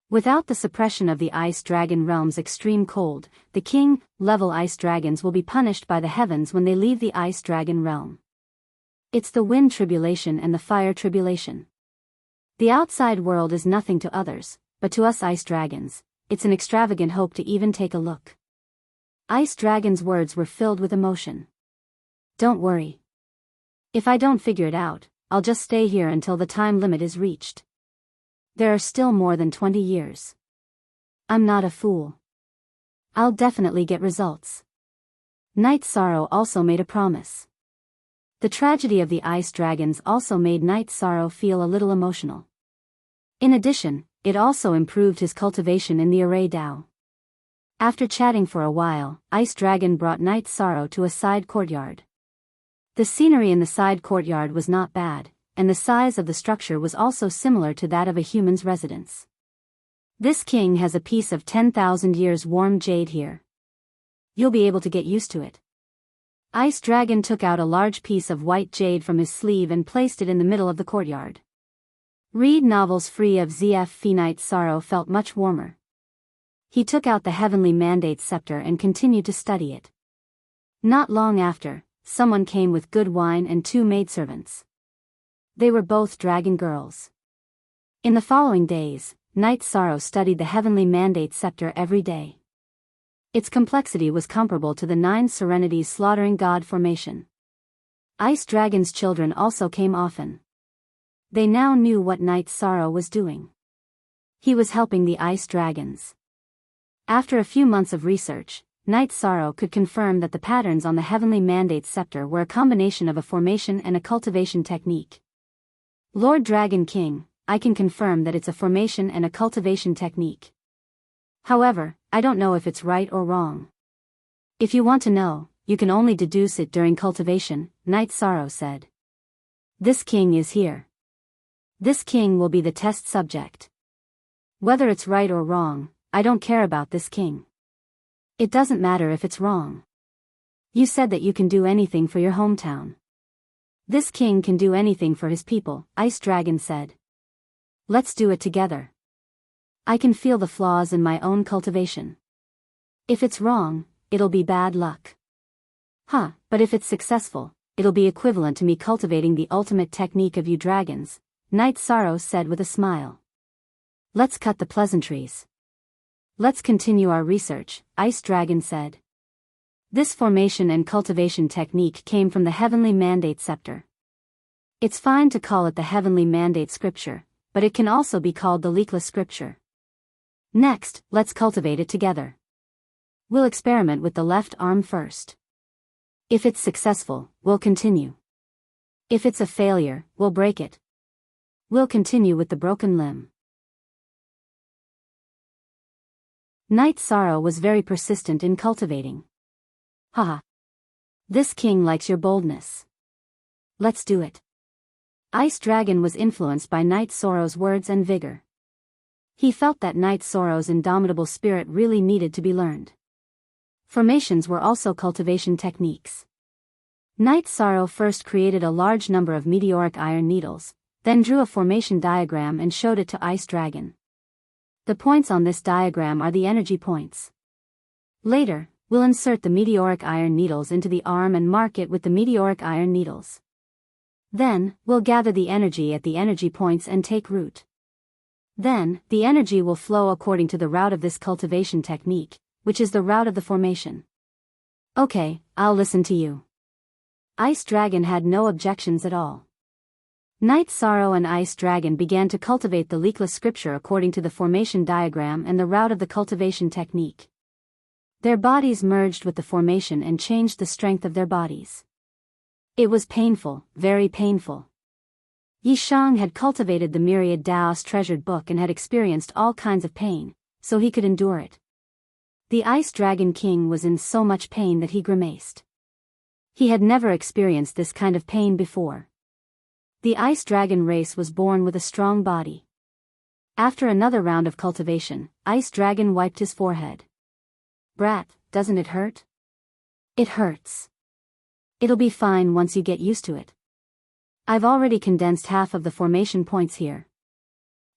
Without the suppression of the Ice Dragon realm's extreme cold, the king-level ice dragons will be punished by the heavens when they leave the Ice Dragon realm. It's the wind tribulation and the fire tribulation. The outside world is nothing to others, but to us ice dragons, it's an extravagant hope to even take a look. Ice Dragon's words were filled with emotion. Don't worry. If I don't figure it out, I'll just stay here until the time limit is reached. There are still more than 20 years. I'm not a fool. I'll definitely get results. Night Sorrow also made a promise. The tragedy of the ice dragons also made Night Sorrow feel a little emotional. In addition, it also improved his cultivation in the Array Dao. After chatting for a while, Ice Dragon brought Night Sorrow to a side courtyard. The scenery in the side courtyard was not bad, and the size of the structure was also similar to that of a human's residence. This king has a piece of 10,000 years warm jade here. You'll be able to get used to it. Ice Dragon took out a large piece of white jade from his sleeve and placed it in the middle of the courtyard. Read novels free of ZF. Night Sorrow felt much warmer. He took out the Heavenly Mandate Scepter and continued to study it. Not long after, someone came with good wine and 2 maidservants. They were both dragon girls. In the following days, Night Sorrow studied the Heavenly Mandate Scepter every day. Its complexity was comparable to the 9 Serenities slaughtering god formation. Ice Dragon's children also came often. They now knew what Night Sorrow was doing. He was helping the ice dragons. After a few months of research, Night Sorrow could confirm that the patterns on the Heavenly Mandate scepter were a combination of a formation and a cultivation technique. Lord Dragon King, I can confirm that it's a formation and a cultivation technique. However, I don't know if it's right or wrong. If you want to know, you can only deduce it during cultivation, Night Sorrow said. This king is here. This king will be the test subject. Whether it's right or wrong, I don't care about this king. It doesn't matter if it's wrong. You said that you can do anything for your hometown. This king can do anything for his people, Ice Dragon said. Let's do it together. I can feel the flaws in my own cultivation. If it's wrong, it'll be bad luck. But if it's successful, it'll be equivalent to me cultivating the ultimate technique of you dragons, Night Sorrow said with a smile. Let's cut the pleasantries. Let's continue our research, Ice Dragon said. This formation and cultivation technique came from the Heavenly Mandate scepter. It's fine to call it the Heavenly Mandate scripture, but it can also be called the Leakless scripture. Next, let's cultivate it together. We'll experiment with the left arm first. If it's successful, we'll continue. If it's a failure, we'll break it. We'll continue with the broken limb. Night Sorrow was very persistent in cultivating. This king likes your boldness. Let's do it. Ice Dragon was influenced by Night Sorrow's words and vigor. He felt that Night Sorrow's indomitable spirit really needed to be learned. Formations were also cultivation techniques. Night Sorrow first created a large number of meteoric iron needles, then drew a formation diagram and showed it to Ice Dragon. The points on this diagram are the energy points. Later, we'll insert the meteoric iron needles into the arm and mark it with the meteoric iron needles. Then, we'll gather the energy at the energy points and take root. Then, the energy will flow according to the route of this cultivation technique, which is the route of the formation. Okay, I'll listen to you. Ice Dragon had no objections at all. Night Sorrow and Ice Dragon began to cultivate the Leakless scripture according to the formation diagram and the route of the cultivation technique. Their bodies merged with the formation and changed the strength of their bodies. It was painful, very painful. Yi Shang had cultivated the myriad Dao's treasured book and had experienced all kinds of pain, so he could endure it. The Ice Dragon King was in so much pain that he grimaced. He had never experienced this kind of pain before. The Ice Dragon race was born with a strong body. After another round of cultivation, Ice Dragon wiped his forehead. Brat, doesn't it hurt? It hurts. It'll be fine once you get used to it. I've already condensed half of the formation points here.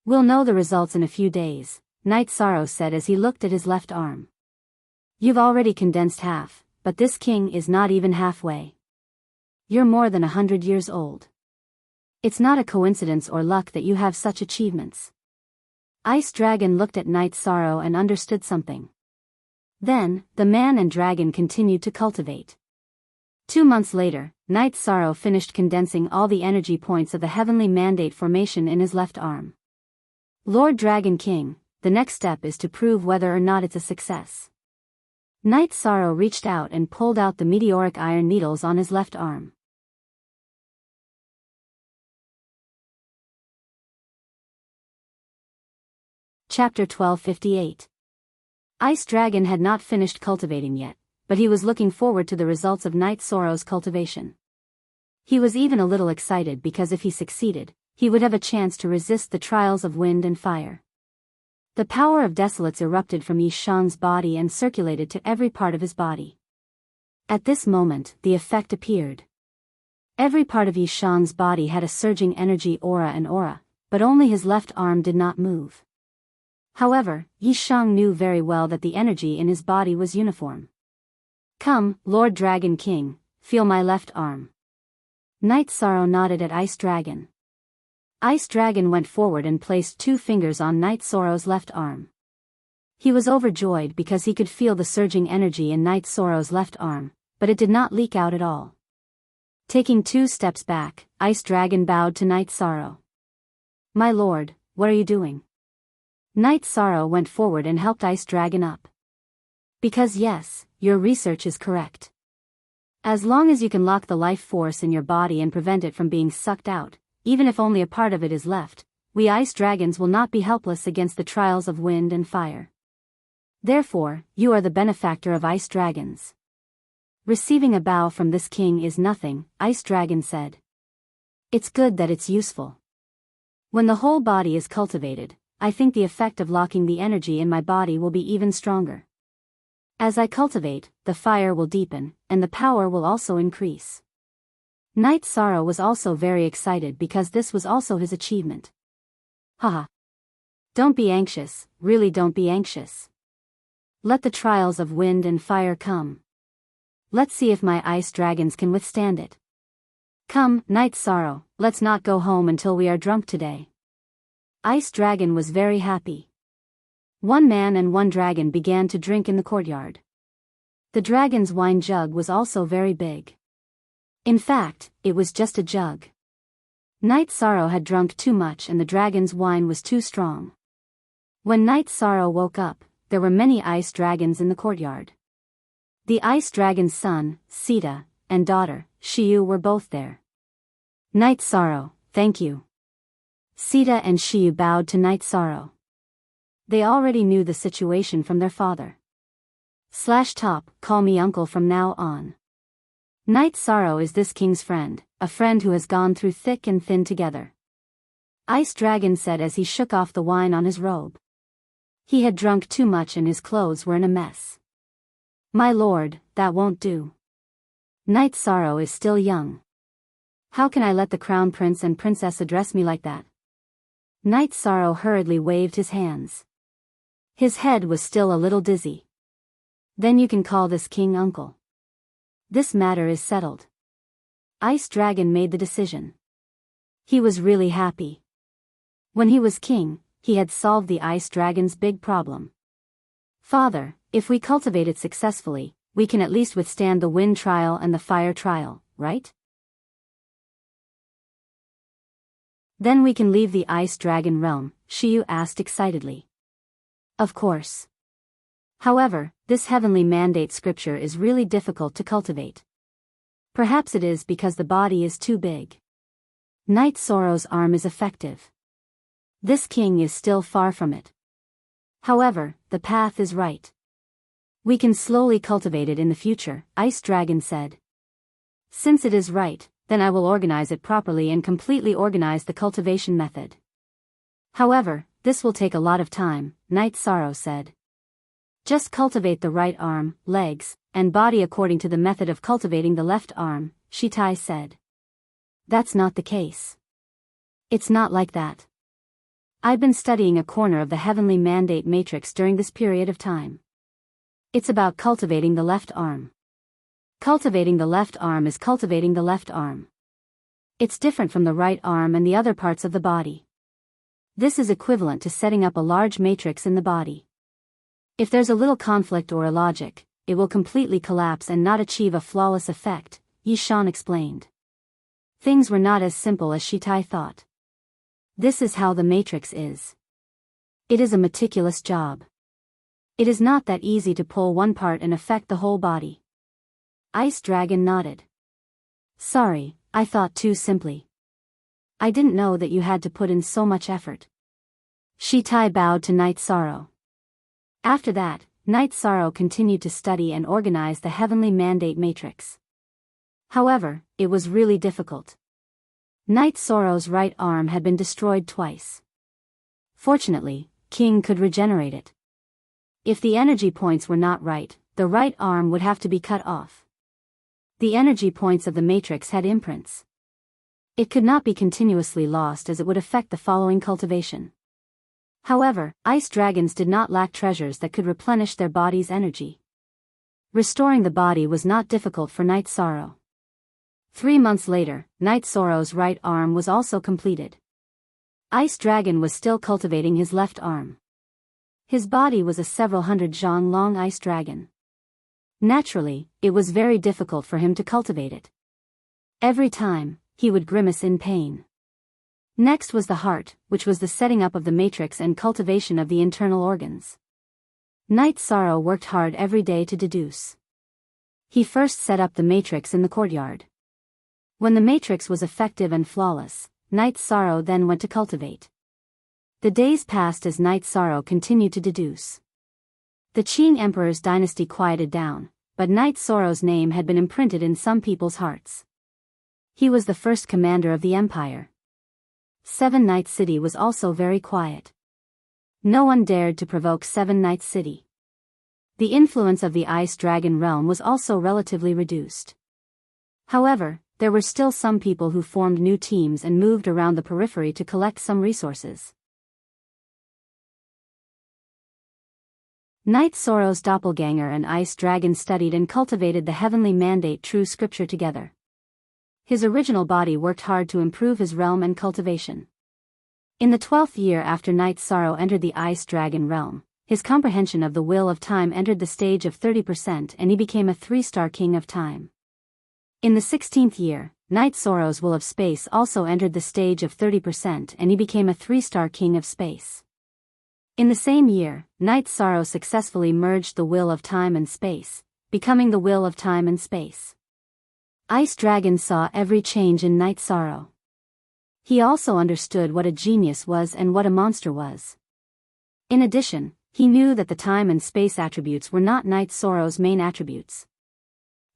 We'll know the results in a few days, Night Sorrow said as he looked at his left arm. You've already condensed half, but this king is not even halfway. You're more than 100 years old. It's not a coincidence or luck that you have such achievements. Ice Dragon looked at Night Sorrow and understood something. Then, the man and dragon continued to cultivate. 2 months later, Night Sorrow finished condensing all the energy points of the Heavenly Mandate formation in his left arm. Lord Dragon King, the next step is to prove whether or not it's a success. Night Sorrow reached out and pulled out the meteoric iron needles on his left arm. Chapter 1258. Ice Dragon had not finished cultivating yet, but he was looking forward to the results of Night Sorrow's cultivation. He was even a little excited because if he succeeded, he would have a chance to resist the trials of wind and fire. The power of desolates erupted from Yi Shang's body and circulated to every part of his body. At this moment, the effect appeared. Every part of Yi Shang's body had a surging energy aura, but only his left arm did not move. However, Yi Shang knew very well that the energy in his body was uniform. Come, Lord Dragon King, feel my left arm. Night Sorrow nodded at Ice Dragon. Ice Dragon went forward and placed 2 fingers on Night Sorrow's left arm. He was overjoyed because he could feel the surging energy in Night Sorrow's left arm, but it did not leak out at all. Taking 2 steps back, Ice Dragon bowed to Night Sorrow. My lord, what are you doing? Night Sorrow went forward and helped Ice Dragon up. Because yes, your research is correct. As long as you can lock the life force in your body and prevent it from being sucked out, even if only a part of it is left, we ice dragons will not be helpless against the trials of wind and fire. Therefore, you are the benefactor of ice dragons. Receiving a bow from this king is nothing, Ice Dragon said. It's good that it's useful. When the whole body is cultivated, I think the effect of locking the energy in my body will be even stronger. As I cultivate, the fire will deepen, and the power will also increase. Night Sorrow was also very excited because this was also his achievement. Haha. Don't be anxious, really don't be anxious. Let the trials of wind and fire come. Let's see if my ice dragons can withstand it. Come, Night Sorrow, let's not go home until we are drunk today. Ice Dragon was very happy. One man and one dragon began to drink in the courtyard. The dragon's wine jug was also very big. In fact, it was just a jug. Night Sorrow had drunk too much and the dragon's wine was too strong. When Night Sorrow woke up, there were many ice dragons in the courtyard. The ice dragon's son, Sita, and daughter, Shiyu were both there. Night Sorrow, thank you. Sita and Shiyu bowed to Night Sorrow. They already knew the situation from their father. /top, call me uncle from now on. Night Sorrow is this king's friend, a friend who has gone through thick and thin together. Ice Dragon said as he shook off the wine on his robe. He had drunk too much and his clothes were in a mess. My lord, that won't do. Night Sorrow is still young. How can I let the crown prince and princess address me like that? Night Sorrow hurriedly waved his hands. His head was still a little dizzy. Then you can call this king uncle. This matter is settled. Ice Dragon made the decision. He was really happy. When he was king, he had solved the Ice Dragon's big problem. Father, if we cultivate it successfully, we can at least withstand the wind trial and the fire trial, right? Then we can leave the Ice Dragon realm, Shiyu asked excitedly. Of course. However, this heavenly mandate scripture is really difficult to cultivate. Perhaps it is because the body is too big. Night Sorrow's arm is effective. This king is still far from it. However, the path is right. We can slowly cultivate it in the future, Ice Dragon said. Since it is right, then I will organize it properly and completely organize the cultivation method. However, this will take a lot of time, Night Sorrow said. Just cultivate the right arm, legs, and body according to the method of cultivating the left arm, Shitai said. That's not the case. It's not like that. I've been studying a corner of the heavenly mandate matrix during this period of time. It's about cultivating the left arm. Cultivating the left arm is cultivating the left arm. It's different from the right arm and the other parts of the body. This is equivalent to setting up a large matrix in the body. If there's a little conflict or illogic, it will completely collapse and not achieve a flawless effect, Yishan explained. Things were not as simple as Shitai thought. This is how the matrix is. It is a meticulous job. It is not that easy to pull one part and affect the whole body. Ice Dragon nodded. Sorry, I thought too simply. I didn't know that you had to put in so much effort. Shitai bowed to Night Sorrow. After that, Night Sorrow continued to study and organize the heavenly mandate matrix. However, it was really difficult. Night Sorrow's right arm had been destroyed twice. Fortunately, King could regenerate it. If the energy points were not right, the right arm would have to be cut off. The energy points of the matrix had imprints. It could not be continuously lost as it would affect the following cultivation. However, ice dragons did not lack treasures that could replenish their body's energy. Restoring the body was not difficult for Night Sorrow. 3 months later, Night Sorrow's right arm was also completed. Ice Dragon was still cultivating his left arm. His body was a several hundred zhang long ice dragon. Naturally, it was very difficult for him to cultivate it. Every time, he would grimace in pain. Next was the heart, which was the setting up of the matrix and cultivation of the internal organs. Night Sorrow worked hard every day to deduce. He first set up the matrix in the courtyard. When the matrix was effective and flawless, Night Sorrow then went to cultivate. The days passed as Night Sorrow continued to deduce. The Qing Emperor's dynasty quieted down, but Night Sorrow's name had been imprinted in some people's hearts. He was the first commander of the empire. Seven Night City was also very quiet. No one dared to provoke Seven Night City. The influence of the Ice Dragon realm was also relatively reduced. However, there were still some people who formed new teams and moved around the periphery to collect some resources. Night Sorrow's doppelganger and Ice Dragon studied and cultivated the heavenly mandate true scripture together. His original body worked hard to improve his realm and cultivation. In the 12th year after Night Sorrow entered the Ice Dragon realm, his comprehension of the will of time entered the stage of 30% and he became a 3-star king of time. In the 16th year, Night Sorrow's will of space also entered the stage of 30% and he became a 3-star king of space. In the same year, Night Sorrow successfully merged the will of time and space, becoming the will of time and space. Ice Dragon saw every change in Night Sorrow. He also understood what a genius was and what a monster was. In addition, he knew that the time and space attributes were not Night Sorrow's main attributes.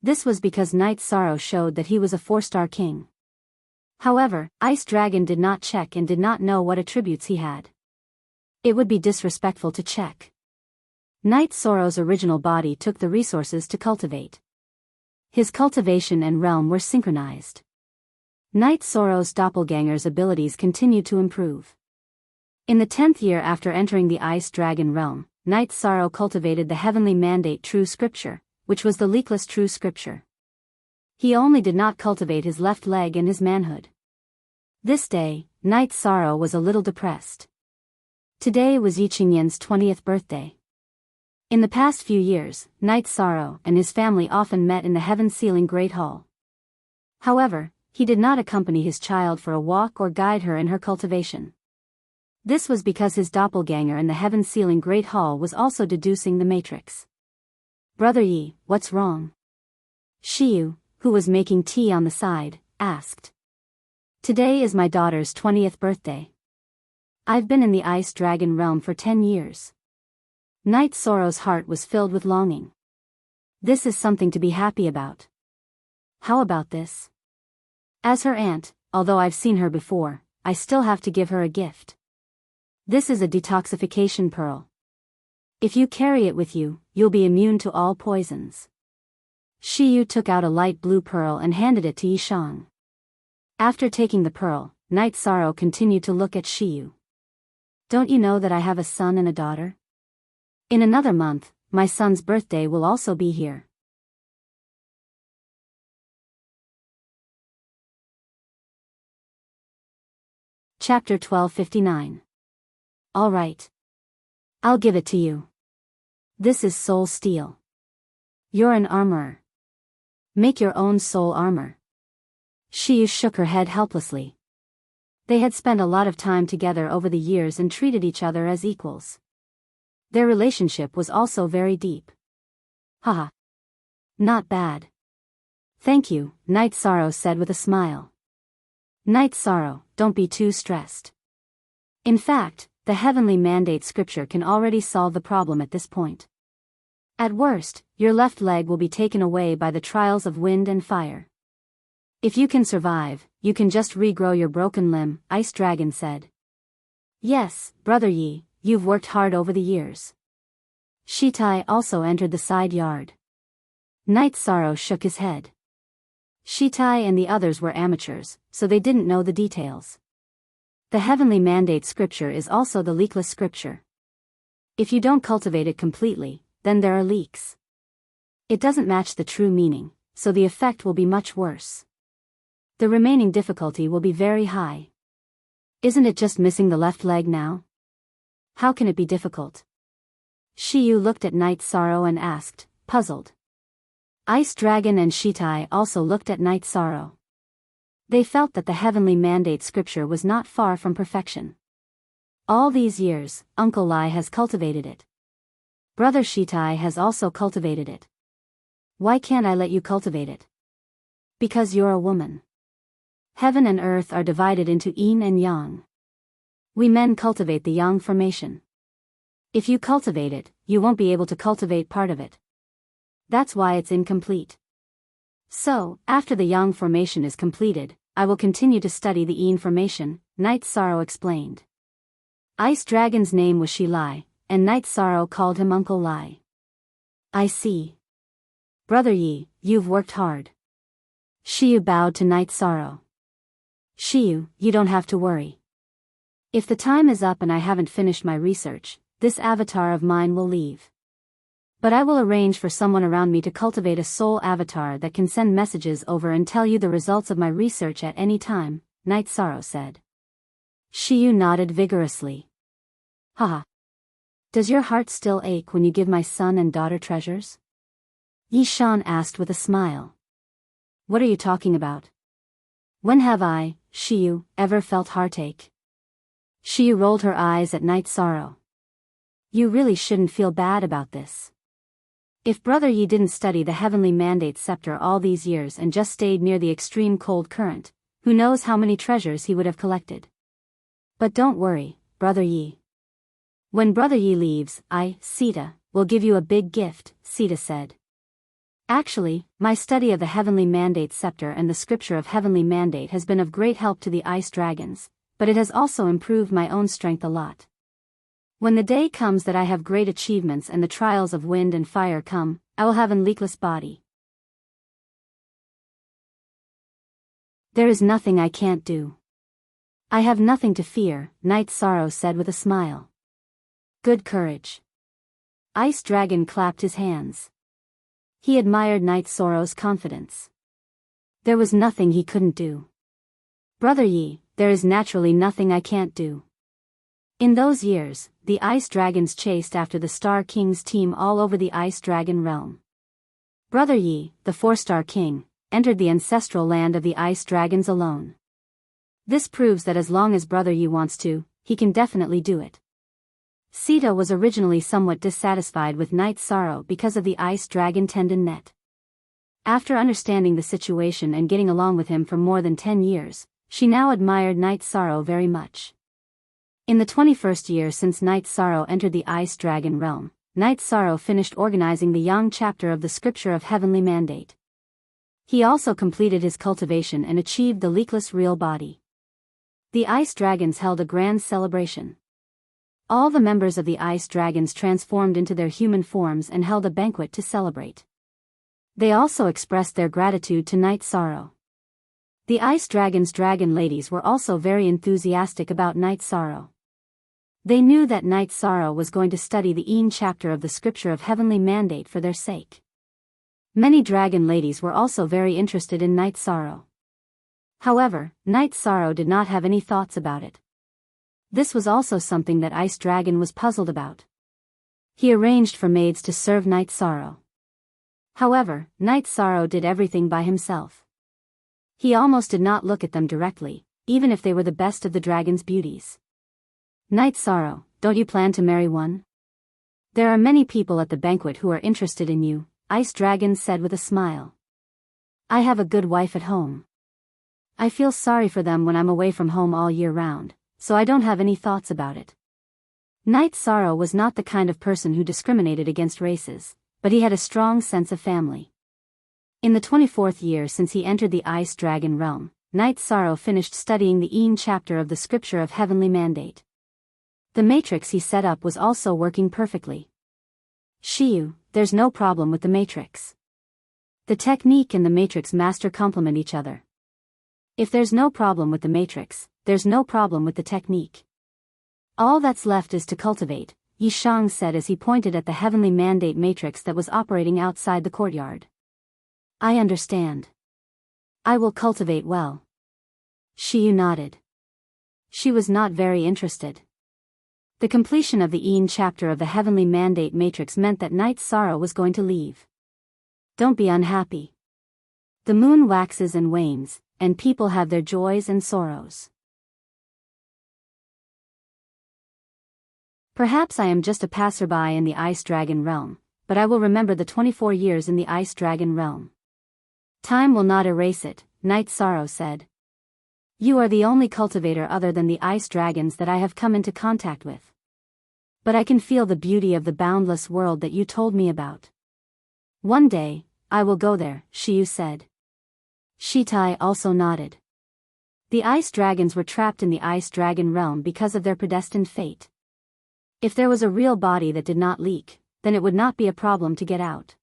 This was because Night Sorrow showed that he was a 4-star king. However, Ice Dragon did not check and did not know what attributes he had. It would be disrespectful to check. Night Sorrow's original body took the resources to cultivate. His cultivation and realm were synchronized. Night Sorrow's doppelganger's abilities continued to improve. In the 10th year after entering the Ice Dragon realm, Night Sorrow cultivated the heavenly mandate true scripture, which was the leakless true scripture. He only did not cultivate his left leg and his manhood. This day, Night Sorrow was a little depressed. Today was Yi Qingyan's 20th birthday. In the past few years, Night Sorrow and his family often met in the heaven-sealing Great Hall. However, he did not accompany his child for a walk or guide her in her cultivation. This was because his doppelganger in the heaven-sealing Great Hall was also deducing the matrix. "Brother Yi, what's wrong?" Shiyu, who was making tea on the side, asked. "Today is my daughter's 20th birthday. I've been in the Ice Dragon realm for 10 years. Night Sorrow's heart was filled with longing. This is something to be happy about. How about this? As her aunt, although I've seen her before, I still have to give her a gift. This is a detoxification pearl. If you carry it with you, you'll be immune to all poisons." Shiyu took out a light blue pearl and handed it to Yishang. After taking the pearl, Night Sorrow continued to look at Shiyu. "Don't you know that I have a son and a daughter? In another month, my son's birthday will also be here." Chapter 1259. All right. I'll give it to you. This is soul steel. You're an armorer. Make your own soul armor. Shiyu shook her head helplessly. They had spent a lot of time together over the years and treated each other as equals. Their relationship was also very deep. Haha. Not bad. Thank you, Night Sorrow said with a smile. Night Sorrow, don't be too stressed. In fact, the heavenly mandate scripture can already solve the problem at this point. At worst, your left leg will be taken away by the trials of wind and fire. If you can survive, you can just regrow your broken limb, Ice Dragon said. Yes, Brother Yi, you've worked hard over the years. Shitai also entered the side yard. Night Sorrow shook his head. Shitai and the others were amateurs, so they didn't know the details. The heavenly mandate scripture is also the leakless scripture. If you don't cultivate it completely, then there are leaks. It doesn't match the true meaning, so the effect will be much worse. The remaining difficulty will be very high. Isn't it just missing the left leg now? How can it be difficult? Shiyu looked at Night Sorrow and asked, puzzled. Ice Dragon and Shitai also looked at Night Sorrow. They felt that the heavenly mandate scripture was not far from perfection. All these years, Uncle Lai has cultivated it. Brother Shitai has also cultivated it. Why can't I let you cultivate it? Because you're a woman. Heaven and earth are divided into yin and yang. We men cultivate the yang formation. If you cultivate it, you won't be able to cultivate part of it. That's why it's incomplete. So, after the yang formation is completed, I will continue to study the yin formation, Night Sorrow explained. Ice Dragon's name was Shi Lai, and Night Sorrow called him Uncle Lai. I see. Brother Yi, you've worked hard. Shiyu bowed to Night Sorrow. Shiyu, you don't have to worry. If the time is up and I haven't finished my research, this avatar of mine will leave. But I will arrange for someone around me to cultivate a soul avatar that can send messages over and tell you the results of my research at any time, Night Sorrow said. Shiyu nodded vigorously. Haha. Does your heart still ache when you give my son and daughter treasures? Yi Shan asked with a smile. What are you talking about? When have I, Shiyu, ever felt heartache? Shiyu rolled her eyes at Night Sorrow. You really shouldn't feel bad about this. If Brother Yi didn't study the heavenly mandate scepter all these years and just stayed near the extreme cold current, who knows how many treasures he would have collected. But don't worry, Brother Yi. When Brother Yi leaves, I, Sita, will give you a big gift, Sita said. Actually, my study of the heavenly mandate scepter and the scripture of heavenly mandate has been of great help to the ice dragons, but it has also improved my own strength a lot. When the day comes that I have great achievements and the trials of wind and fire come, I will have an leakless body. There is nothing I can't do. I have nothing to fear, Night Sorrow said with a smile. Good courage. Ice Dragon clapped his hands. He admired Night Sorrow's confidence. There was nothing he couldn't do. Brother Yi, there is naturally nothing I can't do. In those years, the Ice Dragons chased after the Star King's team all over the Ice Dragon realm. Brother Yi, the 4-star king, entered the ancestral land of the Ice Dragons alone. This proves that as long as Brother Yi wants to, he can definitely do it. Sita was originally somewhat dissatisfied with Night Sorrow because of the Ice Dragon tendon net. After understanding the situation and getting along with him for more than 10 years, she now admired Night Sorrow very much. In the 21st year since Night Sorrow entered the Ice Dragon realm, Night Sorrow finished organizing the Yang chapter of the Scripture of Heavenly Mandate. He also completed his cultivation and achieved the leakless real body. The Ice Dragons held a grand celebration. All the members of the Ice Dragons transformed into their human forms and held a banquet to celebrate. They also expressed their gratitude to Night Sorrow. The Ice Dragons' dragon ladies were also very enthusiastic about Night Sorrow. They knew that Night Sorrow was going to study the Yin chapter of the Scripture of Heavenly Mandate for their sake. Many dragon ladies were also very interested in Night Sorrow. However, Night Sorrow did not have any thoughts about it. This was also something that Ice Dragon was puzzled about. He arranged for maids to serve Night Sorrow. However, Night Sorrow did everything by himself. He almost did not look at them directly, even if they were the best of the dragon's beauties. Night Sorrow, don't you plan to marry one? There are many people at the banquet who are interested in you, Ice Dragon said with a smile. I have a good wife at home. I feel sorry for them when I'm away from home all year round, so I don't have any thoughts about it. Night Sorrow was not the kind of person who discriminated against races, but he had a strong sense of family. In the 24th year since he entered the Ice Dragon realm, Night Sorrow finished studying the Yin chapter of the Scripture of Heavenly Mandate. The matrix he set up was also working perfectly. Shiyu, there's no problem with the matrix. The technique and the matrix master complement each other. If there's no problem with the matrix, there's no problem with the technique. All that's left is to cultivate, Yi Shang said as he pointed at the heavenly mandate matrix that was operating outside the courtyard. I understand. I will cultivate well. Shiyu nodded. She was not very interested. The completion of the Yin chapter of the heavenly mandate matrix meant that Night Sorrow was going to leave. Don't be unhappy. The moon waxes and wanes, and people have their joys and sorrows. Perhaps I am just a passerby in the Ice Dragon realm, but I will remember the 24 years in the Ice Dragon realm. Time will not erase it, Night Sorrow said. You are the only cultivator other than the ice dragons that I have come into contact with. But I can feel the beauty of the boundless world that you told me about. One day, I will go there, Shiyu said. Shitai also nodded. The ice dragons were trapped in the ice dragon realm because of their predestined fate. If there was a real body that did not leak, then it would not be a problem to get out.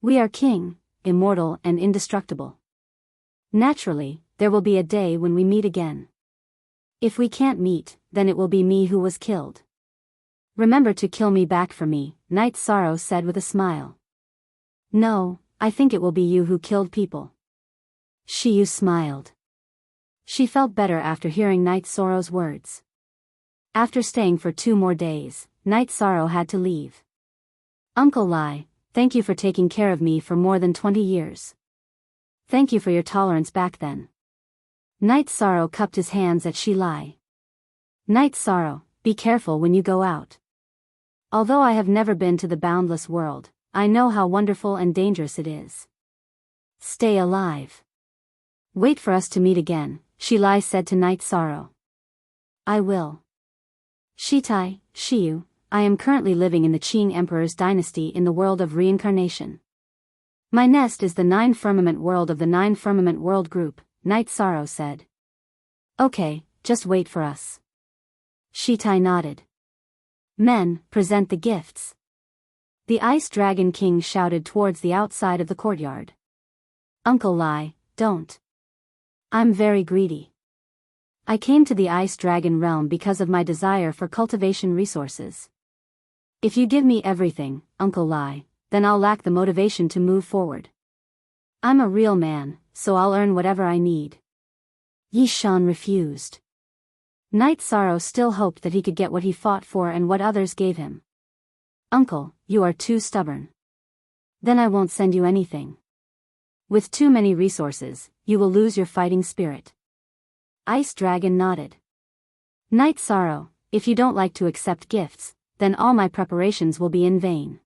We are king, immortal and indestructible. Naturally, there will be a day when we meet again. If we can't meet, then it will be me who was killed. Remember to kill me back for me, Night Sorrow said with a smile. No, I think it will be you who killed people. Shiyu smiled. She felt better after hearing Night Sorrow's words. After staying for 2 more days, Night Sorrow had to leave. Uncle Lai, thank you for taking care of me for more than 20 years. Thank you for your tolerance back then. Night Sorrow cupped his hands at Shi Lai. Night Sorrow, be careful when you go out. Although I have never been to the boundless world, I know how wonderful and dangerous it is. Stay alive. Wait for us to meet again, Shi Lai said to Night Sorrow. I will. Shitai, Shiyu, I am currently living in the Qing Emperor's dynasty in the world of reincarnation. My nest is the 9 Firmament world of the 9 Firmament world group, Night Sorrow said. Okay, just wait for us. Shitai nodded. Men, present the gifts. The Ice Dragon King shouted towards the outside of the courtyard. Uncle Lai, don't. I'm very greedy. I came to the Ice Dragon realm because of my desire for cultivation resources. If you give me everything, Uncle Lai, then I'll lack the motivation to move forward. I'm a real man, so I'll earn whatever I need. Yi Shan refused. Night Sorrow still hoped that he could get what he fought for and what others gave him. Uncle, you are too stubborn. Then I won't send you anything. With too many resources, you will lose your fighting spirit. Ice Dragon nodded. Night Sorrow, if you don't like to accept gifts, then all my preparations will be in vain.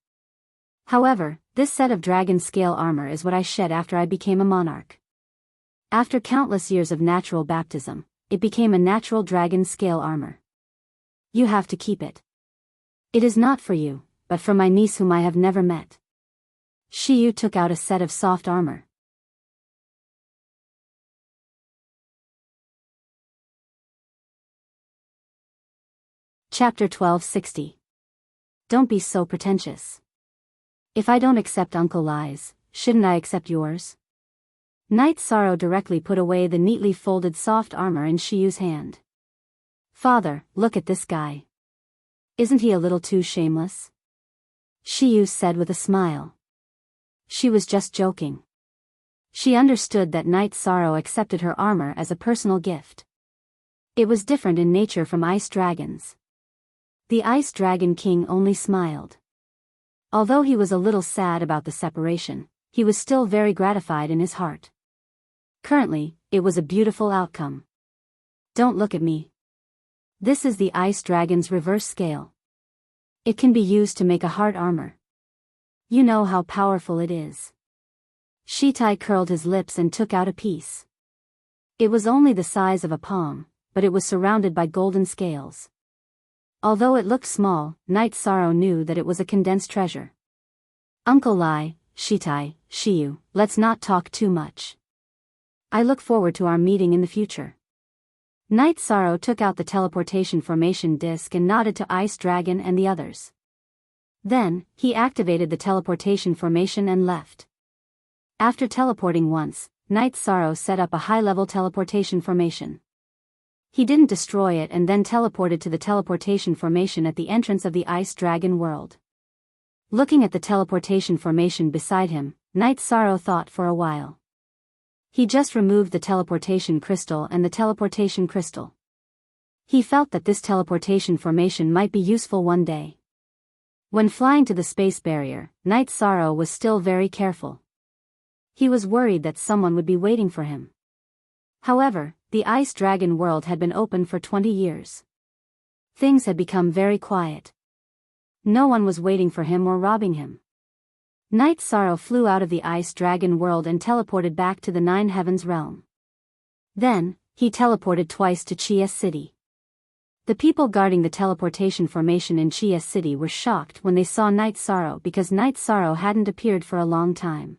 However, this set of dragon scale armor is what I shed after I became a monarch. After countless years of natural baptism, it became a natural dragon scale armor. You have to keep it. It is not for you, but for my niece whom I have never met. Shiyu took out a set of soft armor. Chapter 1260. Don't be so pretentious. If I don't accept Uncle Lai's, shouldn't I accept yours? Night Sorrow directly put away the neatly folded soft armor in Shiyu's hand. Father, look at this guy. Isn't he a little too shameless? Shiyu said with a smile. She was just joking. She understood that Night Sorrow accepted her armor as a personal gift. It was different in nature from ice dragons. The Ice Dragon King only smiled. Although he was a little sad about the separation, he was still very gratified in his heart. Currently, it was a beautiful outcome. Don't look at me. This is the Ice Dragon's reverse scale. It can be used to make a heart armor. You know how powerful it is. Shitai curled his lips and took out a piece. It was only the size of a palm, but it was surrounded by golden scales. Although it looked small, Night Sorrow knew that it was a condensed treasure. Uncle Lai, Shitai, Shiyu, let's not talk too much. I look forward to our meeting in the future. Night Sorrow took out the teleportation formation disc and nodded to Ice Dragon and the others. Then, he activated the teleportation formation and left. After teleporting once, Night Sorrow set up a high-level teleportation formation. He didn't destroy it and then teleported to the teleportation formation at the entrance of the Ice Dragon world. Looking at the teleportation formation beside him, Night Sorrow thought for a while. He just removed the teleportation crystal and the teleportation crystal. He felt that this teleportation formation might be useful one day. When flying to the space barrier, Night Sorrow was still very careful. He was worried that someone would be waiting for him. However, the ice dragon world had been open for 20 years. Things had become very quiet. No one was waiting for him or robbing him. Night Sorrow flew out of the ice dragon world and teleported back to the Nine Heavens realm. Then, he teleported twice to Chia City. The people guarding the teleportation formation in Chia City were shocked when they saw Night Sorrow because Night Sorrow hadn't appeared for a long time.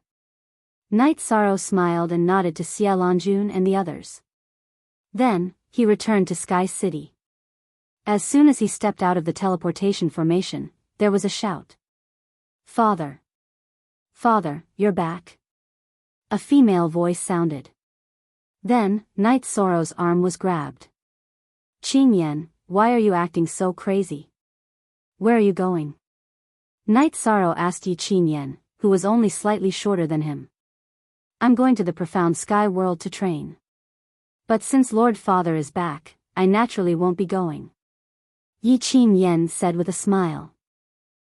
Night Sorrow smiled and nodded to Xia Longjun and the others. Then, he returned to Sky City. As soon as he stepped out of the teleportation formation, there was a shout. "Father! Father, you're back!" A female voice sounded. Then, Night Sorrow's arm was grabbed. "Qin Yan, why are you acting so crazy? Where are you going?" Night Sorrow asked Yi Qin Yan, who was only slightly shorter than him. "I'm going to the profound sky world to train. But since Lord Father is back, I naturally won't be going," Yi Qin Yan said with a smile.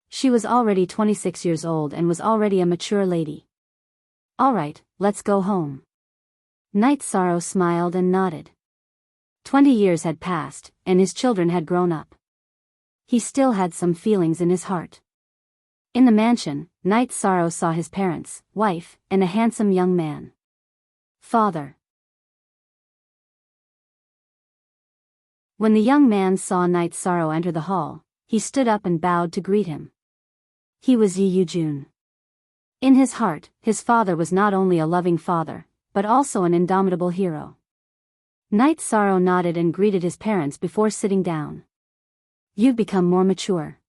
She was already 26 years old and was already a mature lady. "All right, let's go home." Night Sorrow smiled and nodded. 20 years had passed, and his children had grown up. He still had some feelings in his heart. In the mansion, Night Sorrow saw his parents, wife, and a handsome young man. "Father." When the young man saw Night Sorrow enter the hall, he stood up and bowed to greet him. He was Yi Yujun. In his heart, his father was not only a loving father, but also an indomitable hero. Night Sorrow nodded and greeted his parents before sitting down. "You've become more mature."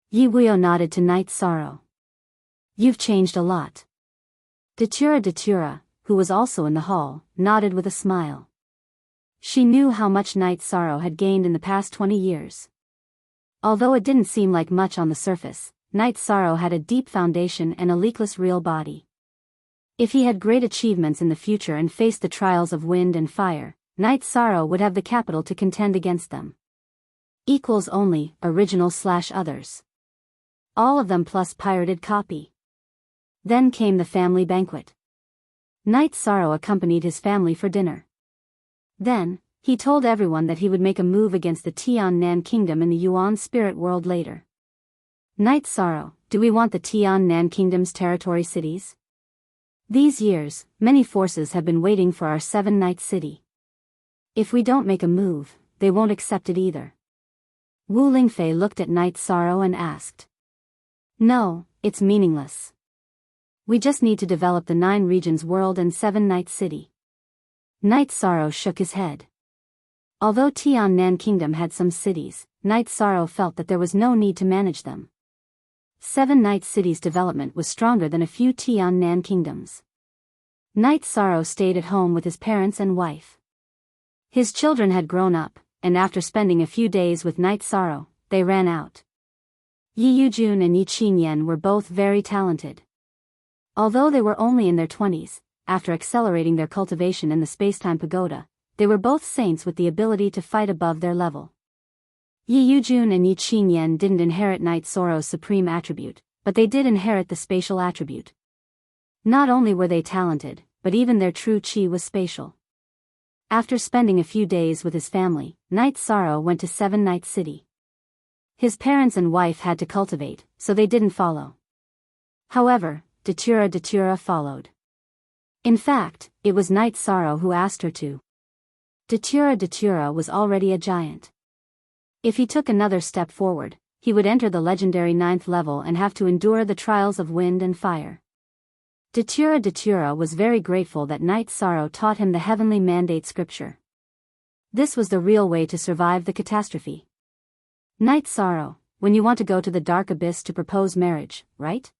Yi Wuyo nodded to Night Sorrow. "You've changed a lot." Datura, who was also in the hall, nodded with a smile. She knew how much Night Sorrow had gained in the past 20 years. Although it didn't seem like much on the surface, Night Sorrow had a deep foundation and a leakless real body. If he had great achievements in the future and faced the trials of wind and fire, Night Sorrow would have the capital to contend against them. Equals only, original/others. All of them plus pirated copy. Then came the family banquet. Night Sorrow accompanied his family for dinner. Then, he told everyone that he would make a move against the Tian-Nan Kingdom in the Yuan spirit world later. "Night Sorrow, do we want the Tian-Nan Kingdom's territory cities? These years, many forces have been waiting for our 7-night city. If we don't make a move, they won't accept it either." Wu Lingfei looked at Night Sorrow and asked. "No, it's meaningless. We just need to develop the 9 regions world and 7-night city." Night Sorrow shook his head. Although Tian-Nan Kingdom had some cities, Night Sorrow felt that there was no need to manage them. 7-night cities' development was stronger than a few Tian-Nan kingdoms. Night Sorrow stayed at home with his parents and wife. His children had grown up, and after spending a few days with Night Sorrow, they ran out. Yi Yujun and Yi Qin Yan were both very talented. Although they were only in their 20s, after accelerating their cultivation in the Spacetime Pagoda, they were both saints with the ability to fight above their level. Yi Yujun and Yi Qin Yan didn't inherit Night Sorrow's supreme attribute, but they did inherit the spatial attribute. Not only were they talented, but even their true chi was spatial. After spending a few days with his family, Night Sorrow went to 7-night city. His parents and wife had to cultivate, so they didn't follow. However, Datura followed. In fact, it was Night Sorrow who asked her to. Datura was already a giant. If he took another step forward, he would enter the legendary 9th level and have to endure the trials of wind and fire. Datura was very grateful that Night Sorrow taught him the heavenly mandate scripture. This was the real way to survive the catastrophe. "Night Sorrow, when you want to go to the dark abyss to propose marriage, right?"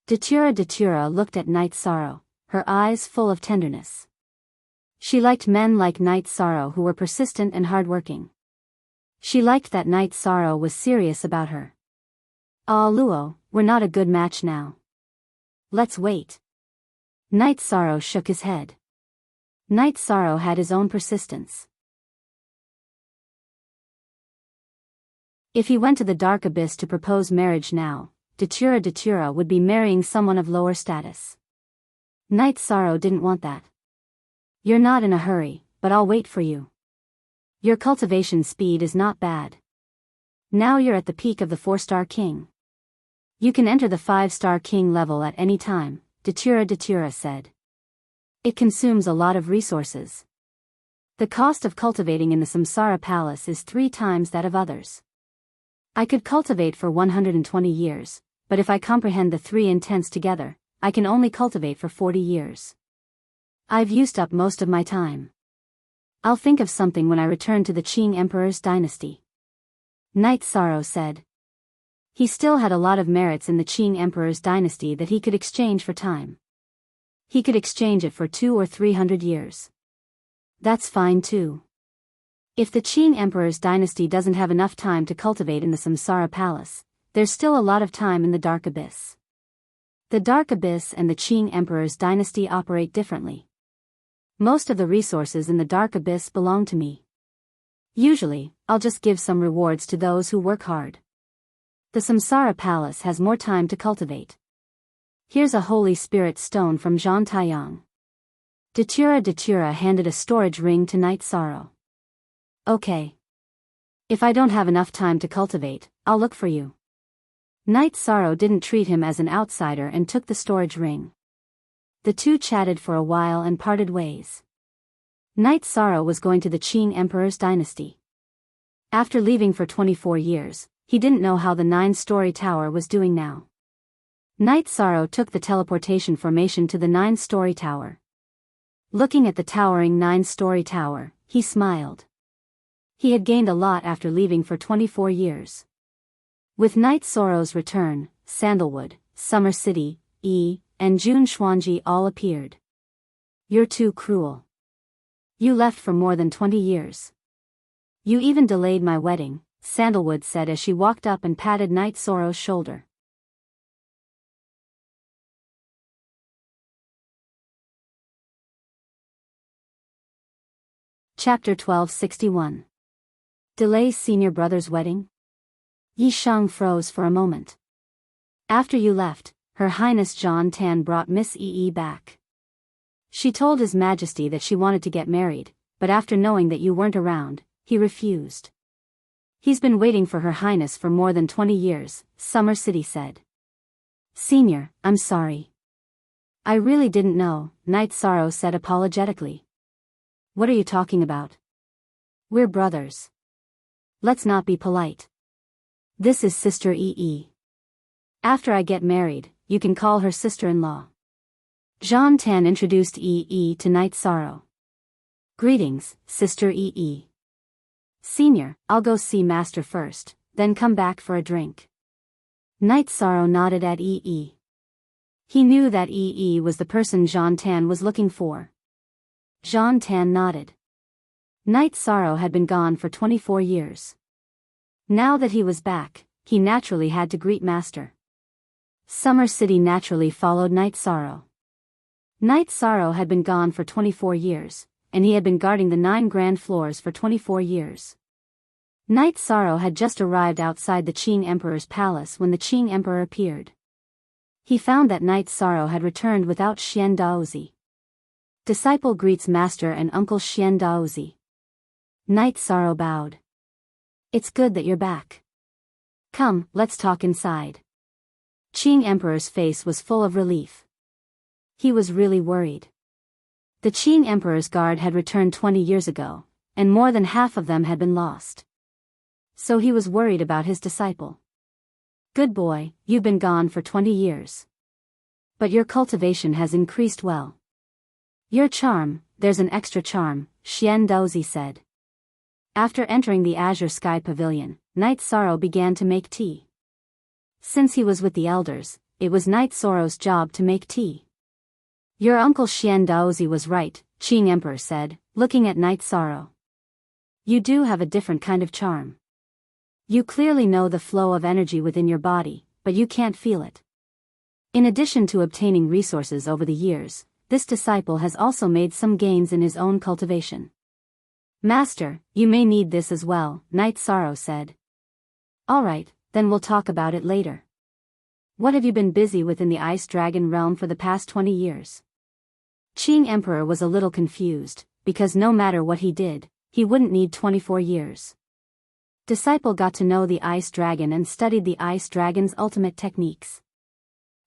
Datura looked at Night Sorrow, her eyes full of tenderness. She liked men like Night Sorrow who were persistent and hardworking. She liked that Night Sorrow was serious about her. "Ah Luo, we're not a good match now. Let's wait." Night Sorrow shook his head. Night Sorrow had his own persistence. If he went to the dark abyss to propose marriage now, Datura would be marrying someone of lower status. Night Sorrow didn't want that. You're not in a hurry, but I'll wait for you. Your cultivation speed is not bad. Now you're at the peak of the 4-star king. You can enter the 5-star king level at any time, Datura said. It consumes a lot of resources. The cost of cultivating in the Samsara Palace is 3 times that of others. I could cultivate for 120 years, but if I comprehend the 3 intents together, I can only cultivate for 40 years. I've used up most of my time. I'll think of something when I return to the Qing Emperor's dynasty. Night Sorrow said. He still had a lot of merits in the Qing Emperor's dynasty that he could exchange for time. He could exchange it for 200 or 300 years. That's fine too. If the Qing Emperor's dynasty doesn't have enough time to cultivate in the Samsara Palace, there's still a lot of time in the Dark Abyss. The Dark Abyss and the Qing Emperor's dynasty operate differently. Most of the resources in the Dark Abyss belong to me. Usually, I'll just give some rewards to those who work hard. The Samsara Palace has more time to cultivate. Here's a Holy Spirit stone from Zhang Taiyang. Datura handed a storage ring to Night Sorrow. Okay. If I don't have enough time to cultivate, I'll look for you. Night Sorrow didn't treat him as an outsider and took the storage ring. The two chatted for a while and parted ways. Night Sorrow was going to the Qing Emperor's dynasty. After leaving for 24 years, he didn't know how the 9-story tower was doing now. Night Sorrow took the teleportation formation to the 9-story tower. Looking at the towering 9-story tower, he smiled. He had gained a lot after leaving for 24 years. With Night Sorrow's return, Sandalwood, Summer City, and Jun Xuanji all appeared. You're too cruel. You left for more than 20 years. You even delayed my wedding, Sandalwood said as she walked up and patted Night Sorrow's shoulder. Chapter 1261. Delay senior brother's wedding? Yi Shang froze for a moment. After you left, Her Highness John Tan brought Miss Yi back. She told His Majesty that she wanted to get married, but after knowing that you weren't around, he refused. He's been waiting for Her Highness for more than 20 years, Summer City said. Senior, I'm sorry. I really didn't know, Night Sorrow said apologetically. What are you talking about? We're brothers. Let's not be polite. This is Sister Yi. After I get married, you can call her sister-in-law. Zhang Tan introduced Yi to Night Sorrow. Greetings, Sister Yi. Senior, I'll go see Master first, then come back for a drink. Night Sorrow nodded at Yi. He knew that Yi was the person Zhang Tan was looking for. Zhang Tan nodded. Night Sorrow had been gone for 24 years. Now that he was back, he naturally had to greet Master. Summer City naturally followed Night Sorrow. Night Sorrow had been gone for 24 years, and he had been guarding the 9 grand floors for 24 years. Night Sorrow had just arrived outside the Qing Emperor's palace when the Qing Emperor appeared. He found that Night Sorrow had returned without Xian Daozi. Disciple greets Master and Uncle Xian Daozi. Night Sorrow bowed. It's good that you're back. Come, let's talk inside. Qing Emperor's face was full of relief. He was really worried. The Qing Emperor's guard had returned 20 years ago, and more than half of them had been lost. So he was worried about his disciple. Good boy, you've been gone for 20 years. But your cultivation has increased well. Your charm, there's an extra charm, Xian Daozi said. After entering the Azure Sky Pavilion, Night Sorrow began to make tea. Since he was with the elders, it was Night Sorrow's job to make tea. Your uncle Xian Daozi was right, Qing Emperor said, looking at Night Sorrow. You do have a different kind of charm. You clearly know the flow of energy within your body, but you can't feel it. In addition to obtaining resources over the years, this disciple has also made some gains in his own cultivation. Master, you may need this as well, Night Sorrow said. Alright, then we'll talk about it later. What have you been busy with in the Ice Dragon realm for the past 20 years? Qing Emperor was a little confused, because no matter what he did, he wouldn't need 24 years. Disciple got to know the ice dragon and studied the ice dragon's ultimate techniques.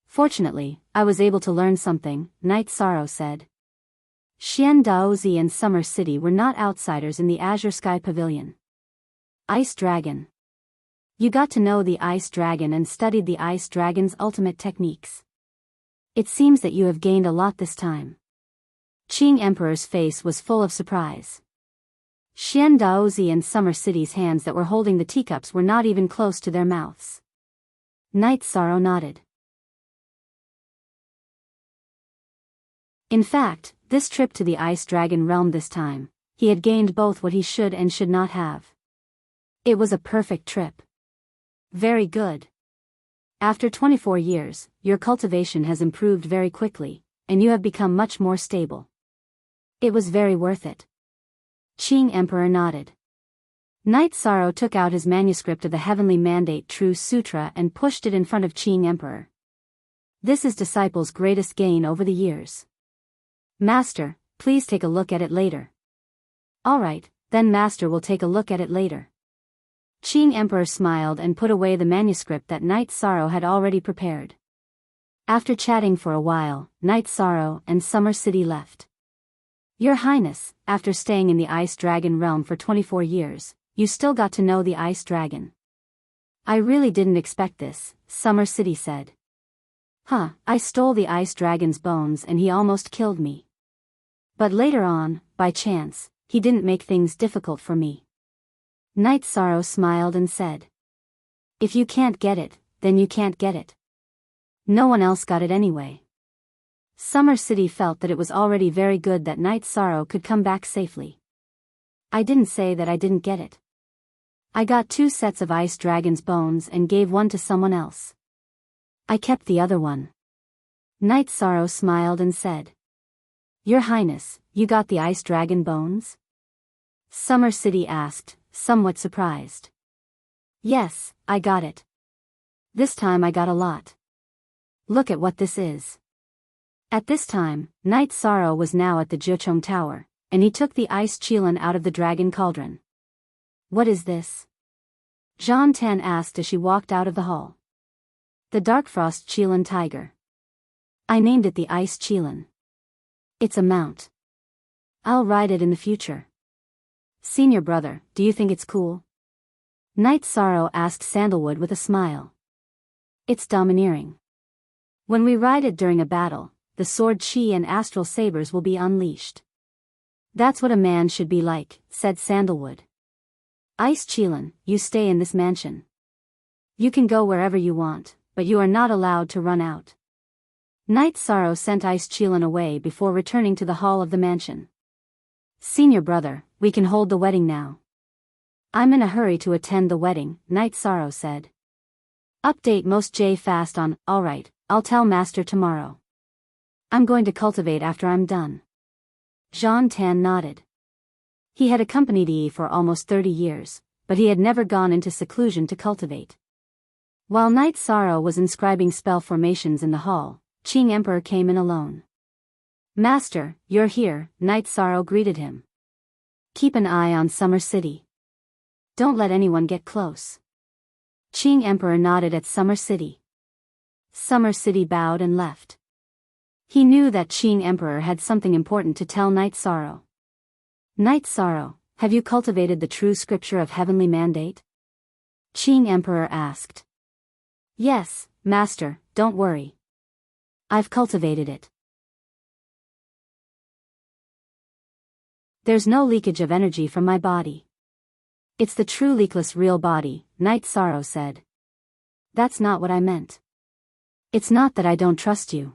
Fortunately, I was able to learn something, Night Sorrow said. Xian Daozi and Summer City were not outsiders in the Azure Sky Pavilion. Ice Dragon. You got to know the ice dragon and studied the ice dragon's ultimate techniques. It seems that you have gained a lot this time. Qing Emperor's face was full of surprise. Xian Daozi and Summer City's hands that were holding the teacups were not even close to their mouths. Night Sorrow nodded. In fact, this trip to the Ice Dragon realm this time, he had gained both what he should and should not have. It was a perfect trip. Very good. After 24 years, your cultivation has improved very quickly, and you have become much more stable. It was very worth it. Qing Emperor nodded. Night Sorrow took out his manuscript of the Heavenly Mandate True Sutra and pushed it in front of Qing Emperor. This is Disciple's greatest gain over the years. Master, please take a look at it later. Alright, then Master will take a look at it later. Qing Emperor smiled and put away the manuscript that Night Sorrow had already prepared. After chatting for a while, Night Sorrow and Summer City left. Your Highness, after staying in the Ice Dragon realm for 24 years, you still got to know the Ice Dragon. I really didn't expect this, Summer City said. I stole the Ice Dragon's bones and he almost killed me. But later on, by chance, he didn't make things difficult for me. Night Sorrow smiled and said. If you can't get it, then you can't get it. No one else got it anyway. Summer City felt that it was already very good that Night Sorrow could come back safely. I didn't say that I didn't get it. I got 2 sets of Ice Dragon's bones and gave one to someone else. I kept the other one. Night Sorrow smiled and said. Your Highness, you got the Ice Dragon bones? Summer City asked, somewhat surprised. Yes, I got it. This time I got a lot. Look at what this is. At this time, Night Sorrow was now at the Jiuchong Tower, and he took the ice qilin out of the dragon cauldron. What is this? Zhan Tan asked as she walked out of the hall. The Darkfrost Qilin Tiger. I named it the Ice Qilin. It's a mount. I'll ride it in the future. Senior brother, do you think it's cool? Night Sorrow asked Sandalwood with a smile. It's domineering. When we ride it during a battle, the sword chi and astral sabers will be unleashed. That's what a man should be like, said Sandalwood. Ice Qilin, you stay in this mansion. You can go wherever you want, but you are not allowed to run out. Night Sorrow sent Ice Qilin away before returning to the hall of the mansion. Senior brother, we can hold the wedding now. I'm in a hurry to attend the wedding, Night Sorrow said. Update most J fast on, alright, I'll tell Master tomorrow. I'm going to cultivate after I'm done. Zhan Tan nodded. He had accompanied Yi for almost 30 years, but he had never gone into seclusion to cultivate. While Night Sorrow was inscribing spell formations in the hall, Qing Emperor came in alone. Master, you're here, Night Sorrow greeted him. Keep an eye on Summer City. Don't let anyone get close. Qing Emperor nodded at Summer City. Summer City bowed and left. He knew that Qing Emperor had something important to tell Night Sorrow. Night Sorrow, have you cultivated the true scripture of Heavenly Mandate? Qing Emperor asked. Yes, Master, don't worry. I've cultivated it. There's no leakage of energy from my body. It's the true leakless real body, Night Sorrow said. That's not what I meant. It's not that I don't trust you.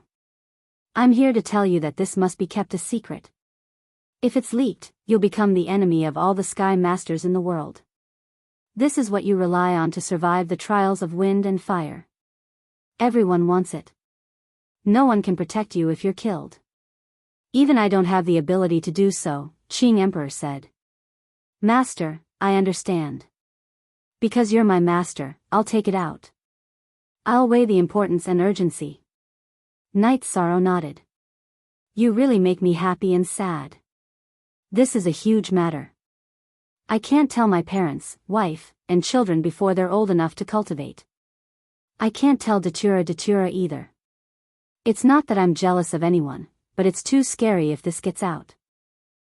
I'm here to tell you that this must be kept a secret. If it's leaked, you'll become the enemy of all the Sky Masters in the world. This is what you rely on to survive the trials of wind and fire. Everyone wants it. No one can protect you if you're killed. Even I don't have the ability to do so, Qing Emperor said. Master, I understand. Because you're my master, I'll take it out. I'll weigh the importance and urgency. Night Sorrow nodded. You really make me happy and sad. This is a huge matter. I can't tell my parents, wife, and children before they're old enough to cultivate. I can't tell Datura either. It's not that I'm jealous of anyone, but it's too scary if this gets out.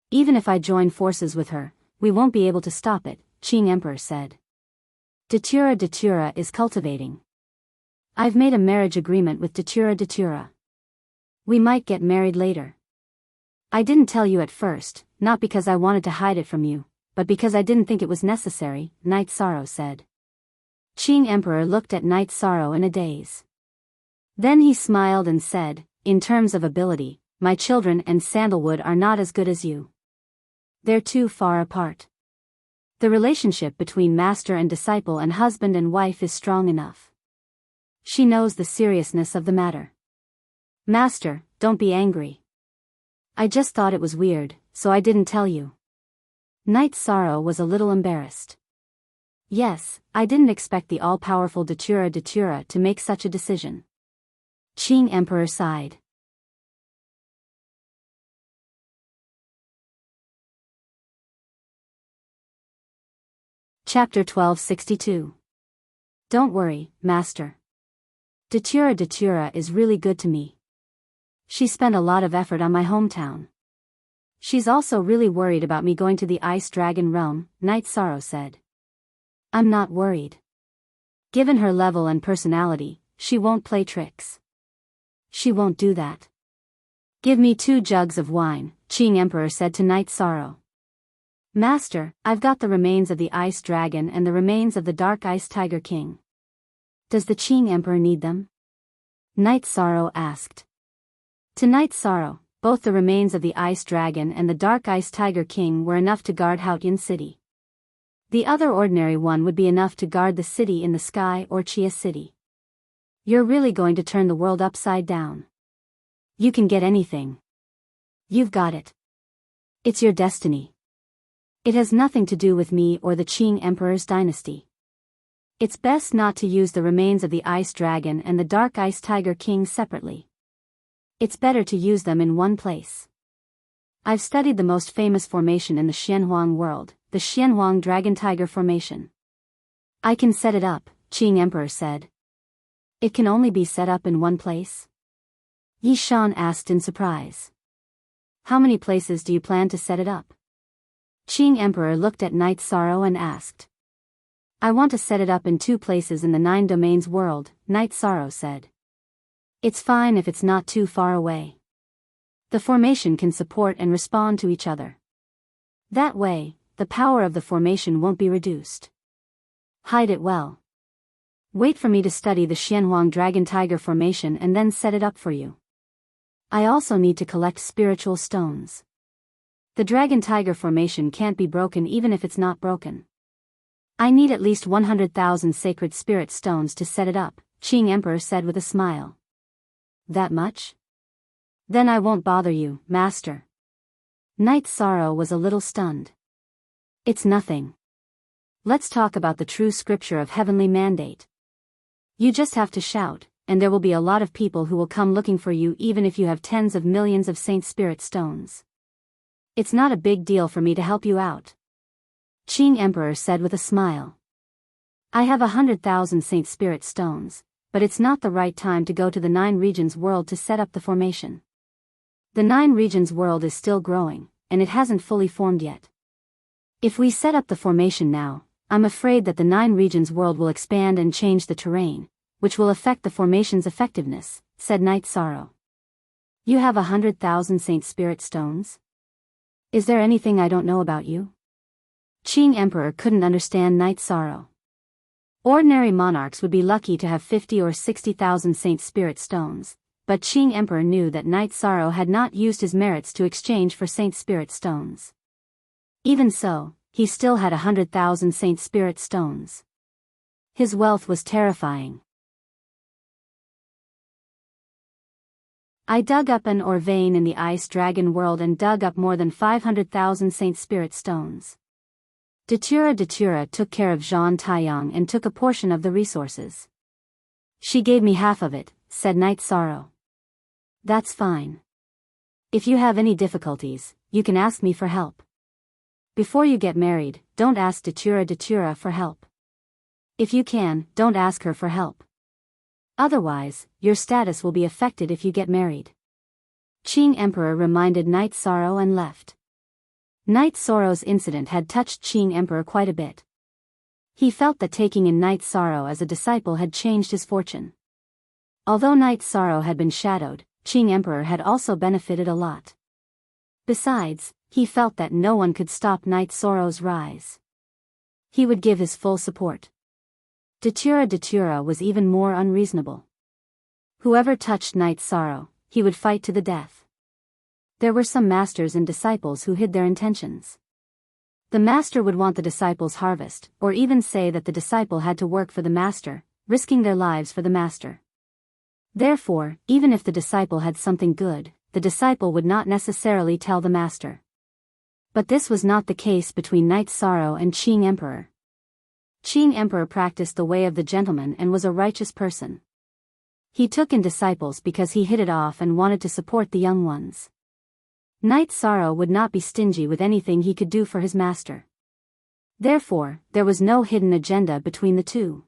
Even if I join forces with her, we won't be able to stop it, Qing Emperor said. Datura is cultivating. I've made a marriage agreement with Datura. We might get married later. I didn't tell you at first, not because I wanted to hide it from you, but because I didn't think it was necessary, Night Sorrow said. Qing Emperor looked at Night Sorrow in a daze. Then he smiled and said, in terms of ability, my children and Sandalwood are not as good as you. They're too far apart. The relationship between master and disciple and husband and wife is strong enough. She knows the seriousness of the matter. Master, don't be angry. I just thought it was weird, so I didn't tell you. Night Sorrow was a little embarrassed. Yes, I didn't expect the all-powerful Datura to make such a decision. Qing Emperor sighed. Chapter 1262. Don't worry, Master. Datura is really good to me. She spent a lot of effort on my hometown. She's also really worried about me going to the Ice Dragon realm, Night Sorrow said. I'm not worried. Given her level and personality, she won't play tricks. She won't do that. Give me 2 jugs of wine, Qing Emperor said to Night Sorrow. Master, I've got the remains of the Ice Dragon and the remains of the Dark Ice Tiger King. Does the Qing Emperor need them? Night Sorrow asked. To Night Sorrow, both the remains of the Ice Dragon and the Dark Ice Tiger King were enough to guard Haotian City. The other ordinary one would be enough to guard the city in the sky or Chia City. You're really going to turn the world upside down. You can get anything. You've got it. It's your destiny. It has nothing to do with me or the Qing Emperor's dynasty. It's best not to use the remains of the Ice Dragon and the Dark Ice Tiger King separately. It's better to use them in one place. I've studied the most famous formation in the Xianhuang world, the Xianhuang Dragon Tiger Formation. I can set it up, Qing Emperor said. It can only be set up in one place? Yi Shan asked in surprise. How many places do you plan to set it up? Qing Emperor looked at Night Sorrow and asked. I want to set it up in 2 places in the 9 domains world, Night Sorrow said. It's fine if it's not too far away. The formation can support and respond to each other. That way, the power of the formation won't be reduced. Hide it well. Wait for me to study the Xianhuang Dragon Tiger Formation and then set it up for you. I also need to collect spiritual stones. The Dragon Tiger Formation can't be broken even if it's not broken. I need at least 100,000 sacred spirit stones to set it up, Qing Emperor said with a smile. That much? Then I won't bother you, Master. Night Sorrow was a little stunned. It's nothing. Let's talk about the true scripture of heavenly mandate. You just have to shout, and there will be a lot of people who will come looking for you even if you have tens of millions of Saint Spirit stones. It's not a big deal for me to help you out. Qing Emperor said with a smile. I have 100,000 Saint Spirit stones, but it's not the right time to go to the 9 regions world to set up the formation. The 9 regions world is still growing, and it hasn't fully formed yet. If we set up the formation now, I'm afraid that the 9 regions world will expand and change the terrain, which will affect the formation's effectiveness, said Night Sorrow. You have 100,000 Saint Spirit stones? Is there anything I don't know about you? Qing Emperor couldn't understand Night Sorrow. Ordinary monarchs would be lucky to have 50 or 60,000 Saint Spirit stones, but Qing Emperor knew that Night Sorrow had not used his merits to exchange for Saint Spirit stones. Even so, he still had 100,000 Saint Spirit stones. His wealth was terrifying. I dug up an ore vein in the Ice Dragon world and dug up more than 500,000 Saint Spirit stones. Datura took care of Zhan Taiyang and took a portion of the resources. She gave me half of it, said Night Sorrow. That's fine. If you have any difficulties, you can ask me for help. Before you get married, don't ask Datura for help. If you can, don't ask her for help. Otherwise, your status will be affected if you get married. Qing Emperor reminded Knight Sorrow and left. Knight Sorrow's incident had touched Qing Emperor quite a bit. He felt that taking in Knight Sorrow as a disciple had changed his fortune. Although Knight Sorrow had been shadowed, Qing Emperor had also benefited a lot. Besides, he felt that no one could stop Knight Sorrow's rise. He would give his full support. Datura was even more unreasonable. Whoever touched Knight Sorrow, he would fight to the death. There were some masters and disciples who hid their intentions. The master would want the disciple's harvest, or even say that the disciple had to work for the master, risking their lives for the master. Therefore, even if the disciple had something good, the disciple would not necessarily tell the master. But this was not the case between Knight Sorrow and Qing Emperor. Qing Emperor practiced the way of the gentleman and was a righteous person. He took in disciples because he hit it off and wanted to support the young ones. Knight Sorrow would not be stingy with anything he could do for his master. Therefore, there was no hidden agenda between the two.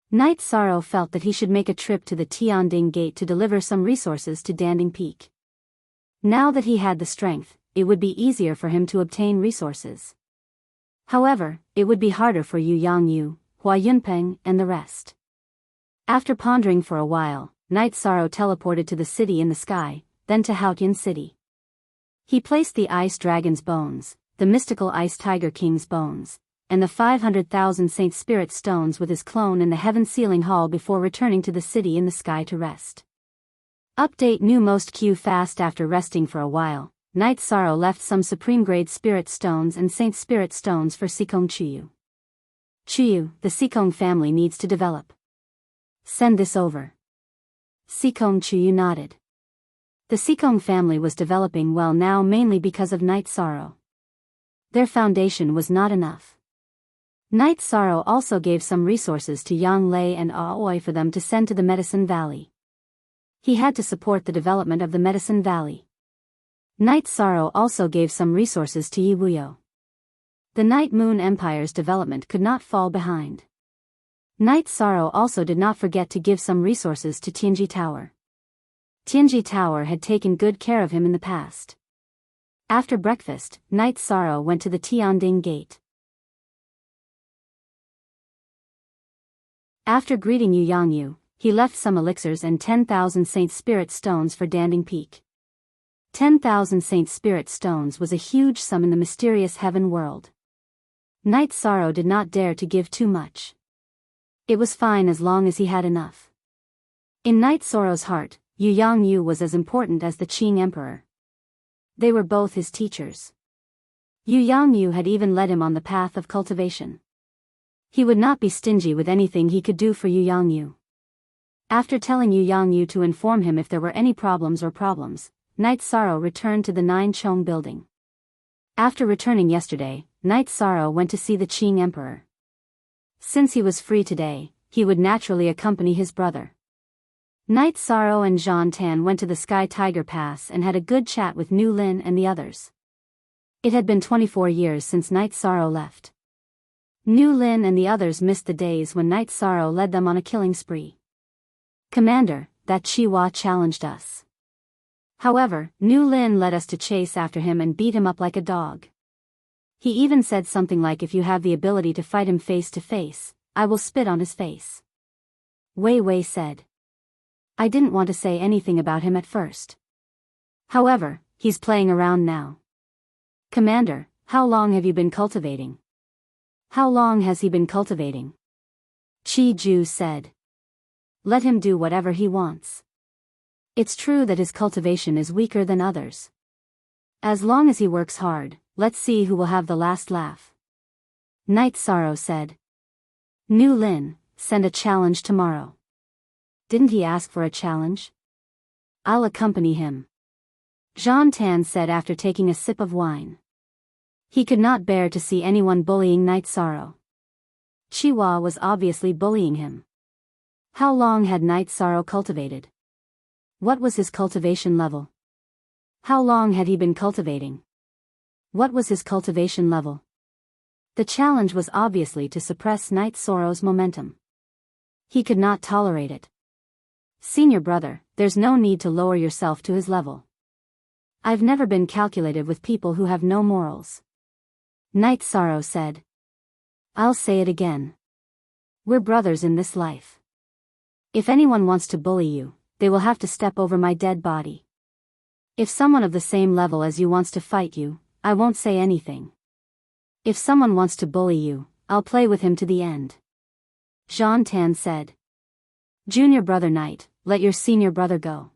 Knight Sorrow felt that he should make a trip to the Tianding Gate to deliver some resources to Danding Peak. Now that he had the strength, it would be easier for him to obtain resources. However, it would be harder for Yu Yangyu, Hua Yunpeng, and the rest. After pondering for a while, Knight Sorrow teleported to the city in the sky, then to Haotian City. He placed the Ice Dragon's bones, the mystical Ice Tiger King's bones, and the 500,000 Saint Spirit stones with his clone in the Heaven Sealing Hall before returning to the city in the sky to rest. Update new most Q fast. After resting for a while, Knight Sorrow left some supreme grade spirit stones and Saint Spirit stones for Sikong Chuyu. Chuyu, the Sikong family needs to develop. Send this over. Sikong Chuyu nodded. The Sikong family was developing well now, mainly because of Knight Sorrow. Their foundation was not enough. Knight Sorrow also gave some resources to Yang Lei and Aoi for them to send to the Medicine Valley. He had to support the development of the Medicine Valley. Knight Sorrow also gave some resources to Yiwuyo. The Night Moon Empire's development could not fall behind. Knight Sorrow also did not forget to give some resources to Tianji Tower. Tianji Tower had taken good care of him in the past. After breakfast, Knight Sorrow went to the Tianding Gate. After greeting Yu Yangyu, he left some elixirs and 10,000 Saint Spirit stones for Danding Peak. 10,000 Saint Spirit stones was a huge sum in the mysterious heaven world. Knight Sorrow did not dare to give too much. It was fine as long as he had enough. In Knight Sorrow's heart, Yu Yangyu was as important as the Qing Emperor. They were both his teachers. Yu Yangyu had even led him on the path of cultivation. He would not be stingy with anything he could do for Yu Yangyu. After telling Yu Yangyu to inform him if there were any problems, Knight Sorrow returned to the Nine Chong building. After returning yesterday, Knight Sorrow went to see the Qing Emperor. Since he was free today, he would naturally accompany his brother. Knight Sorrow and Zhan Tan went to the Sky Tiger Pass and had a good chat with Nu Lin and the others. It had been 24 years since Knight Sorrow left. Nu Lin and the others missed the days when Knight Sorrow led them on a killing spree. "Commander, that Chihuahua challenged us. However, Nu Lin led us to chase after him and beat him up like a dog. He even said something like, if you have the ability to fight him face to face, I will spit on his face." Wei Wei said. "I didn't want to say anything about him at first. However, he's playing around now." "Commander, how long have you been cultivating?" "How long has he been cultivating?" Chi Ju said. "Let him do whatever he wants. It's true that his cultivation is weaker than others. As long as he works hard, let's see who will have the last laugh." Knight Sorrow said. "Nu Lin, send a challenge tomorrow." "Didn't he ask for a challenge?" "I'll accompany him," Zhan Tan said after taking a sip of wine. He could not bear to see anyone bullying Knight Sorrow. Chihuahua was obviously bullying him. How long had Knight Sorrow cultivated? What was his cultivation level? How long had he been cultivating? What was his cultivation level? The challenge was obviously to suppress Night Sorrow's momentum. He could not tolerate it. Senior brother, there's no need to lower yourself to his level. I've never been calculated with people who have no morals. Night Sorrow said. I'll say it again. We're brothers in this life. If anyone wants to bully you, they will have to step over my dead body. If someone of the same level as you wants to fight you, I won't say anything. If someone wants to bully you, I'll play with him to the end. Jean Tan said. Junior brother Knight, let your senior brother go.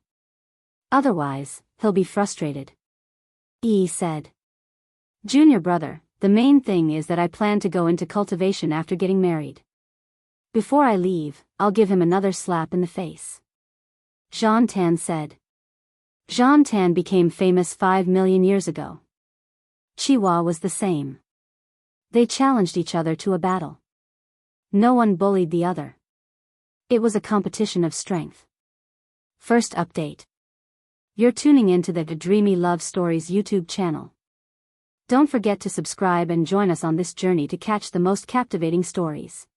Otherwise, he'll be frustrated. Yi said. Junior brother, the main thing is that I plan to go into cultivation after getting married. Before I leave, I'll give him another slap in the face. Jean Tan said. Jean Tan became famous 5 million years ago. Chihuahua was the same. They challenged each other to a battle. No one bullied the other. It was a competition of strength. First update. You're tuning into the Dreamy Love Stories YouTube channel. Don't forget to subscribe and join us on this journey to catch the most captivating stories.